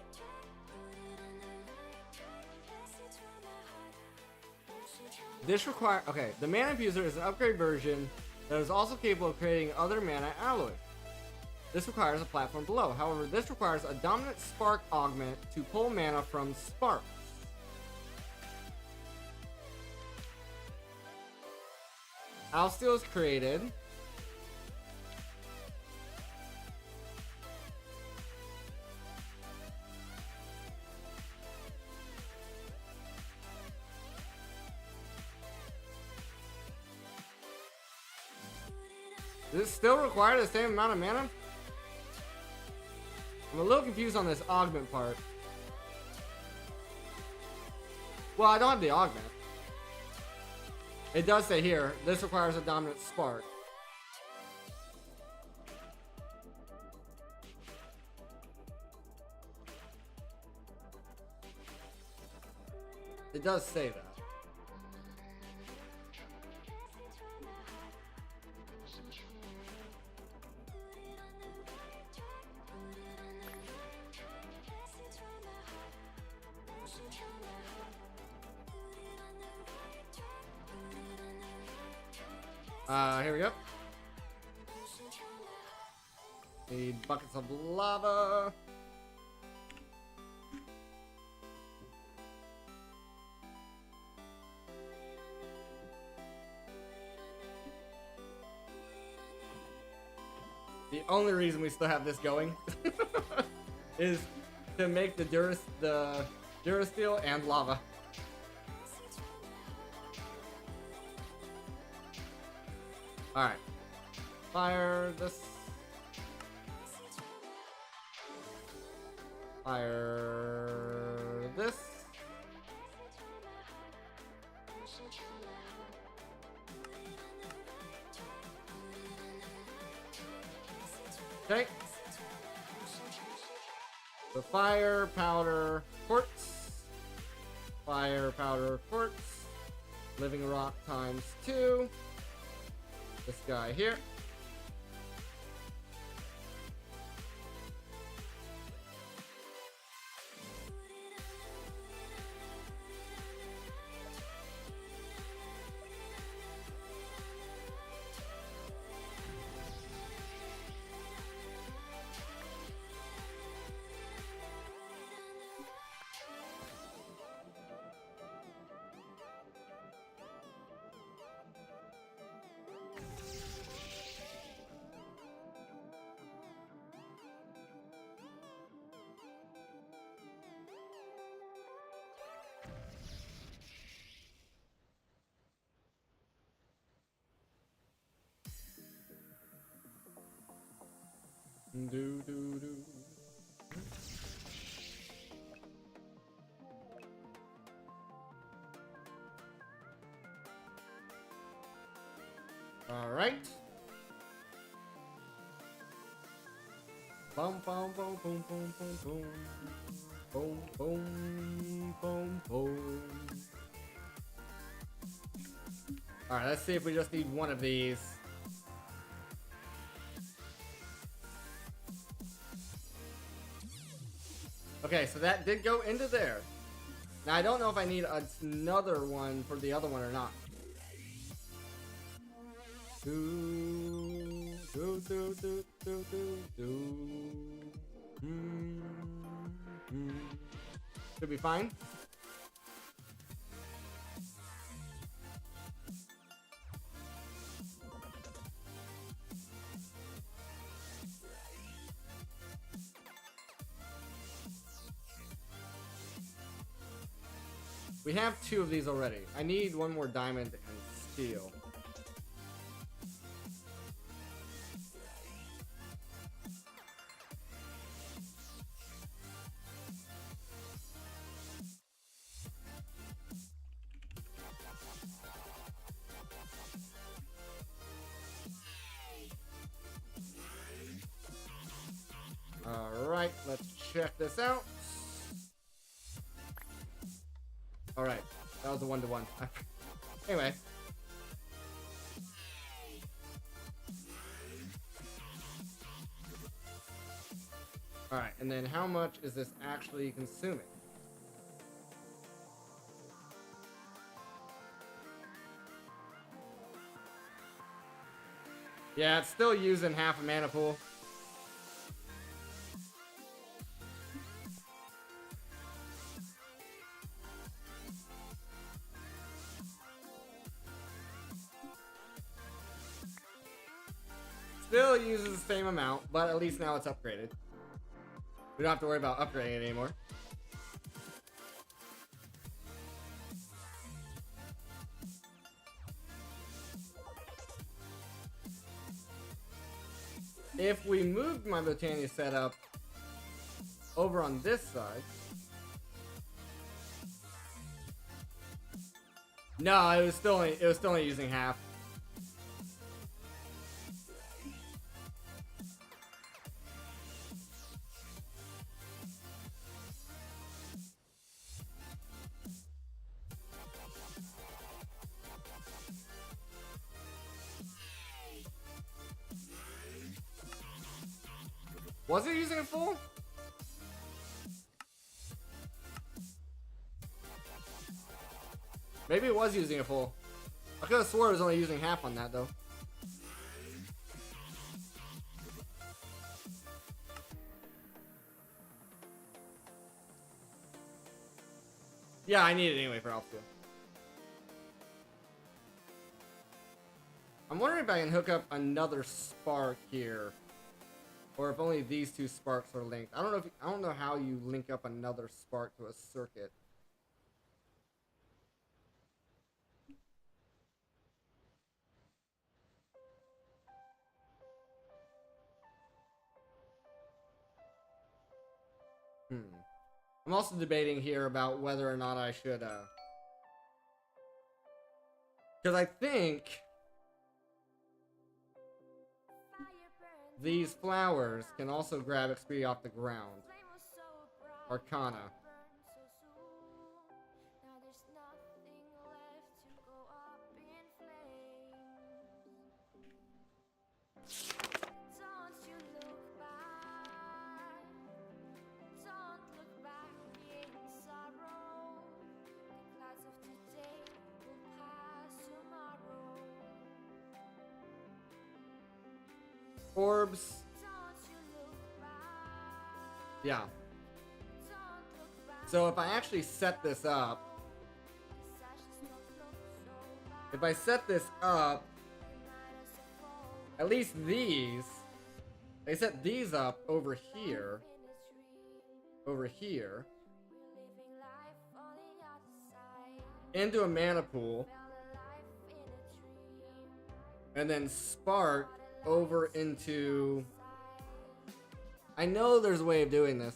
This requires... Okay, the Mana Infuser is an upgrade version that is also capable of creating other mana alloys. This requires a platform below. However, this requires a dominant spark augment to pull mana from sparks. Alsteel is created. Does it still require the same amount of mana? I'm a little confused on this augment part. Well, I don't have the augment. It does say here, this requires a dominant spark. It does say that. Here we go. Need buckets of lava. The only reason we still have this going is to make the Durasteel and lava. Alright. Fire this. Fire this. Okay. The fire, powder, quartz. Fire, powder, quartz. Living rock times 2. This guy here. Do do do. All right. Boom boom boom boom boom boom boom boom boom boom boom. All right. Let's see if we just need one of these. Okay, so that did go into there. Now, I don't know if I need another one for the other one or not. Do, do, do, do, do, do, do. Should be fine. We have 2 of these already. I need one more diamond and steel. All right, let's check this out. Alright. That was a 1-to-1. Anyway. Alright, and then how much is this actually consuming? Yeah, it's still using half a mana pool. Still uses the same amount, but at least now it's upgraded. We don't have to worry about upgrading it anymore. If we moved my Botania setup over on this side. No, it was still only using half. Was it using it full? Maybe it was using it full. I could have swore it was only using half on that though. Yeah, I need it anyway for Alpha. I'm wondering if I can hook up another spark here. Or if only these two sparks are linked. I don't know how you link up another spark to a circuit. I'm also debating here about whether or not I should because I think these flowers can also grab XP off the ground. Arcana. Orbs. Yeah. So if I actually set this up, at least these, they set these up over here, into a mana pool, and then spark over into... I know there's a way of doing this.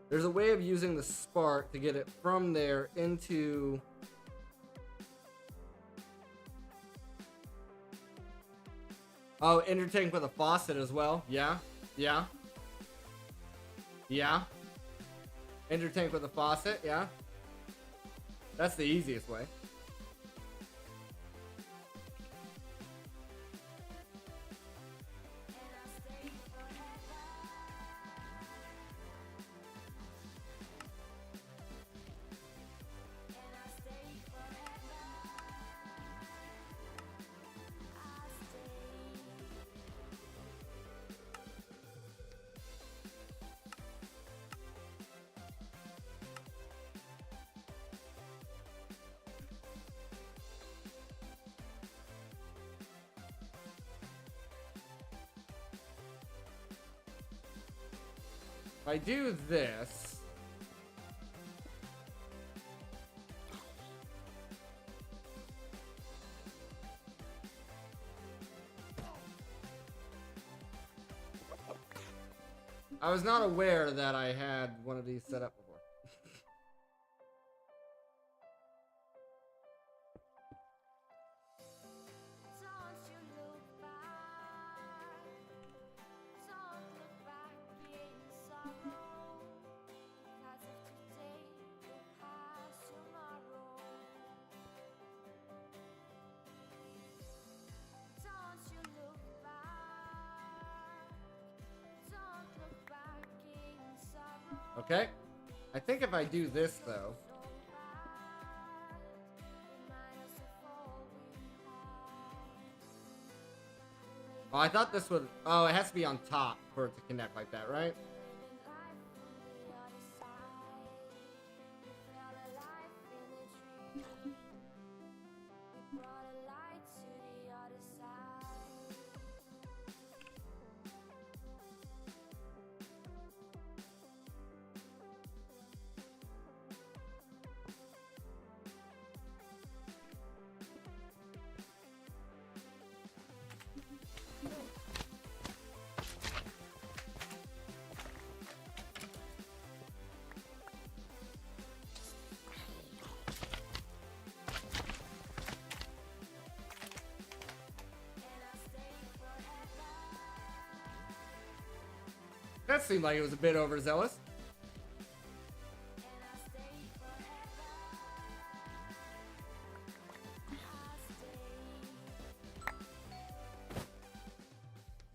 There's a way of using the spark to get it from there into... Oh, intertank with a faucet as well. Yeah. Intertank with a faucet, yeah. That's the easiest way. If I do this, I was not aware that I had one of these set up before. Okay. I think if I do this, though... Oh, I thought this would... Oh, it has to be on top for it to connect like that, right? That seemed like it was a bit overzealous.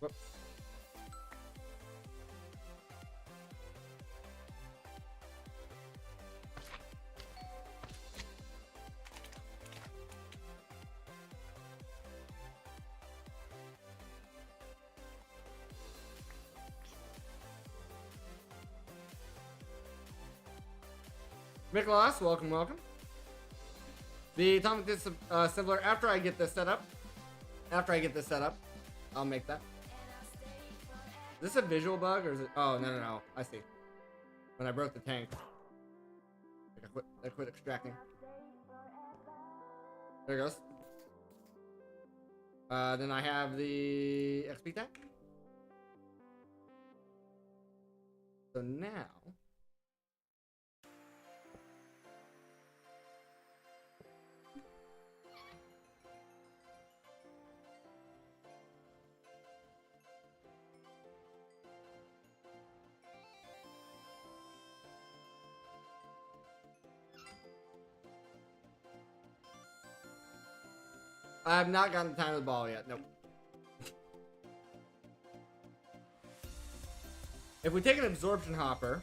Whoops. Miklos, welcome, welcome. The atomic disassembler, after I get this set up, I'll make that. Is this a visual bug, or is it? Oh, no. I see. When I broke the tank. I quit extracting. There it goes. Then I have the XP tank. So now... I have not gotten the time of the ball yet. Nope. If we take an absorption hopper...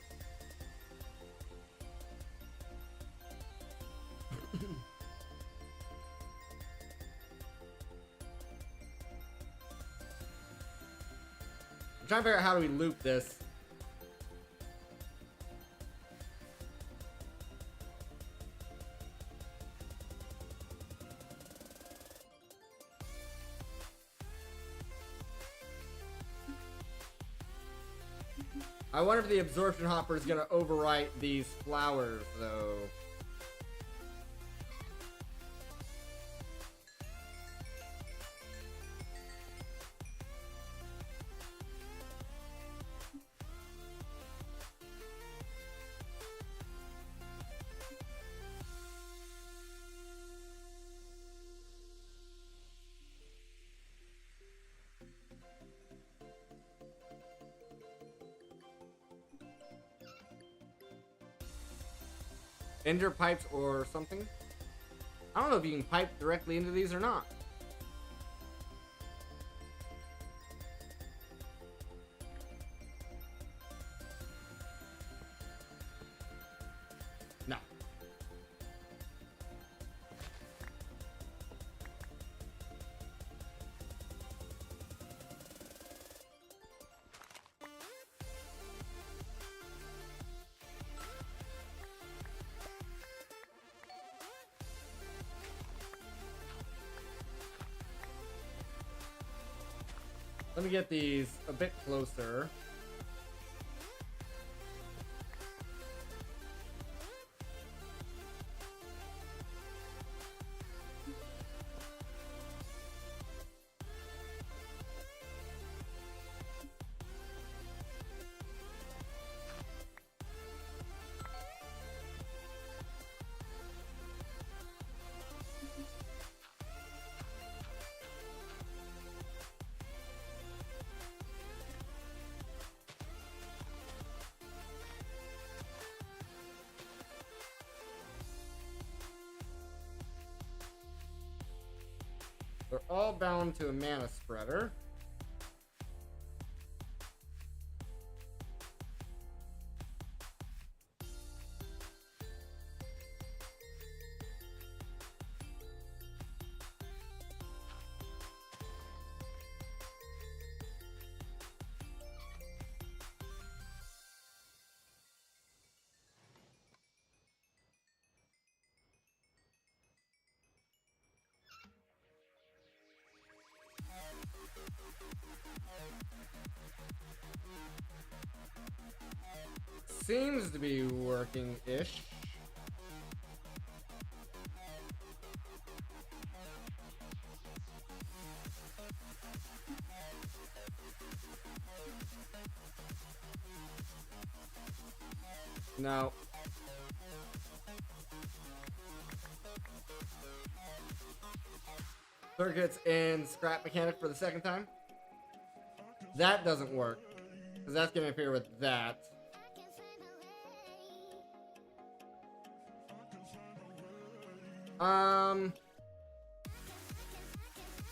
I'm trying to figure out how do we loop this. I wonder if the absorption hopper is going to overwrite these flowers, though. Ender pipes or something. I don't know if you can pipe directly into these or not. No. Let me get these a bit closer. They're all bound to a mana spreader. Seems to be working-ish. No. Circuits in scrap mechanic for the second time. That doesn't work. Because that's going to interfere with that. I'm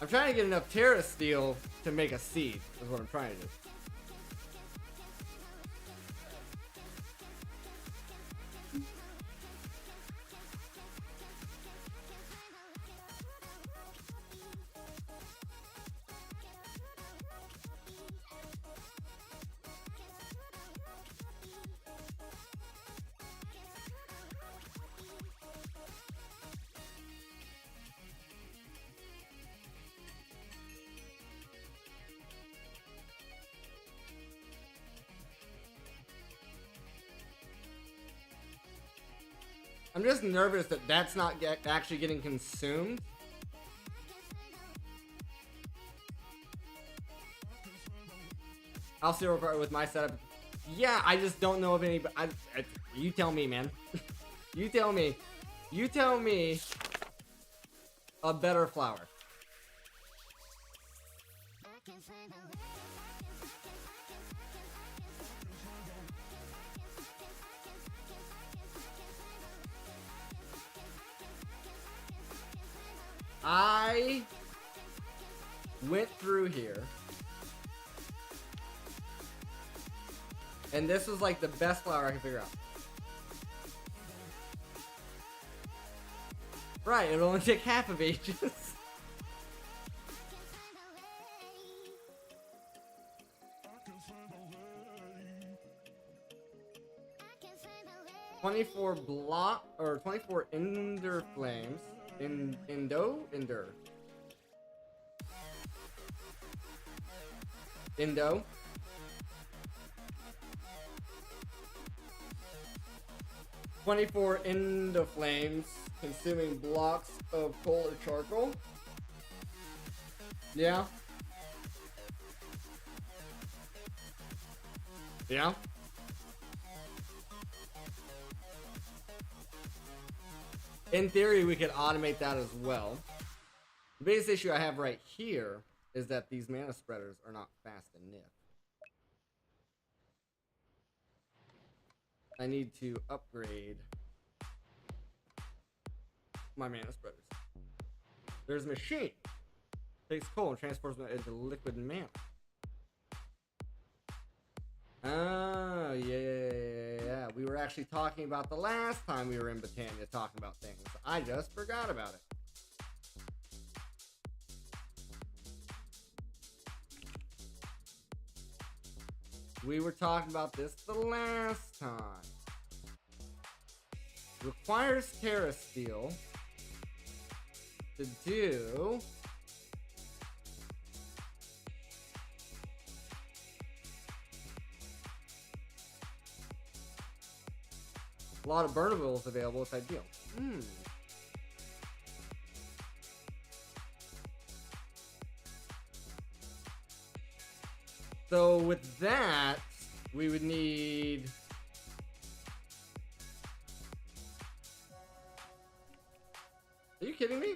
trying to get enough Terra Steel to make a seed, is what I'm trying to do. I'm just nervous that that's not actually getting consumed. I'll see real quick with my setup. Yeah, I just don't know of any. You tell me, man. You tell me. You tell me a better flower. I went through here, and this was like the best flower I could figure out. Right, it'll only take half of ages. 24 block or 24 ender flames. Indo. 24 endo flames, consuming blocks of coal or charcoal. Yeah. Yeah. In theory, we could automate that as well. The biggest issue I have right here is that these mana spreaders are not fast enough. I need to upgrade my mana spreaders. There's a machine. Takes coal and transforms it into liquid mana. Oh, yeah. We were actually talking about the last time we were in Britannia talking about things. I just forgot about it. We were talking about this the last time. Requires Terra Steel to do a lot of burnables available. It's ideal. So with that, we would need Are you kidding me?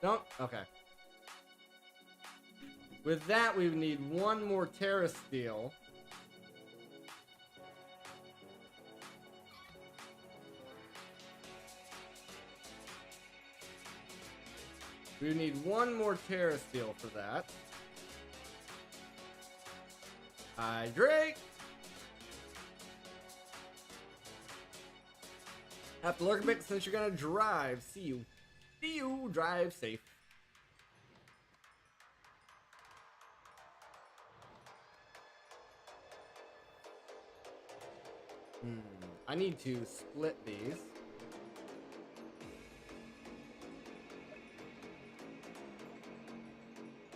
Don't? Okay. With that, we would need one more Terra Steel. We would need one more Terra Steel for that. Hydrate! Have to lurk a bit since you're gonna drive. See you. See you. Drive safe. I need to split these.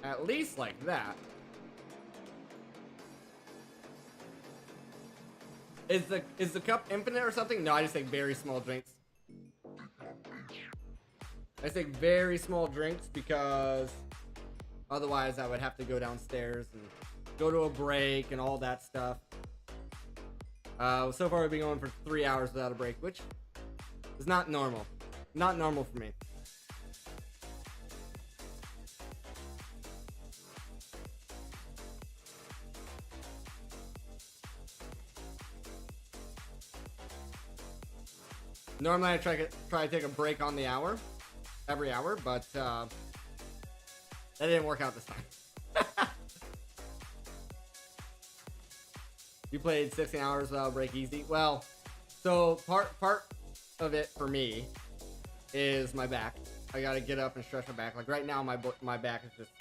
At least like that. Is the cup infinite or something? No, I just take very small drinks. I take very small drinks because otherwise I would have to go downstairs and go to a break and all that stuff. So far we've been going for 3 hours without a break, which is not normal. Not normal for me. Normally I try to take a break on the hour, every hour, but that didn't work out this time. You played 16 hours without a break easy. Well, so part of it for me is my back. I gotta get up and stretch my back. Like right now, my back is just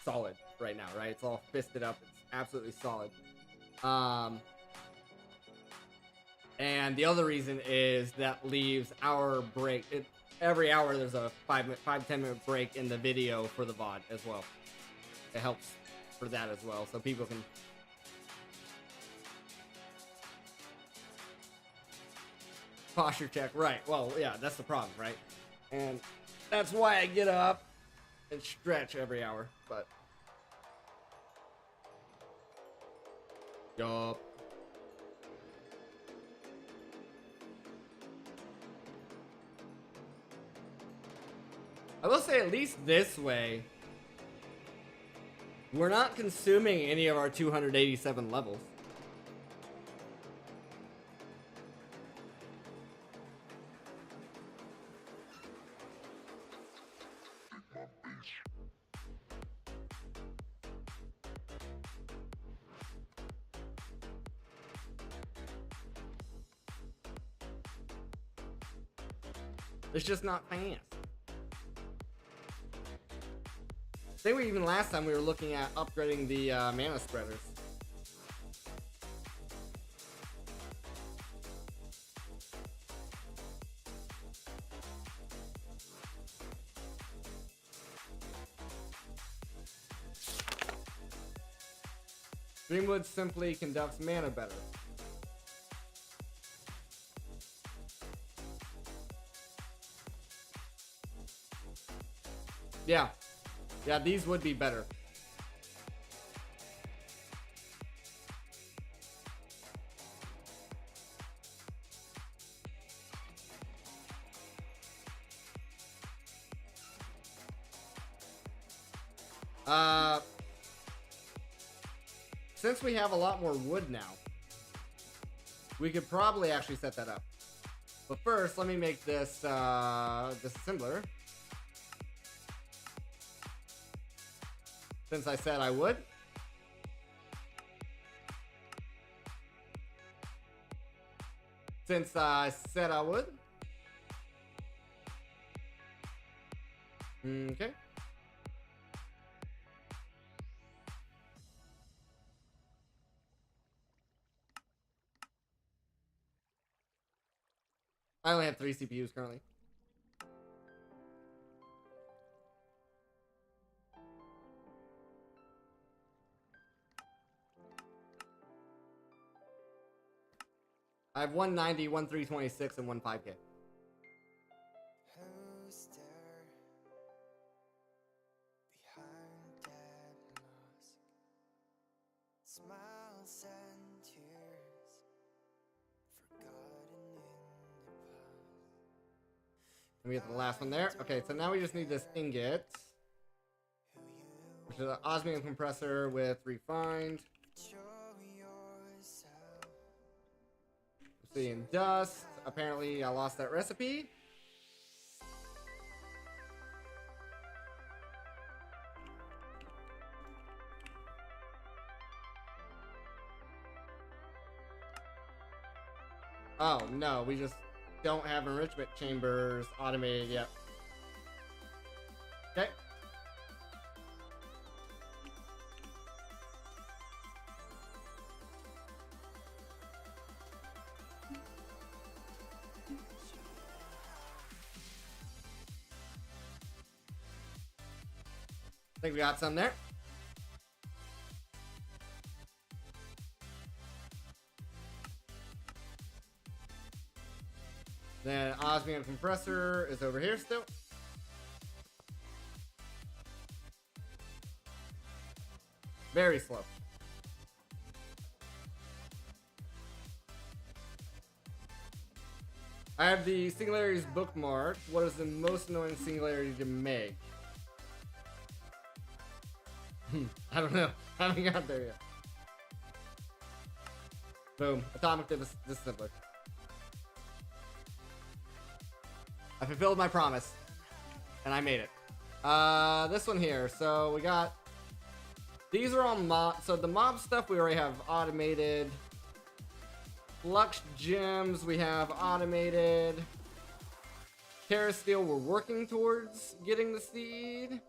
solid right now, right? It's all fisted up. It's absolutely solid. And the other reason is that leaves our break. Every hour there's a 5-10 minute break in the video for the VOD as well. It helps for that as well, so people can. Posture check, right? Well, yeah, that's the problem, right? And that's why I get up and stretch every hour. But yup. I will say, at least this way, we're not consuming any of our 287 levels. It's just not fast. I think even last time we were looking at upgrading the mana spreaders. Dreamwood simply conducts mana better. Yeah. Yeah, these would be better. Since we have a lot more wood now, we could probably actually set that up. But first, let me make this disassembler. Since I said I would. Since I said I would. Okay. I only have 3 CPUs currently. I have 190, 1326, and 15K. And we get the last one there. Okay, so now we just need this ingot, which is an osmium compressor with refined. Seeing dust. Apparently, I lost that recipe. Oh no, we just don't have enrichment chambers automated yet. Okay. think we got some there. Then osmium compressor is over here still. Very slow. I have the singularities bookmarked. What is the most annoying singularity to make? I don't know. I haven't got there yet. Boom. Atomic did this simpler. I fulfilled my promise. And I made it. This one here. So we got... These are all mob... So the mob stuff we already have automated. Flux gems we have automated. Terra steel we're working towards getting the seed.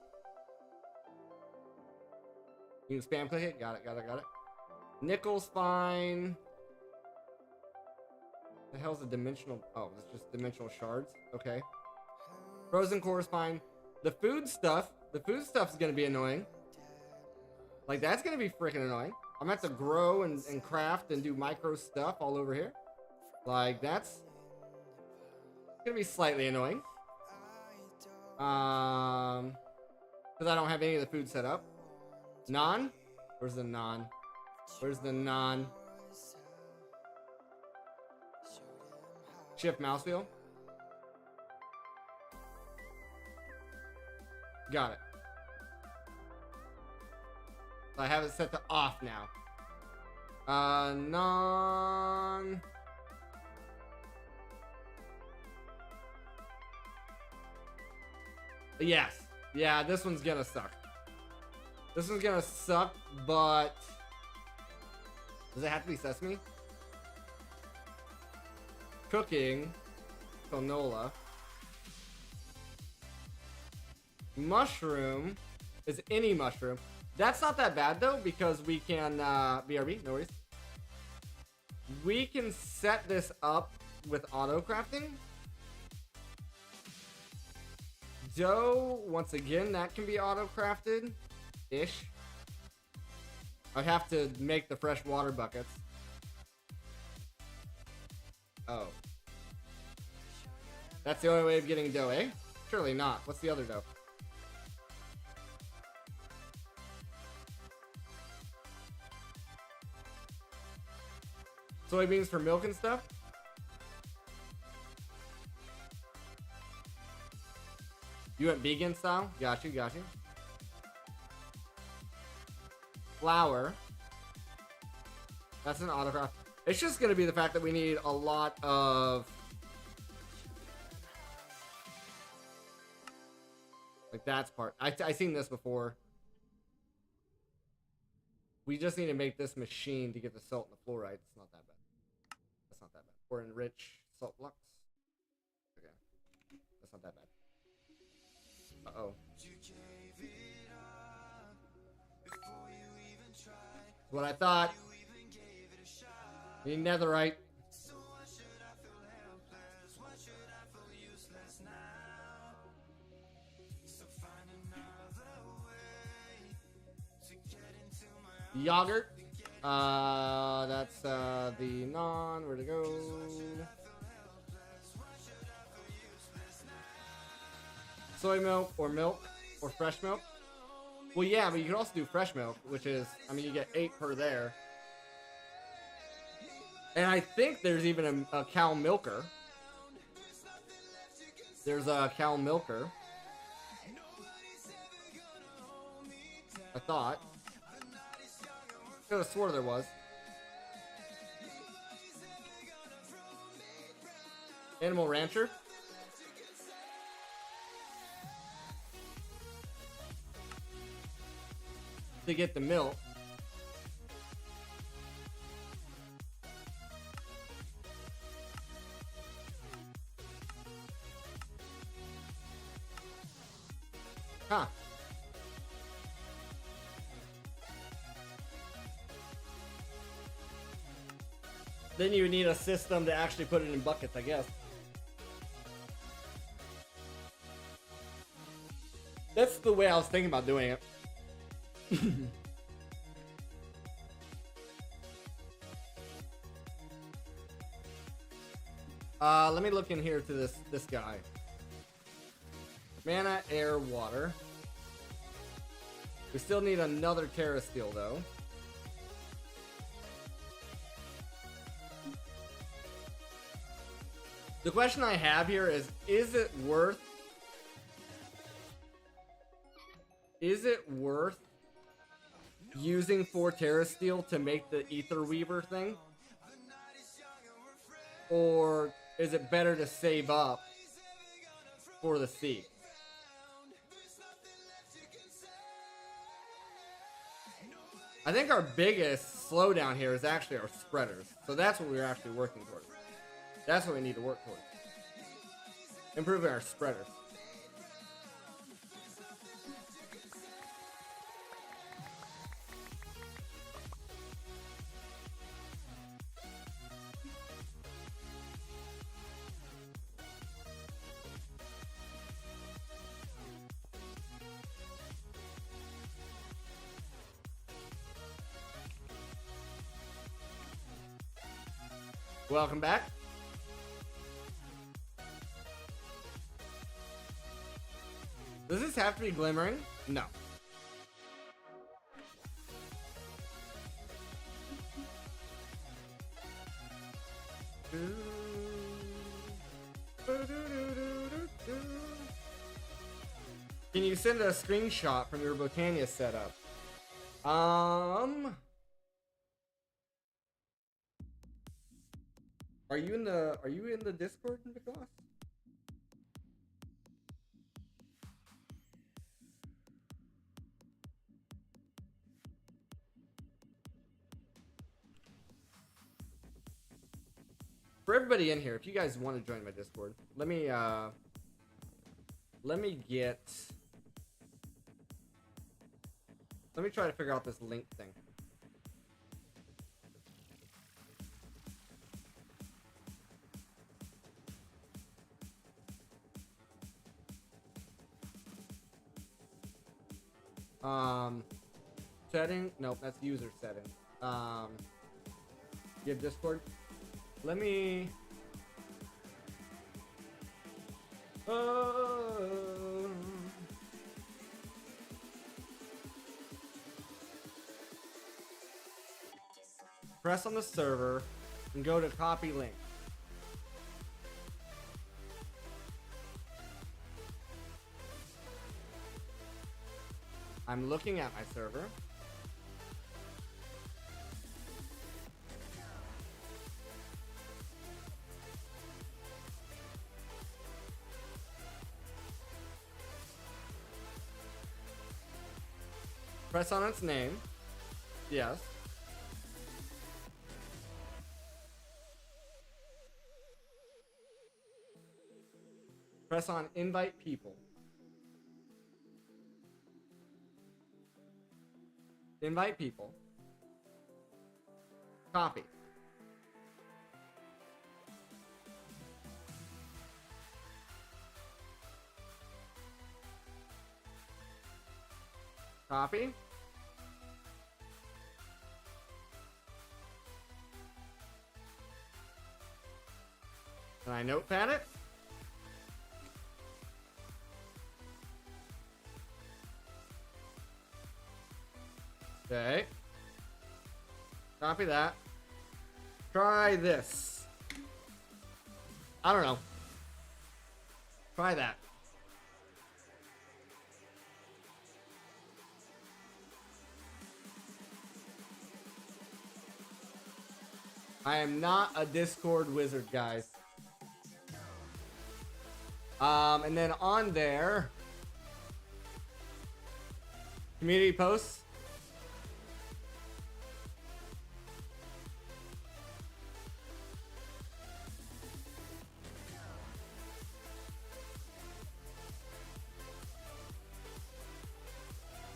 You can spam click it. Got it. Nickel's fine. The hell's a dimensional? Oh, it's just dimensional shards. Okay. Frozen core is fine. The food stuff's gonna be annoying. Like, that's gonna be freaking annoying. I'm gonna have to grow and craft and do micro stuff all over here. Like, that's gonna be slightly annoying. Because I don't have any of the food set up. Non? Where's the non? Where's the non? Shift mouse wheel. Got it. I have it set to off now. Non. Yes. Yeah, this one's gonna suck. This one's gonna suck, but... Does it have to be sesame? Cooking. Canola. Mushroom is any mushroom. That's not that bad though, because we can BRB, no worries. We can set this up with auto crafting. Dough, once again, that can be auto crafted ish. I'd have to make the fresh water buckets. Oh. That's the only way of getting dough, eh? Surely not. What's the other dough? Soybeans for milk and stuff? You went vegan style? Got you. Flour. That's an autocraft. It's just gonna be the fact that we need a lot of... Like, that's part. I seen this before. We just need to make this machine to get the salt and the fluoride. It's not that bad. That's not that bad. Or enrich salt flux. Okay. That's not that bad. Uh-oh. What I thought. Need netherite. Yogurt. That's the non. Where to go? Soy milk or fresh milk. Well, yeah, but you can also do fresh milk, which is, I mean, you get 8 per there. And I think there's even a cow milker. There's a cow milker. I thought. Could have swore there was. Animal rancher. To get the milk. Huh. Then you would need a system to actually put it in buckets, I guess. That's the way I was thinking about doing it. Let me look in here to this guy. Mana, air, water. We still need another Terra Steel though. The question I have here is it worth using 4 Terra Steel to make the Ether Weaver thing? Or is it better to save up for the seed? I think our biggest slowdown here is actually our spreaders. So that's what we're actually working towards. That's what we need to work towards. Improving our spreaders. Welcome back. Does this have to be glimmering? No. Can you send a screenshot from your Botania setup? Are you in the Discord, Nicholas? For everybody in here, if you guys want to join my Discord, let me try to figure out this link thing. Setting? Nope, that's user setting. You have Discord? Let me... Press on the server and go to copy link. I'm looking at my server. Press on its name. Yes. Press on invite people. Invite people. Copy. Copy. Can I notepad it? Okay. Copy that. Try this. I don't know. Try that. I am not a Discord wizard, guys. And then on there, community posts.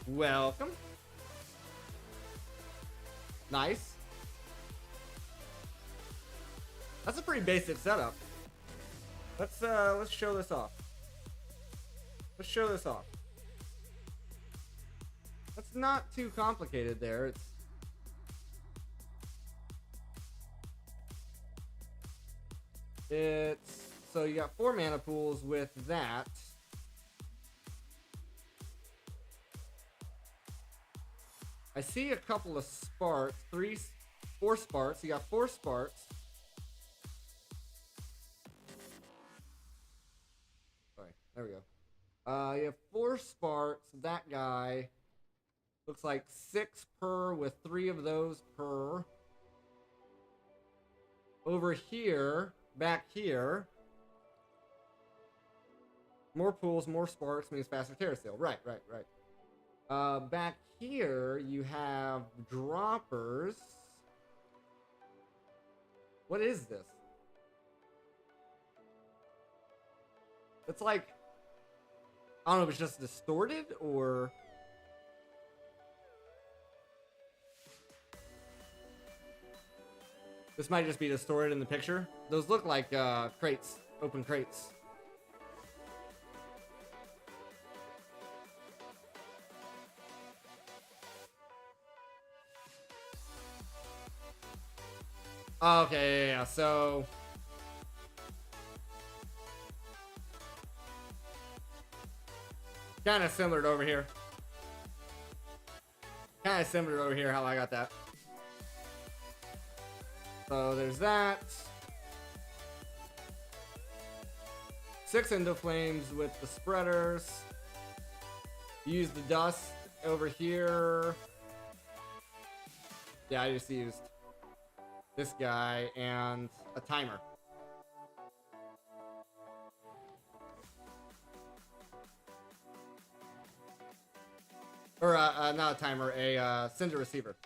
Welcome. Nice. That's a pretty basic setup. Let's show this off. Let's show this off. it's not too complicated there. It's so you got 4 mana pools with that. I see a couple of sparks, 4 sparks. You got 4 sparks. Sorry, there we go. You have 4 sparks. That guy looks like 6 per with 3 of those per. Over here, back here, more pools, more sparks means faster terraceal. Right. Back here, you have droppers. What is this? It's like, I don't know if it's just distorted or... This might just be distorted in the picture. Those look like crates, open crates. Okay, yeah, so... Kind of similar to over here. Kind of similar to over here, how I got that. So there's that. 6 Endo Flames with the spreaders. Use the dust over here. Yeah, I just used this guy and a timer. Or not a timer, a Cinder Receiver.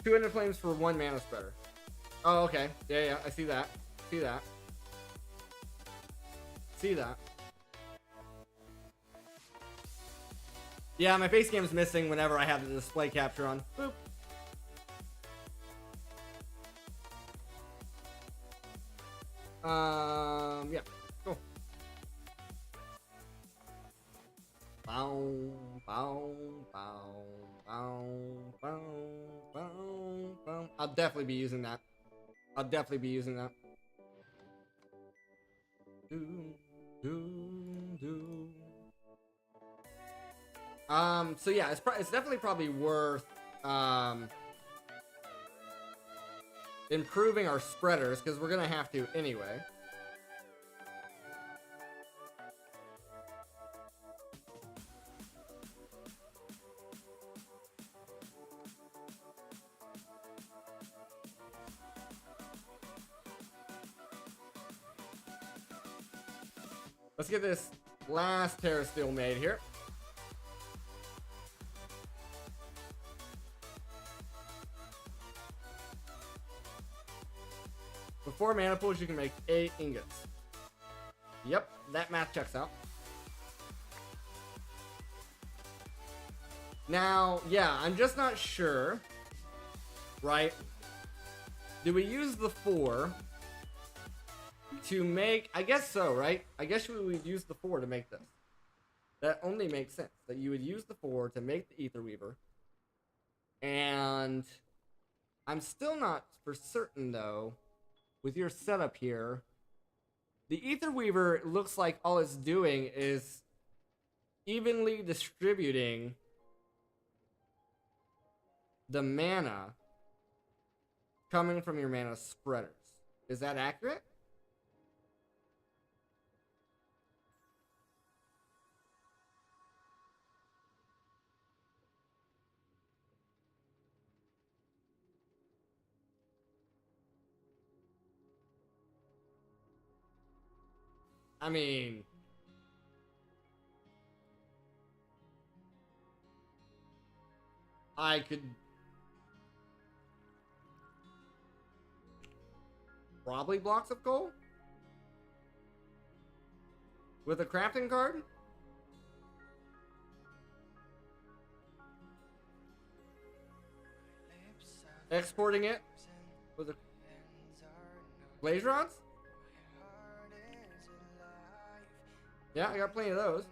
Two Ender Flames for 1 mana spreader. Oh, okay. Yeah, I see that. See that. See that. Yeah, my face game's missing whenever I have the display capture on. Boop. Yeah. Cool. Bow, bow, bow, bow, bow, bow, bow. I'll definitely be using that. I'll definitely be using that. So yeah, it's definitely probably worth improving our spreaders because we're gonna have to anyway. Let's get this last Terra Steel made here. With 4 mana pools, you can make 8 ingots. Yep, that math checks out. Now, yeah, I'm just not sure, right? Do we use the 4 to make... I guess so, right? I guess we would use the 4 to make this. That only makes sense. That you would use the 4 to make the Ether Weaver. And I'm still not for certain, though, with your setup here. The Ether Weaver looks like all it's doing is evenly distributing the mana coming from your mana spreaders. Is that accurate? I mean, I could probably blocks of coal with a crafting card. Exporting it with a blaze rods. Yeah, I got plenty of those.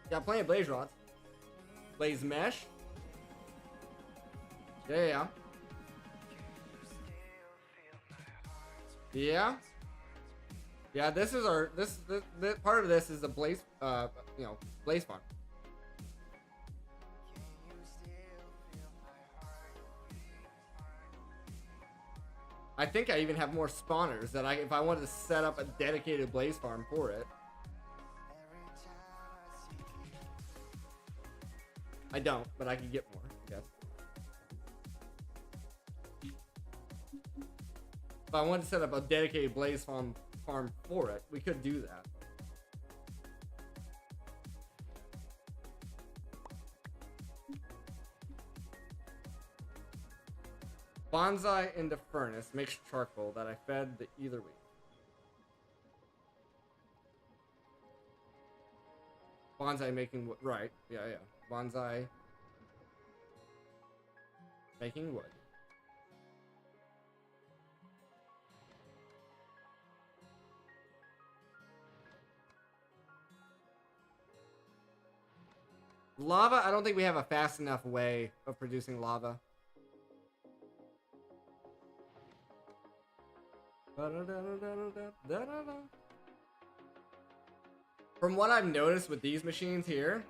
Got plenty of blaze rods. Blaze mesh. Yeah. Yeah. Yeah, this is our this part of this is the blaze blaze farm. I think I even have more spawners that if I wanted to set up a dedicated blaze farm for it. I don't, but I could get more, I guess. If I wanted to set up a dedicated blaze farm for it, we could do that. Bonsai into furnace makes charcoal that I fed the either week. Bonsai making wood. Right. Yeah. Bonsai making wood. Lava, I don't think we have a fast enough way of producing lava. From what I've noticed with these machines here,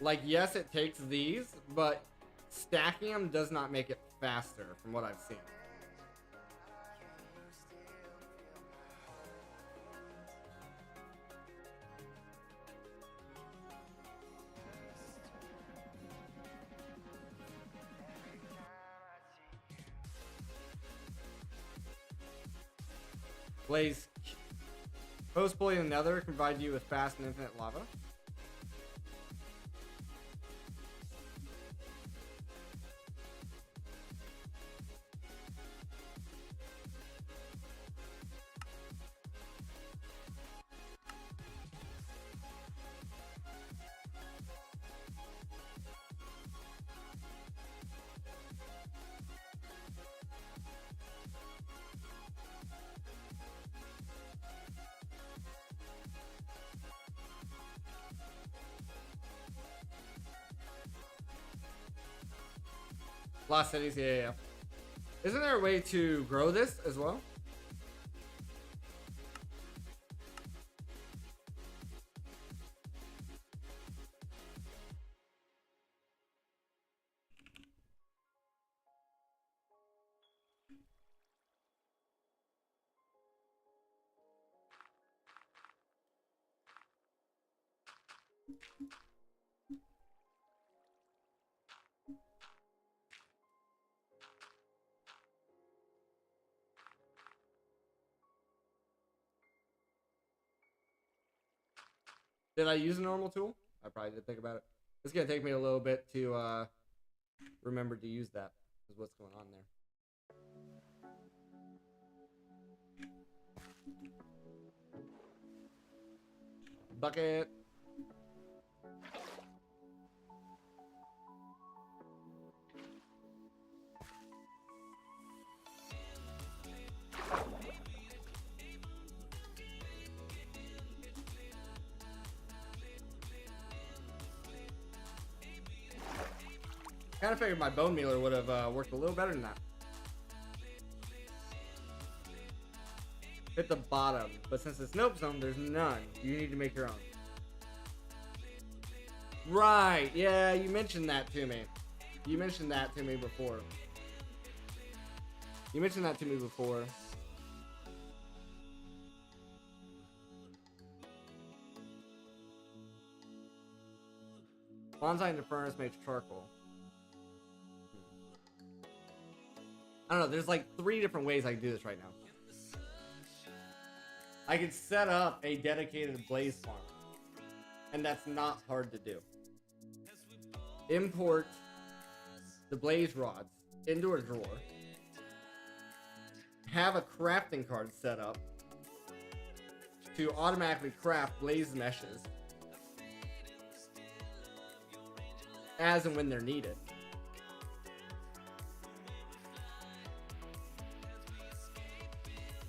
like, yes, it takes these, but stacking them does not make it faster from what I've seen. Blaze. Post pulling another can provide you with fast and infinite lava. Lost cities, yeah. Isn't there a way to grow this as well? Did I use a normal tool? I probably did think about it. It's gonna take me a little bit to remember to use that. Is what's going on there. Bucket. Kind of figured my bone mealer would have worked a little better than that. Hit the bottom, but since it's nope zone, there's none. You need to make your own. Right, yeah, you mentioned that to me. You mentioned that to me before. Bonsai into furnace makes charcoal. I don't know, there's like 3 different ways I can do this right now. I could set up a dedicated blaze farm, and that's not hard to do. Import the blaze rods into a drawer. Have a crafting card set up to automatically craft blaze meshes as and when they're needed.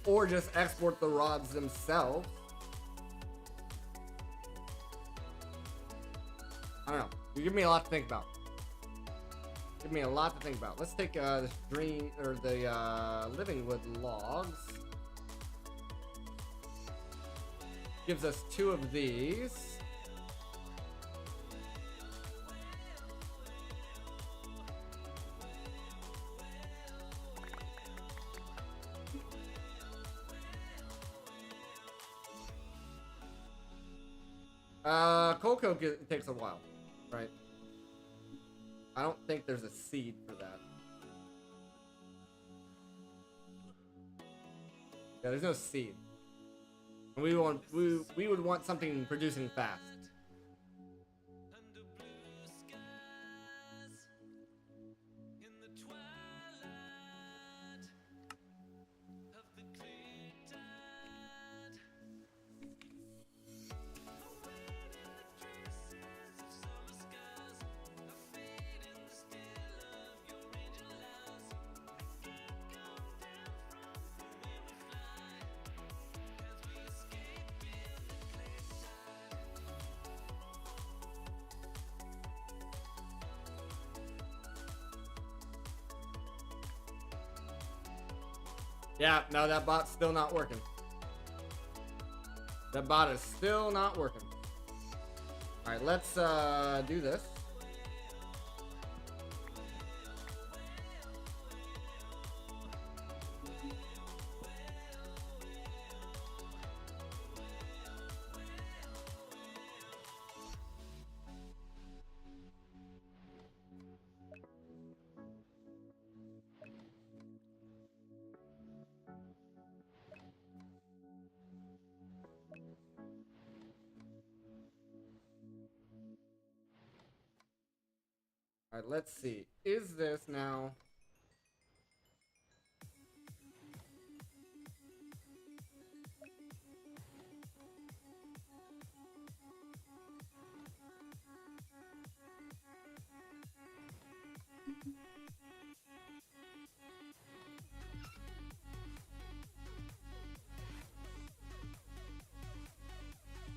Or just export the rods themselves. I don't know. You give me a lot to think about. Give me a lot to think about. Let's take this green or the living wood logs. Gives us 2 of these. Cocoa takes a while, right? I don't think there's a seed for that. Yeah, there's no seed. And we would want something producing fast. Yeah, no, that bot's still not working. That bot is still not working. Alright, let's do this. Alright, let's see. Is this now...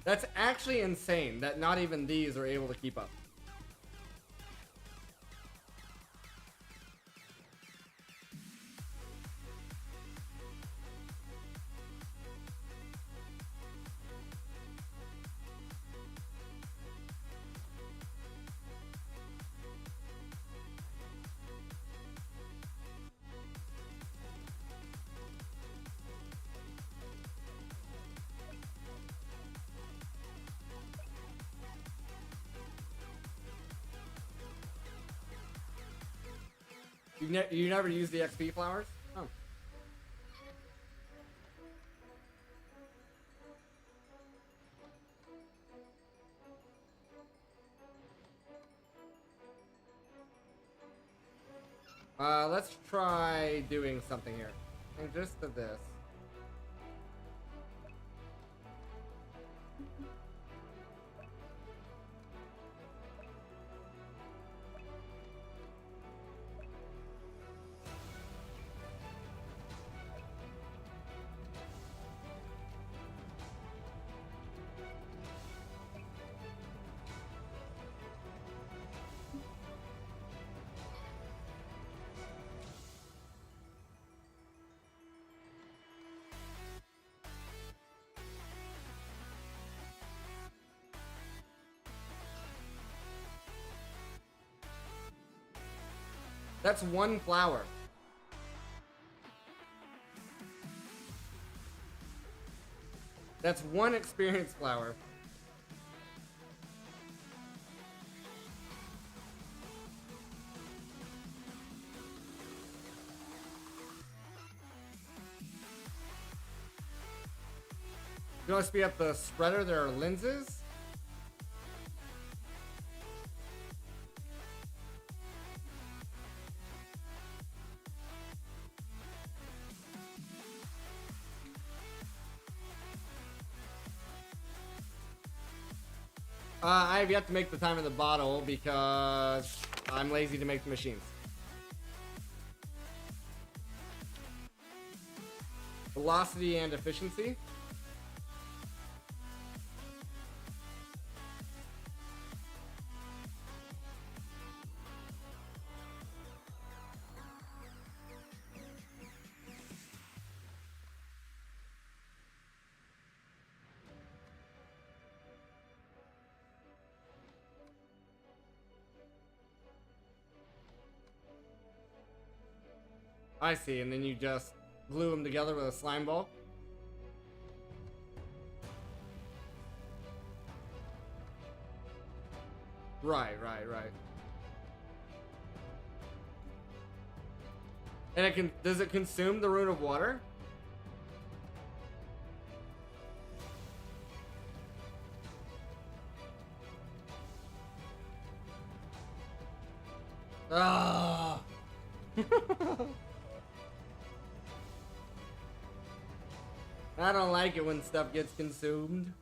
That's actually insane that not even these are able to keep up. You never use the XP flowers? Oh. Let's try doing something here. And just to this. That's 1 flower. That's 1 experience flower. You want to speed up the spreader? There are lenses. I have yet to make the time in the bottle because I'm lazy to make the machines. The velocity and efficiency. I see, and then you just glue them together with a slime ball. Right. And it can, does it consume the rune of water? Ah. I don't like it when stuff gets consumed.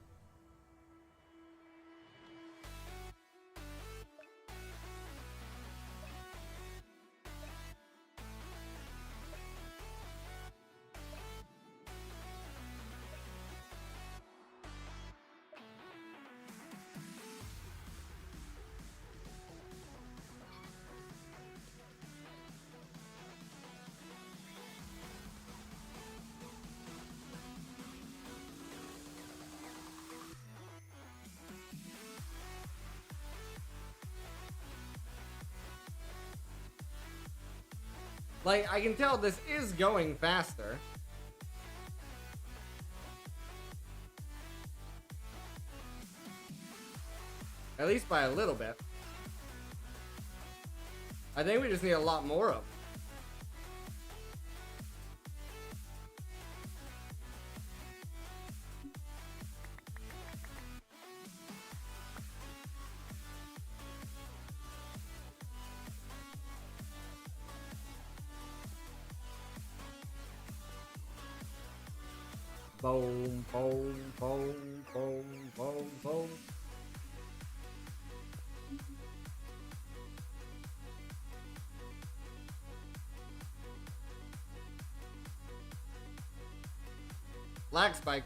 Like, I can tell this is going faster. At least by a little bit. I think we just need a lot more of them. Boom, boom, boom, boom, boom, boom. Lag spike.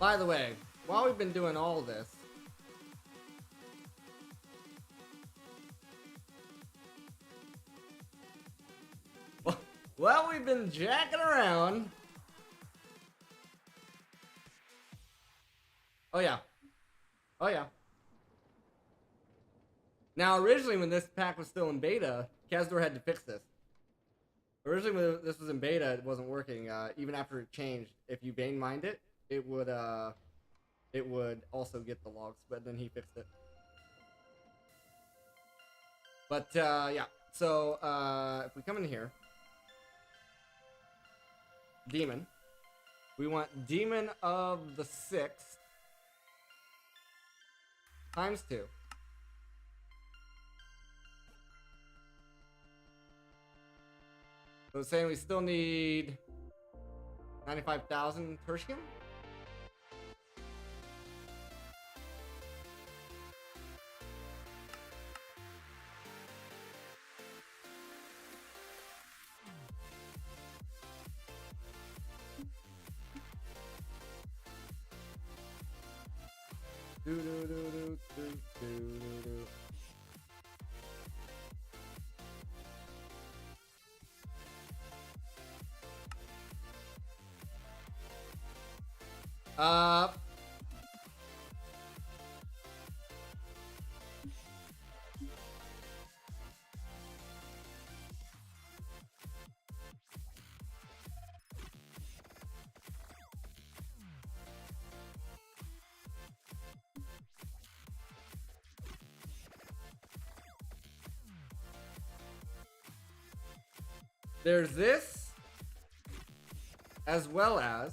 By the way, while we've been doing all this, well, we've been jacking around. Oh yeah. Oh yeah. Now, originally when this pack was still in beta, Kazdor had to fix this. Originally when this was in beta, it wasn't working. Even after it changed, if you Bane mined it, it would also get the logs, but then he fixed it. But yeah, so if we come in here, Demon, we want Demon of the 6th times 2. So it's saying we still need 95,000 tertium. Do do do do do do do. There's this, as well as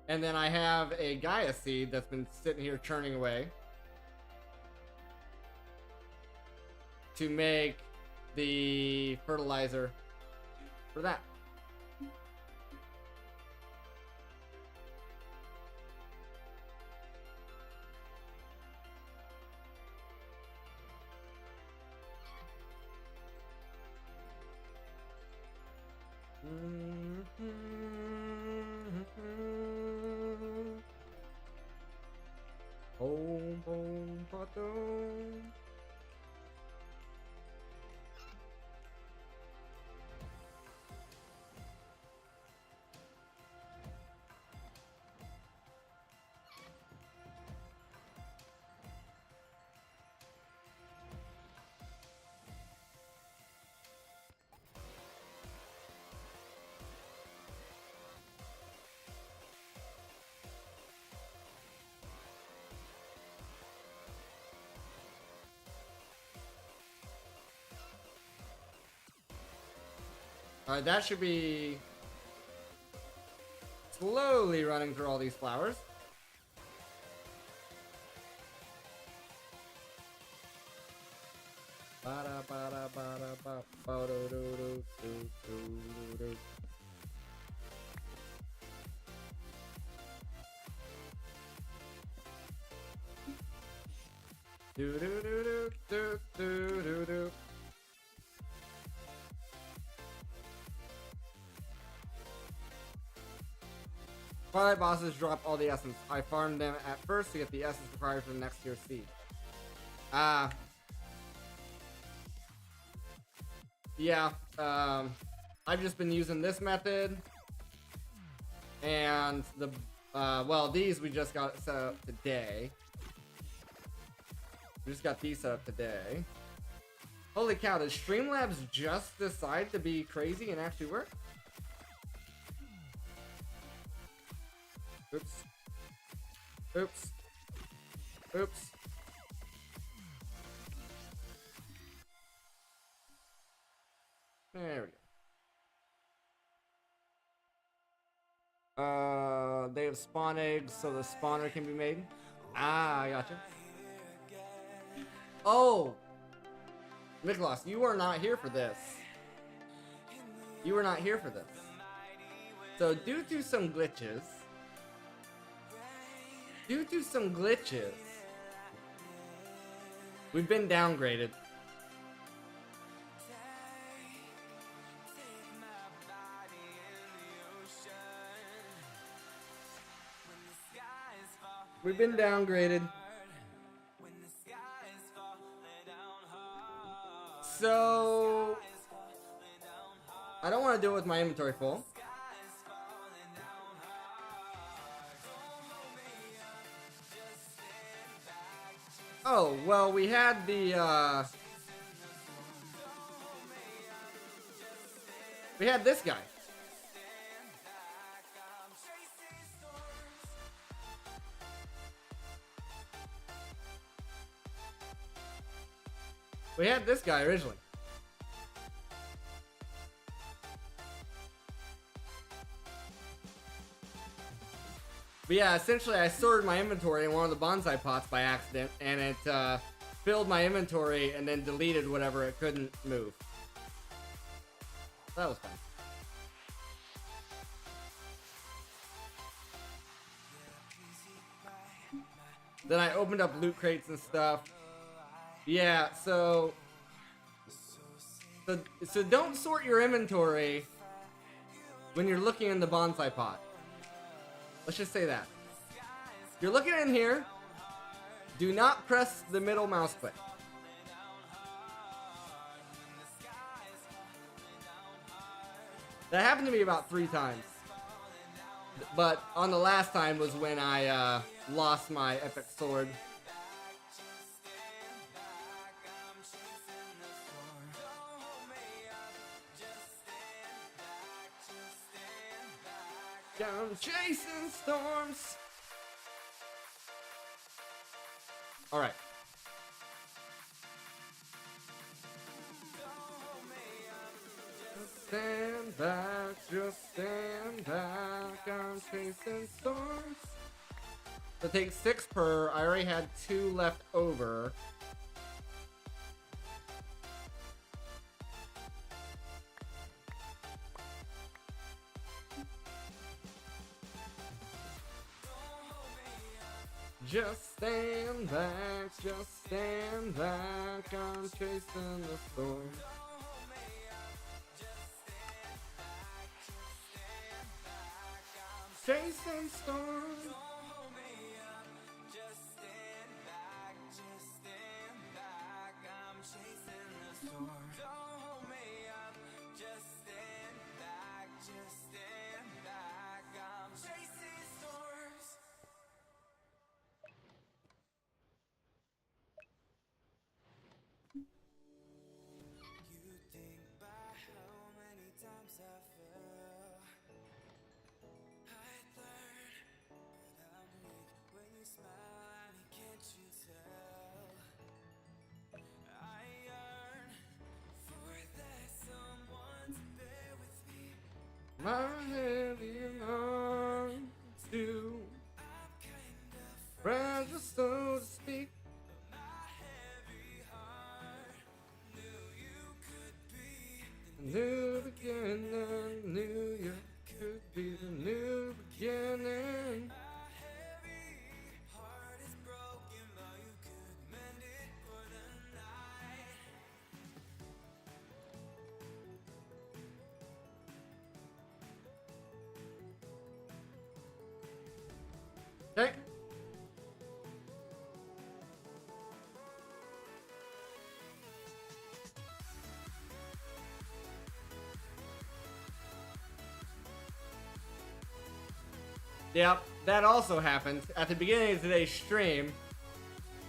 and then I have a Gaia seed that's been sitting here churning away. to make the fertilizer for that. Boom, boom, ba-dum. Alright, that should be slowly running through all these flowers. Do do do do do do do. Twilight bosses drop all the essence. I farmed them at first to get the essence required for the next tier seed. Yeah, I've just been using this method. And the, well, these we just got set up today. We just got these set up today. Holy cow, did Streamlabs just decide to be crazy and actually work? Oops. Oops. Oops. There we go. They have spawn eggs, so the spawner can be made. Ah, I gotcha. Oh! Miklos, you are not here for this. You were not here for this. So, due to some glitches, we've been downgraded. We've been downgraded. So, I don't want to do it with my inventory full. Oh, well, we had the, we had this guy. We had this guy originally. But yeah, essentially I sorted my inventory in one of the bonsai pots by accident, and it filled my inventory and then deleted whatever it couldn't move. That was fun. Then I opened up loot crates and stuff. Yeah, so don't sort your inventory when you're looking in the bonsai pot. Let's just say that. If you're looking in here, do not press the middle mouse click. That happened to me about 3 times. But on the last time was when I lost my epic sword. I'm chasing storms. All right. Just stand back, just stand back. I'm chasing storms. So take 6 per. I already had 2 left over. Just stand back, just stand back. I'm chasing the storm. Chasing storm. My heavy arms to fragile, so to speak. New beginning, knew you could be the new beginning. Okay. Yep, that also happened. At the beginning of today's stream,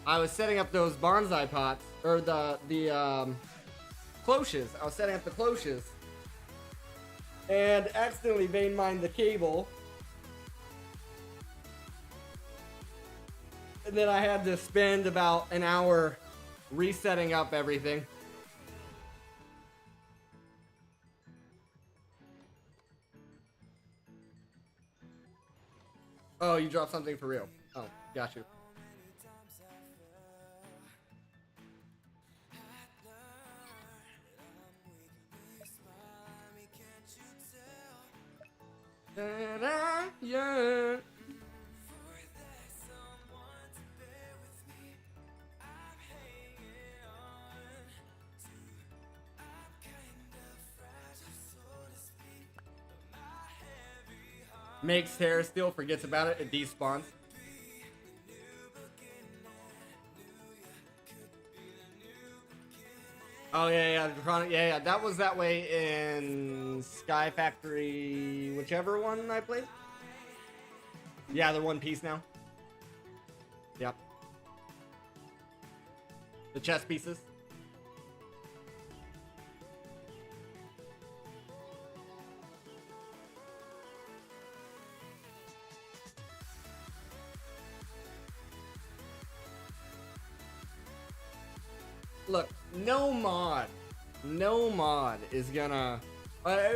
I was setting up those bonsai pots, or the cloches. I was setting up the cloches, and accidentally vein mined the cable. And then I had to spend about an hour resetting up everything. Oh, you dropped something for real. Oh, got you. That I yearn. Makes Terror Steel, forgets about it, it despawns. Oh yeah, yeah, that was that way in Sky Factory, whichever one I played. Yeah, they're one piece now. Yep. The chess pieces. Look, no mod is gonna. Okay,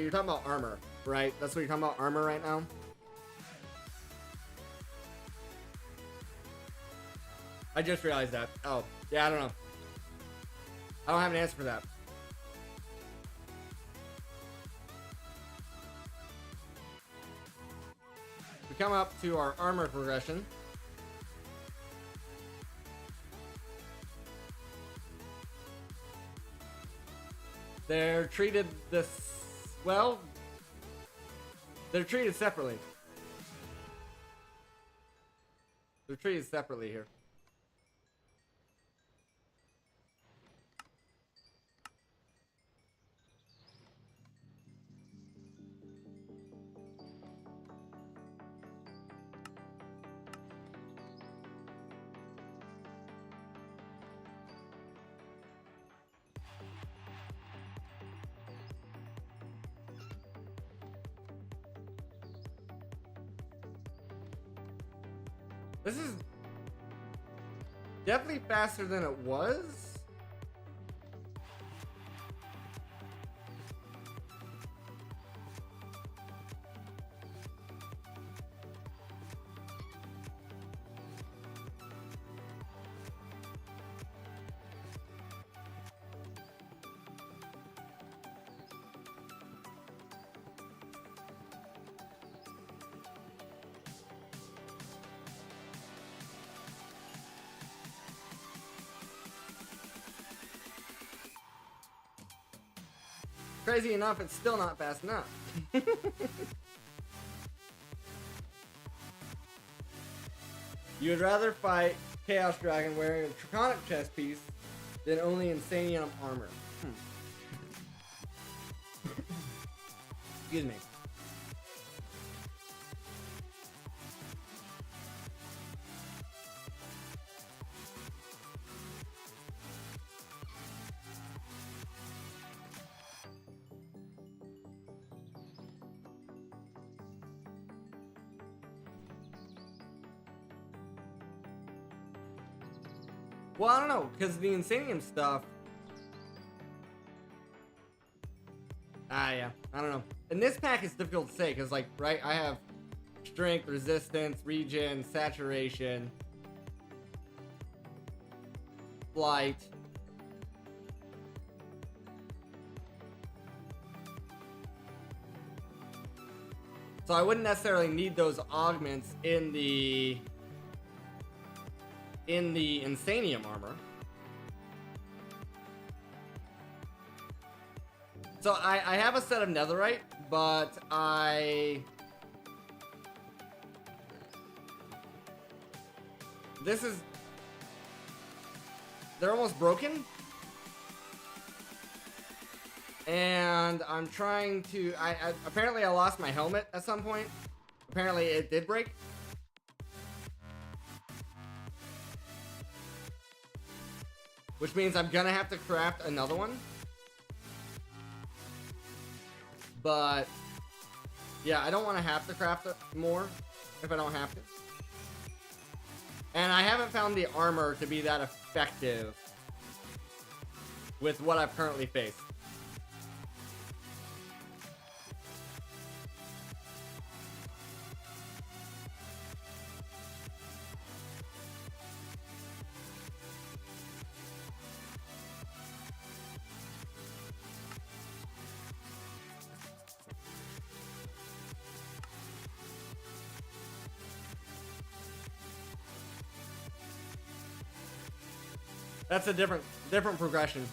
you're talking about armor, right? That's what you're talking about, armor right now. I just realized that. Oh, yeah, I don't know. I don't have an answer for that. We come up to our armor progression. They're treated well, they're treated separately. They're treated separately here. This is definitely faster than it was. crazy enough, it's still not fast enough. You would rather fight Chaos Dragon wearing a Draconic chest piece than only Insanium armor. Excuse me. Well, I don't know, because the Insanium stuff... yeah, I don't know. In this pack, it's difficult to say, because, like, right, I have strength, resistance, regen, saturation, flight. So I wouldn't necessarily need those augments in the Insanium armor. So I have a set of netherite, but they're almost broken. And I'm trying to, apparently I lost my helmet at some point. Apparently it did break. Which means I'm gonna have to craft another one. But yeah, I don't want to have to craft more if I don't have to. And I haven't found the armor to be that effective with what I've currently faced. That's a different progression.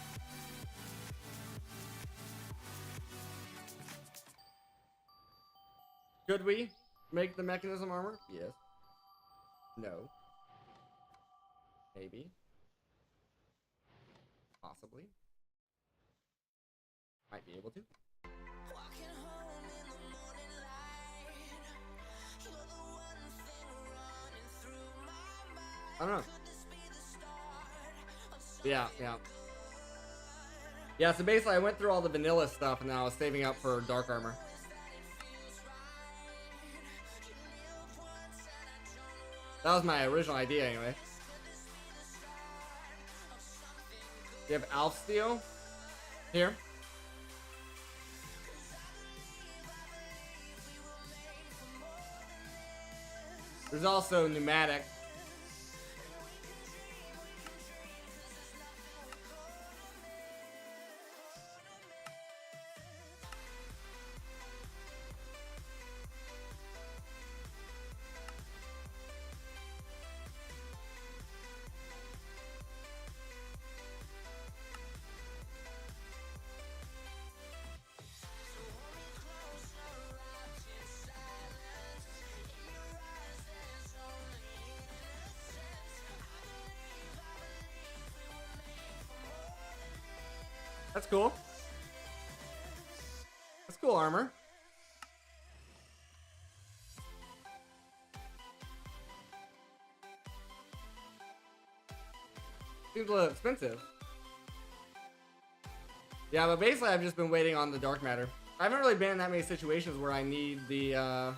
Should we make the mechanism armor? Yes. No. Maybe. Possibly. Might be able to. I don't know. Yeah. Yeah, so basically I went through all the vanilla stuff and then I was saving up for dark armor. That was my original idea anyway. You have Alf Steel here. There's also pneumatic. That's cool. That's cool armor. Seems a little expensive. Yeah, but basically I've just been waiting on the dark matter. I haven't really been in that many situations where I need the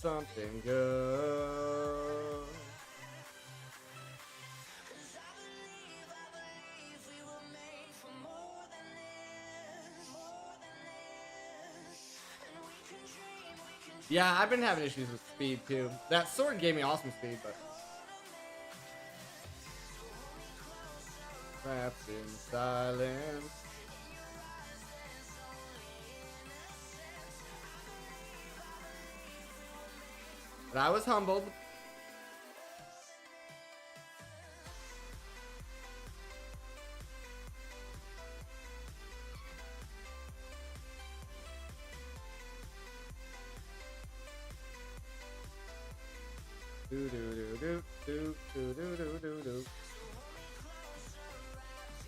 something good. Yeah, I've been having issues with speed too. That sword gave me awesome speed, but trapped in silence. But I was humbled. Do do do do do do do do do do.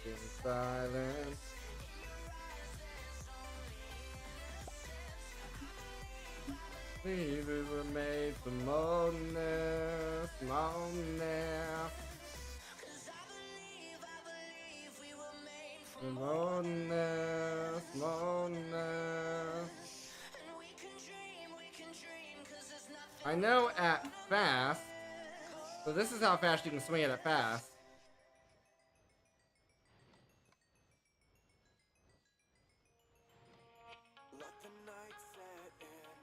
In silence. We were made for more than this, more than this. More than this, more than this. I know at fast, so this is how fast you can swing it at fast.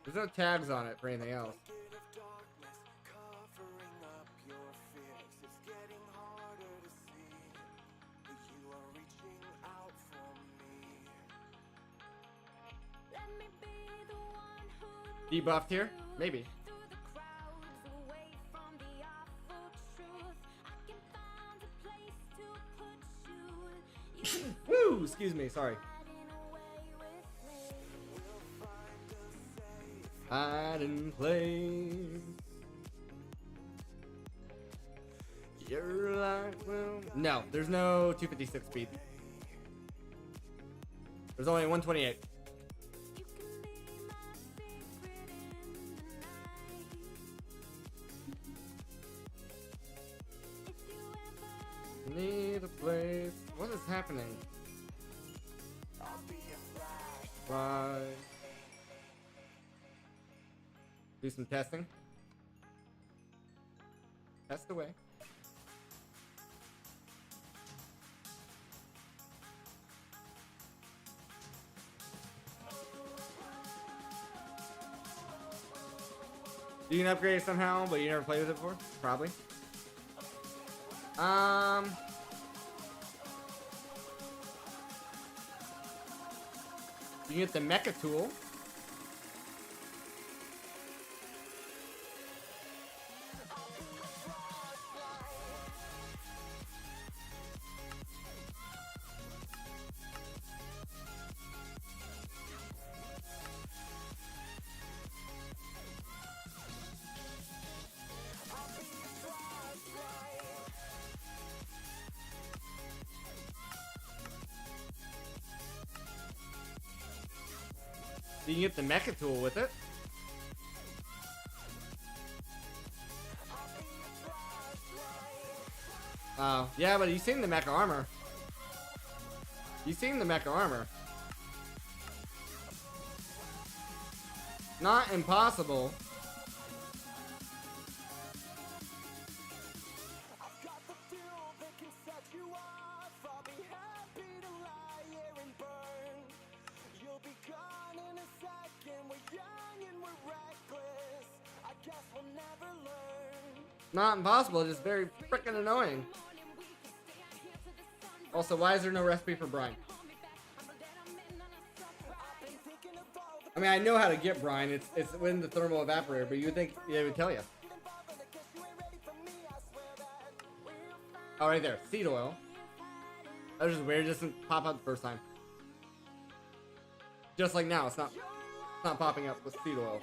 There's no tags on it for anything else. Debuffed here? Maybe. Woo! Excuse me, sorry. Hiding place. You're like, well, no, there's no 256 speed. There's only 128. Need a place. What is happening? Right. Do some testing. Test away. You can upgrade it somehow, but you never played with it before? Probably. You get the mecha tool. You can get the mecha tool with it. Oh, yeah, but you've seen the mecha armor. You've seen the mecha armor. Not impossible. Not impossible, just very freaking annoying. Also, why is there no recipe for brine? I mean, I know how to get brine. It's within the thermal evaporator, but you would think they would tell you. Oh, right there, seed oil. That was just weird. It doesn't pop up the first time. Just like now, it's not popping up with seed oil.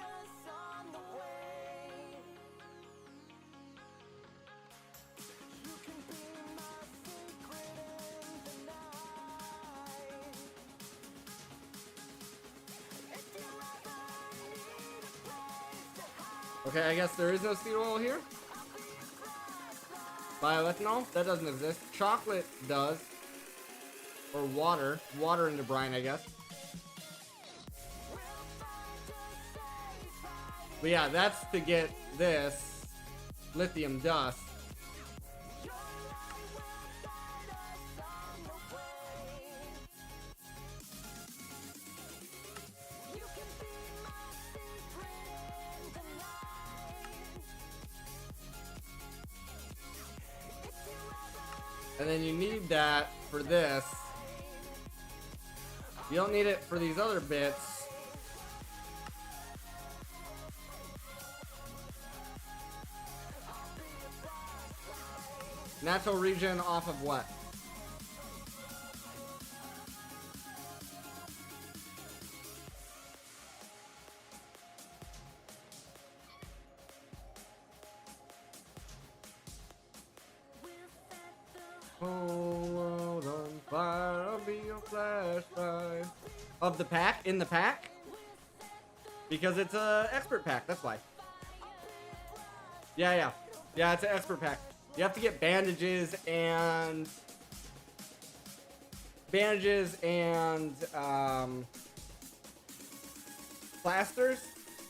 Okay, I guess there is no seed oil here. Bioethanol? That doesn't exist. Chocolate does. Or water. Water into brine, I guess. But yeah, that's to get this lithium dust. And then you need that for this. You don't need it for these other bits. Natural regen off of what? Whole world on fire, I'll be your flashlight. Of the pack? In the pack? Because it's a expert pack, that's why. Yeah, it's an expert pack. You have to get bandages and plasters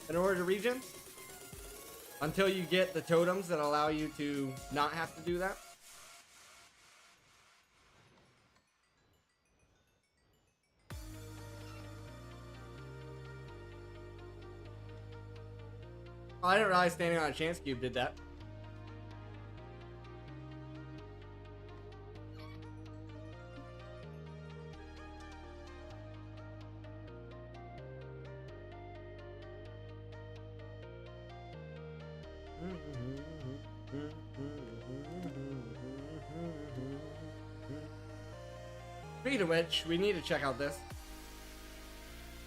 in order to regen until you get the totems that allow you to not have to do that. Oh, I didn't realize standing on a chance cube did that. Speaking of which, we need to check out this.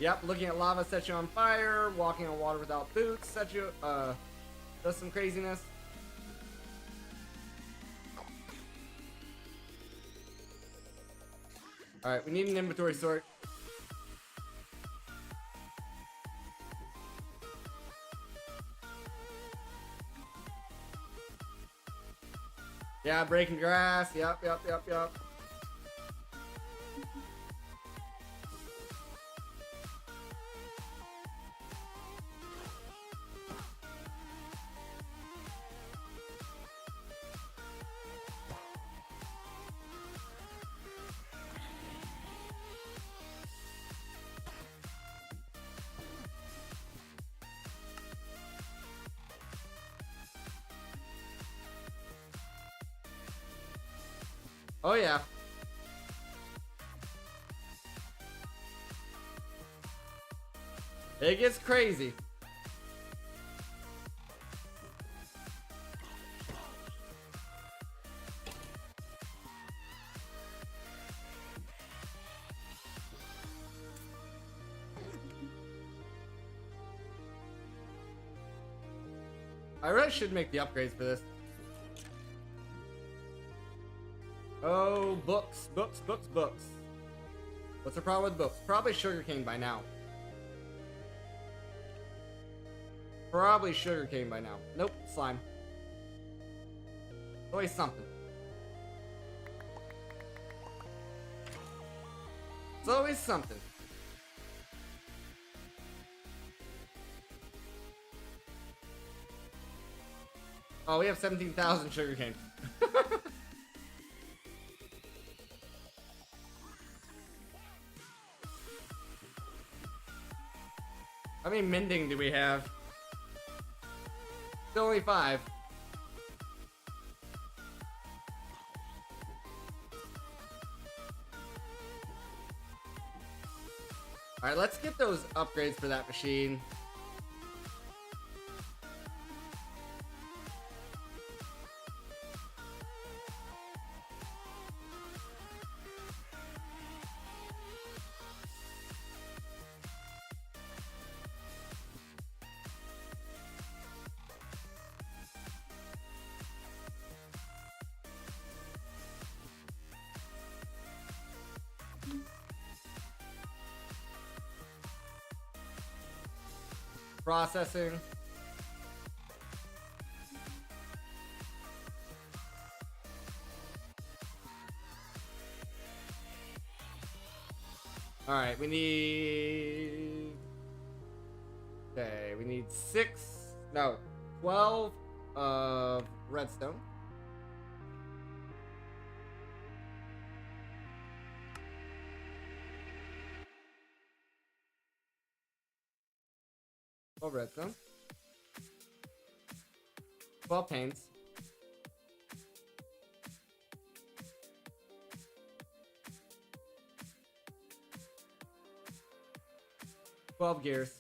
Yep, looking at lava sets you on fire. Walking on water without boots sets you, does some craziness. Alright, we need an inventory sort. Yeah, breaking grass. Yep. Oh yeah. It gets crazy. I really should make the upgrades for this. Oh, books. What's the problem with books? Probably sugarcane by now. Nope, slime. Always something. It's always something. Oh, we have 17,000 sugarcane. How many mending do we have? Still only 5. Alright, let's get those upgrades for that machine. Processing. All right, we need. Okay, we need 12 of redstone. Redstone. 12 panes. Gears.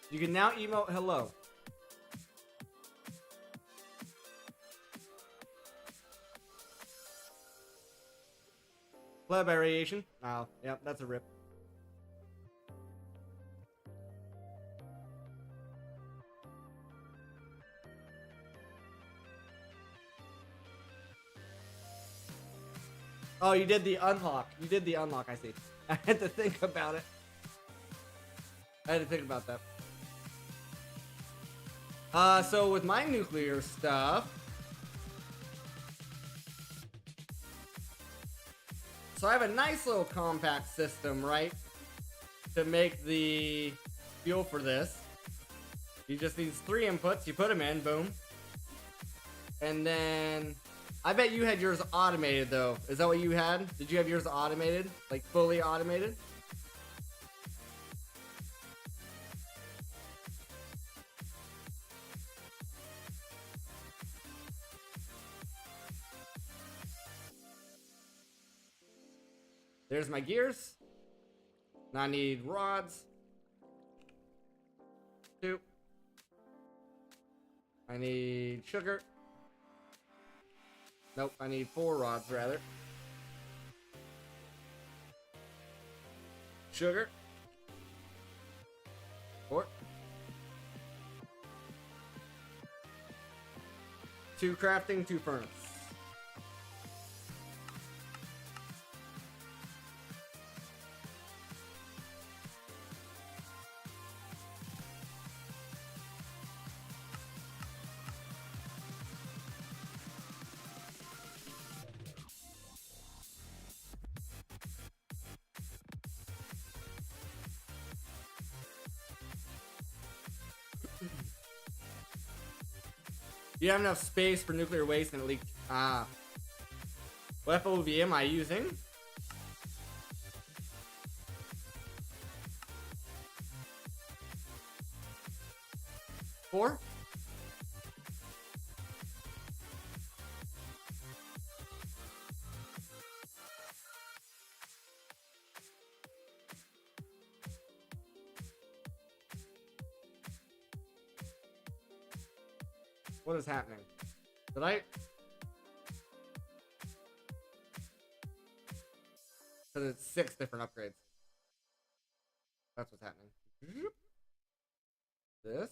You can now emote hello. Flood by radiation. Oh, yep, that's a rip. Oh, you did the unlock. You did the unlock, I see. I had to think about it. I had to think about that. So with my nuclear stuff... So I have a nice little compact system, right? To make the fuel for this. You just need 3 inputs. You put them in, boom. And then... I bet you had yours automated, though. Is that what you had? Did you have yours automated? Like, fully automated? There's my gears. Now I need rods. 2. I need sugar. Nope, I need 4 rods, rather. Sugar. 4. 2 crafting, 2 furnace. You have enough space for nuclear waste and it leaked. Ah. What FOV am I using? Four? What is happening? Did I? Because it's 6 different upgrades. That's what's happening. This.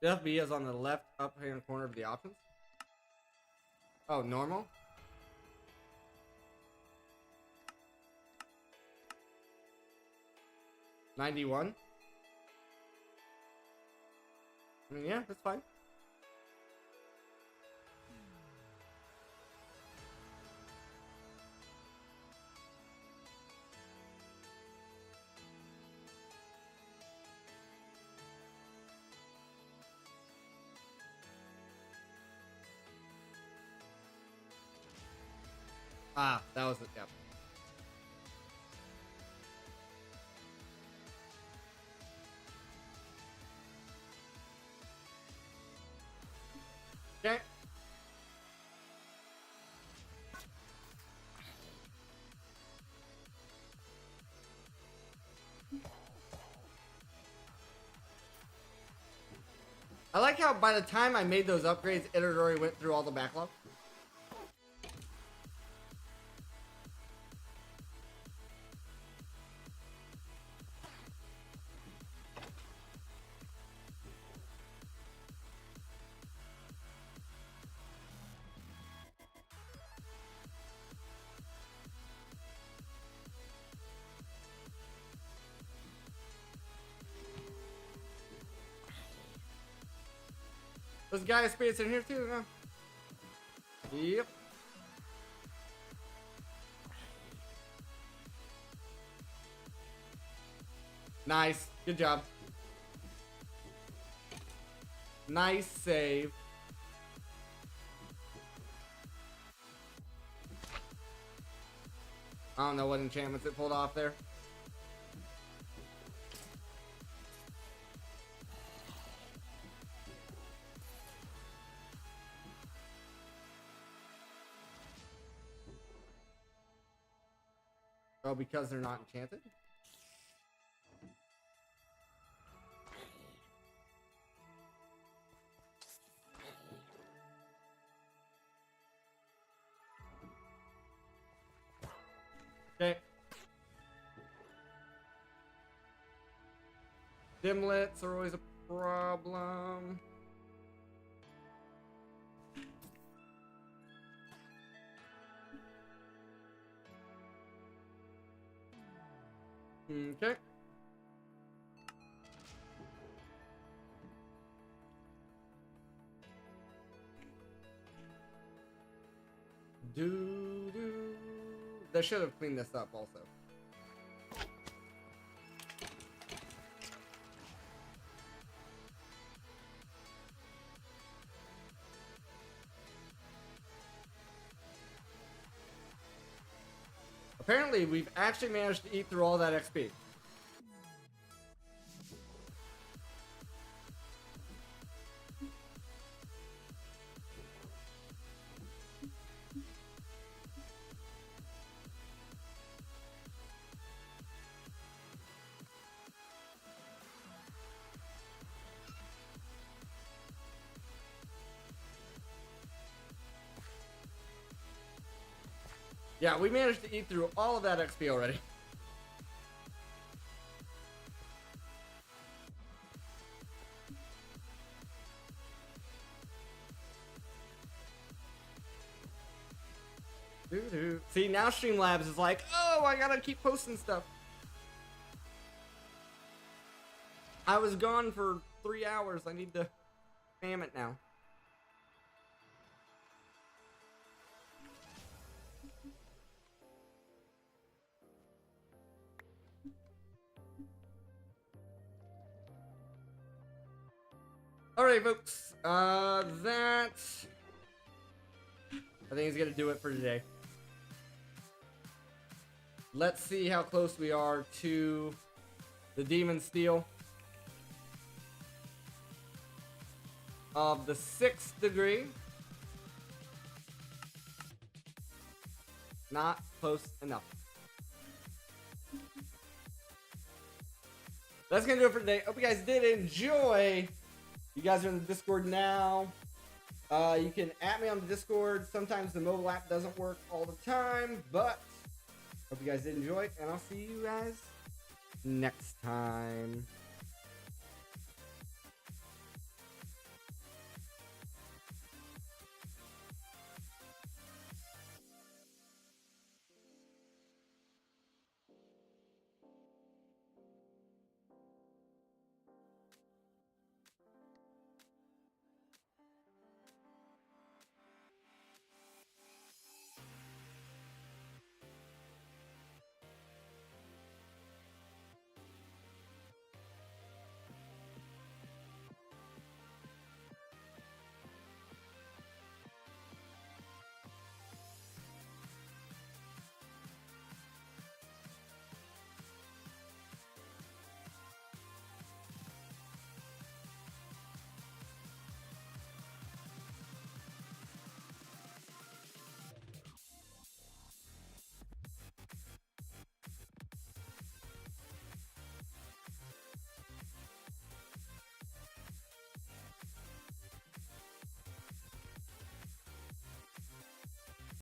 The FB is on the left up hand corner of the options. Oh, normal? $91. I mean, yeah, that's fine. Ah, that was it, yep. Okay. I like how by the time I made those upgrades, it had already went through all the backlog. There's a guy spirits in here too, huh? Yep. Nice. Good job. Nice save. I don't know what enchantments it pulled off there. Oh, because they're not enchanted? Okay. Dimlets are always a problem. Okay. Do. They should have cleaned this up also. Apparently, we've actually managed to eat through all that XP. Yeah, we managed to eat through all of that XP already. Doo-doo. See, now Streamlabs is like, oh, I gotta keep posting stuff. I was gone for 3 hours. I need to spam it now. Alright, folks. That I think is gonna do it for today. Let's see how close we are to the Demon Steel of the 6th degree. Not close enough. That's gonna do it for today. Hope you guys did enjoy. You guys are in the Discord now. You can add me on the Discord. Sometimes the mobile app doesn't work all the time, but hope you guys did enjoy, and I'll see you guys next time.